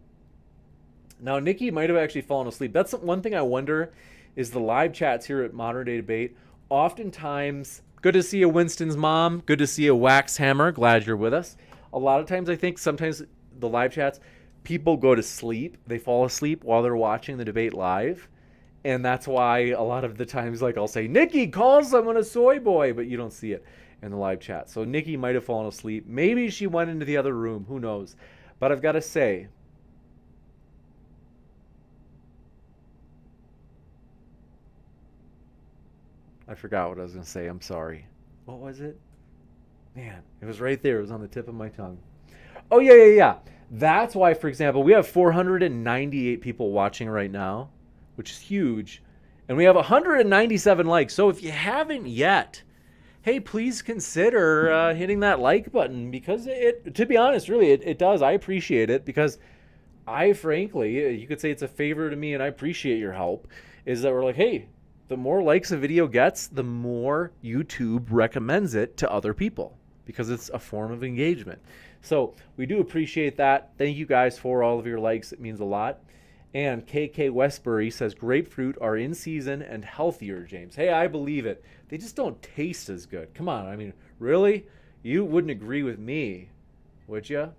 Now, Nikki might have actually fallen asleep. That's one thing I wonder, is the live chats here at Modern Day Debate. Oftentimes, good to see you, Winston's mom. Good to see you, Wax Hammer. Glad you're with us. A lot of times, I think sometimes the live chats, people go to sleep. They fall asleep while they're watching the debate live. And that's why a lot of the times, I'll say, Nikki, call someone a soy boy, but you don't see it in the live chat. So Nikki might have fallen asleep. Maybe she went into the other room. Who knows? But I've got to say, I forgot what I was going to say. I'm sorry. What was it? Man, it was right there. It was on the tip of my tongue. Oh, yeah. That's why, for example, we have 498 people watching right now, which is huge. And we have 197 likes. So if you haven't yet, hey, please consider hitting that like button, because to be honest, really, it does. I appreciate it, because frankly, you could say it's a favor to me, and I appreciate your help, is that we're like, hey, the more likes a video gets, the more YouTube recommends it to other people, because it's a form of engagement. So we do appreciate that. Thank you guys for all of your likes. It means a lot. And KK Westbury says, grapefruit are in season and healthier, James. Hey, I believe it. They just don't taste as good. Come on. I mean, really? You wouldn't agree with me, would you?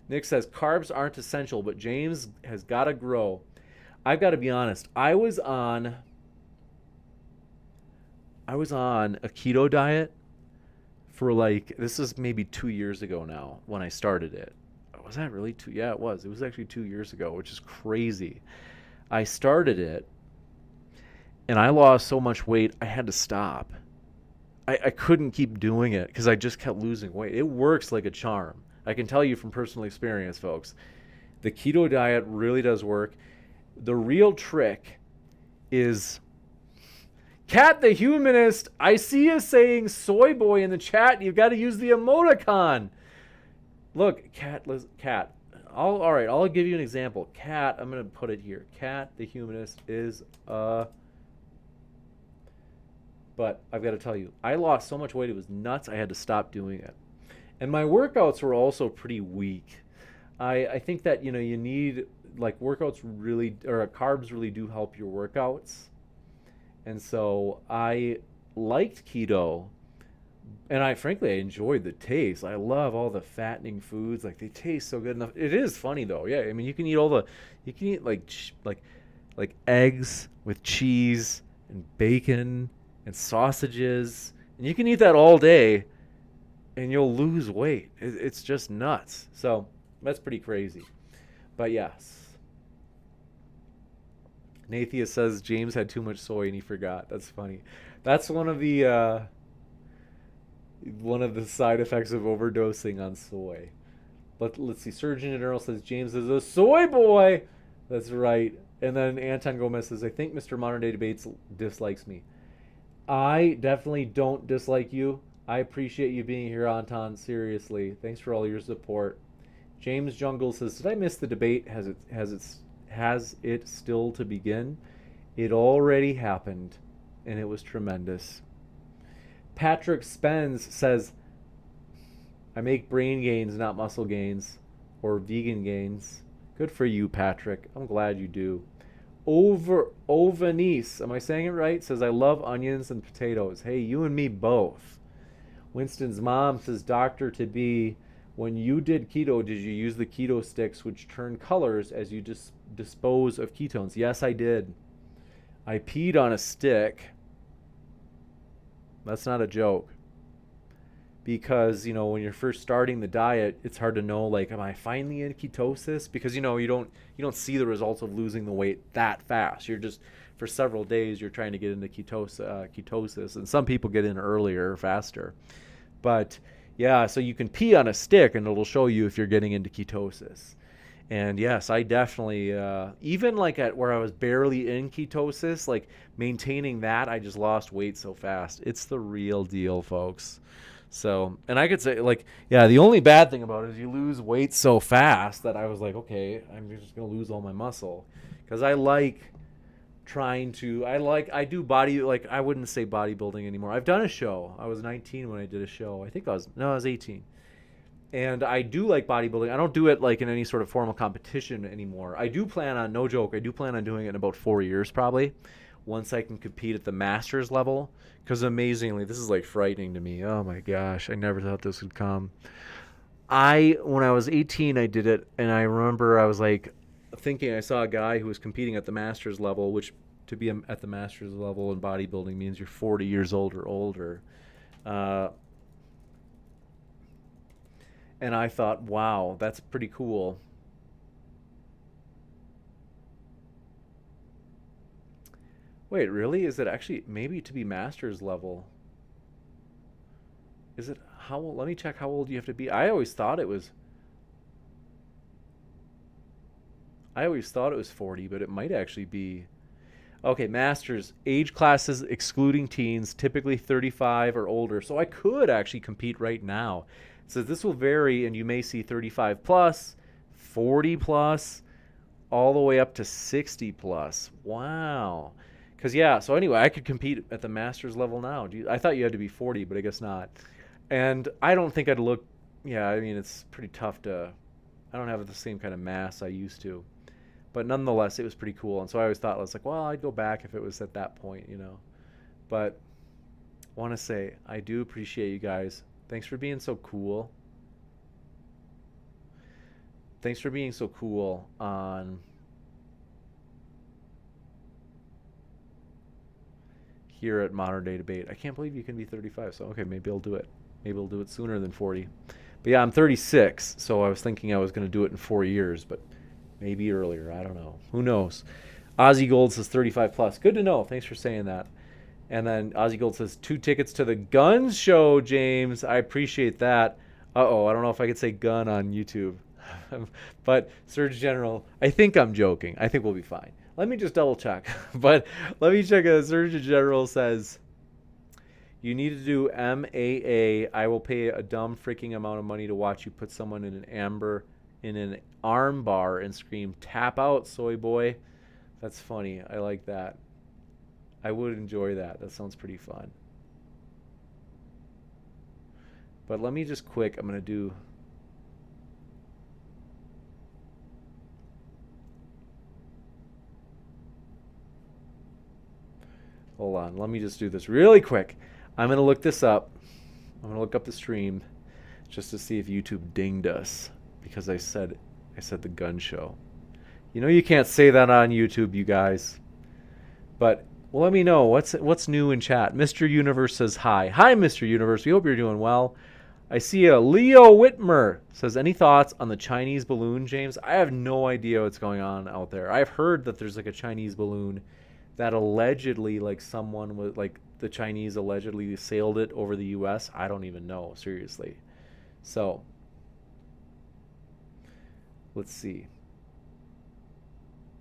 Nick says, carbs aren't essential, but James has got to grow. I've got to be honest. I was on a keto diet for this is maybe 2 years ago now when I started it. Was that really 2? Yeah, it was. It was actually 2 years ago, which is crazy. I started it, and I lost so much weight, I had to stop. I couldn't keep doing it because I just kept losing weight. It works like a charm. I can tell you from personal experience, folks. The keto diet really does work. The real trick is... Cat the Humanist, I see you saying soy boy in the chat. You've got to use the emoticon. Look, Cat, all right, I'll give you an example. Cat, I'm going to put it here. Cat the Humanist is But I've got to tell you, I lost so much weight, it was nuts. I had to stop doing it. And my workouts were also pretty weak. I think that, you need, like, workouts really, or carbs really do help your workouts. And so I liked keto, and I enjoyed the taste. I love all the fattening foods. Like, they taste so good enough. It is funny though. Yeah, I mean, you can eat like eggs with cheese and bacon and sausages, and you can eat that all day and you'll lose weight. It's just nuts. So that's pretty crazy. But yes. Nathia says James had too much soy and he forgot. That's funny. That's one of the side effects of overdosing on soy. But let's see. Surgeon General says James is a soy boy. That's right. And then Anton Gomez says, I think Mr. Modern Day Debates dislikes me. I definitely don't dislike you. I appreciate you being here, Anton. Seriously. Thanks for all your support. James Jungle says, did I miss the debate? Has it still to begin? It already happened, and it was tremendous. Patrick Spence says, I make brain gains, not muscle gains, or vegan gains. Good for you, Patrick. I'm glad you do. Ovanice, am I saying it right? Says, I love onions and potatoes. Hey, you and me both. Winston's mom says, Doctor to be, when you did keto, did you use the keto sticks which turn colors as you dispose of ketones? Yes, I did. I peed on a stick. That's not a joke. Because, when you're first starting the diet, it's hard to know, like, am I finally in ketosis? Because, you don't see the results of losing the weight that fast. You're just, for several days, you're trying to get into ketosis. And some people get in earlier or faster. But, yeah, so you can pee on a stick and it'll show you if you're getting into ketosis. And yes, I definitely, even like at where I was barely in ketosis, like maintaining that, I just lost weight so fast. It's the real deal, folks. So, and I could say, like, yeah, the only bad thing about it is you lose weight so fast that I was like, okay, I'm just going to lose all my muscle. Because I do I wouldn't say bodybuilding anymore. I've done a show. I was 19 when I did a show. I was 18. And I do like bodybuilding. I don't do it like in any sort of formal competition anymore. I do plan on doing it in about 4 years probably, once I can compete at the masters level. Because amazingly, this is like frightening to me. Oh my gosh, I never thought this would come. When I was 18, I did it, and I remember I was like thinking I saw a guy who was competing at the masters level, which to be at the masters level in bodybuilding means you're 40 years old or older. And I thought, wow, that's pretty cool. Wait, really? Is it actually maybe to be master's level? Is it how old? Let me check how old you have to be. I always thought it was 40, but it might actually be. Okay, masters, age classes excluding teens, typically 35 or older. So I could actually compete right now. It says this will vary, and you may see 35 plus, 40 plus, all the way up to 60 plus. Wow. Because, yeah, so anyway, I could compete at the master's level now. I thought you had to be 40, but I guess not. And I don't think I'd look, yeah, I mean, it's pretty tough I don't have the same kind of mass I used to. But nonetheless, it was pretty cool. And so I always thought, I was like, well, I'd go back if it was at that point, But I want to say, I do appreciate you guys. Thanks for being so cool. Thanks for being so cool on here at Modern Day Debate. I can't believe you can be 35, so okay, maybe I'll do it. Maybe I'll do it sooner than 40. But yeah, I'm 36, so I was thinking I was going to do it in 4 years, but maybe earlier. I don't know. Who knows? Ozzy Gold says 35 plus. Good to know. Thanks for saying that. And then Ozzy Gold says 2 tickets to the Guns show, James. I appreciate that. Uh-oh, I don't know if I could say gun on YouTube. But Surgeon General, I think I'm joking. I think we'll be fine. Let me just double check. But let me check. Surgeon General says, you need to do MAA. I will pay a dumb freaking amount of money to watch you put someone in an arm bar and scream, tap out, soy boy. That's funny. I like that. I would enjoy that. That sounds pretty fun. But let me just quick, I'm going to do... Hold on. Let me just do this really quick. I'm going to look this up. I'm going to look up the stream just to see if YouTube dinged us because I said the gun show. You know you can't say that on YouTube, you guys. But well, let me know what's new in chat. Mr. Universe says hi. Hi, Mr. Universe. We hope you're doing well. I see a Leo Whitmer says, any thoughts on the Chinese balloon, James? I have no idea what's going on out there. I've heard that there's like a Chinese balloon that allegedly, like someone was like the Chinese allegedly sailed it over the U.S. I don't even know, seriously. So let's see.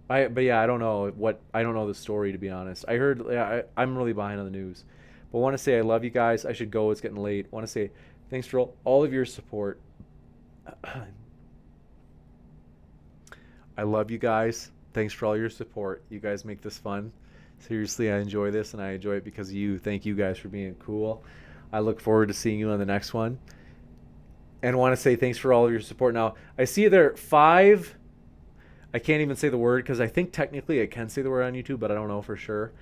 But yeah, I don't know the story, to be honest. I heard, I'm really behind on the news. But want to say I love you guys. I should go. It's getting late. Want to say thanks for all of your support. I love you guys. Thanks for all your support. You guys make this fun. Seriously, I enjoy this, and I enjoy it because of you. Thank you guys for being cool. I look forward to seeing you on the next one. And want to say thanks for all of your support. Now, I see there 5... I can't even say the word because I think technically I can say the word on YouTube, but I don't know for sure.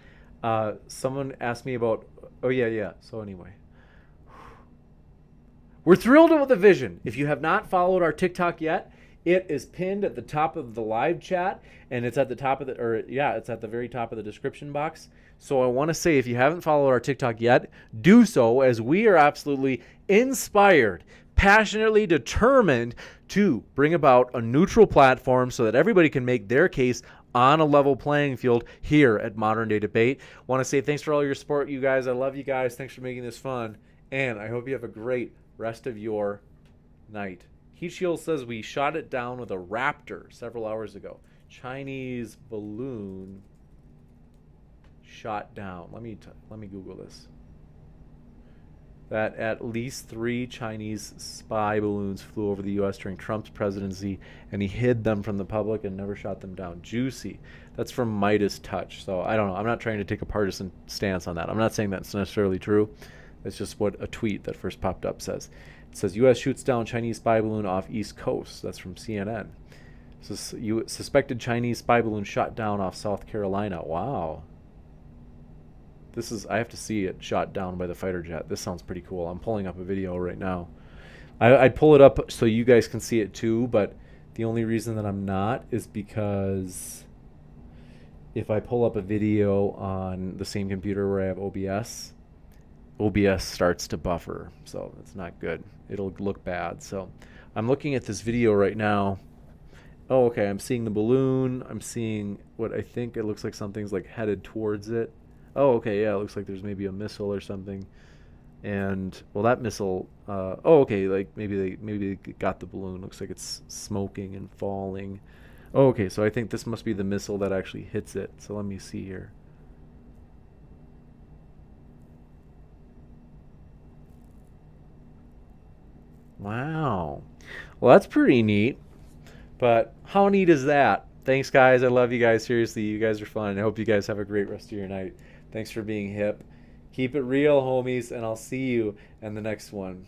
Someone asked me about... Oh, yeah. So anyway. We're thrilled with the vision. If you have not followed our TikTok yet, it is pinned at the top of the live chat, and it's at the top of it's at the very top of the description box. So I want to say, if you haven't followed our TikTok yet, do so, as we are absolutely inspired, passionately determined to bring about a neutral platform so that everybody can make their case on a level playing field here at Modern Day Debate. Want to say thanks for all your support, you guys. I love you guys. Thanks for making this fun, and I hope you have a great rest of your night. Heat Shield says we shot it down with a Raptor several hours ago. Chinese balloon shot down. Let me Google this. That at least 3 Chinese spy balloons flew over the U.S. during Trump's presidency, and he hid them from the public and never shot them down. Juicy. That's from Midas Touch. So I don't know. I'm not trying to take a partisan stance on that. I'm not saying that's necessarily true. It's just what a tweet that first popped up says. It says, U.S. shoots down Chinese spy balloon off East Coast. That's from CNN. Suspected Chinese spy balloon shot down off South Carolina. Wow. I have to see it shot down by the fighter jet. This sounds pretty cool. I'm pulling up a video right now. I'd pull it up so you guys can see it too, but the only reason that I'm not is because if I pull up a video on the same computer where I have OBS starts to buffer, so it's not good. It'll look bad. So I'm looking at this video right now. Oh, okay, I'm seeing the balloon. I'm seeing what I think it looks like something's like headed towards it. Oh, okay, yeah, it looks like there's maybe a missile or something. And, well, that missile, oh, okay, like maybe they got the balloon. Looks like it's smoking and falling. Oh, okay, so I think this must be the missile that actually hits it. So let me see here. Wow. Well, that's pretty neat. But how neat is that? Thanks, guys. I love you guys. Seriously, you guys are fun. I hope you guys have a great rest of your night. Thanks for being hip. Keep it real, homies, and I'll see you in the next one.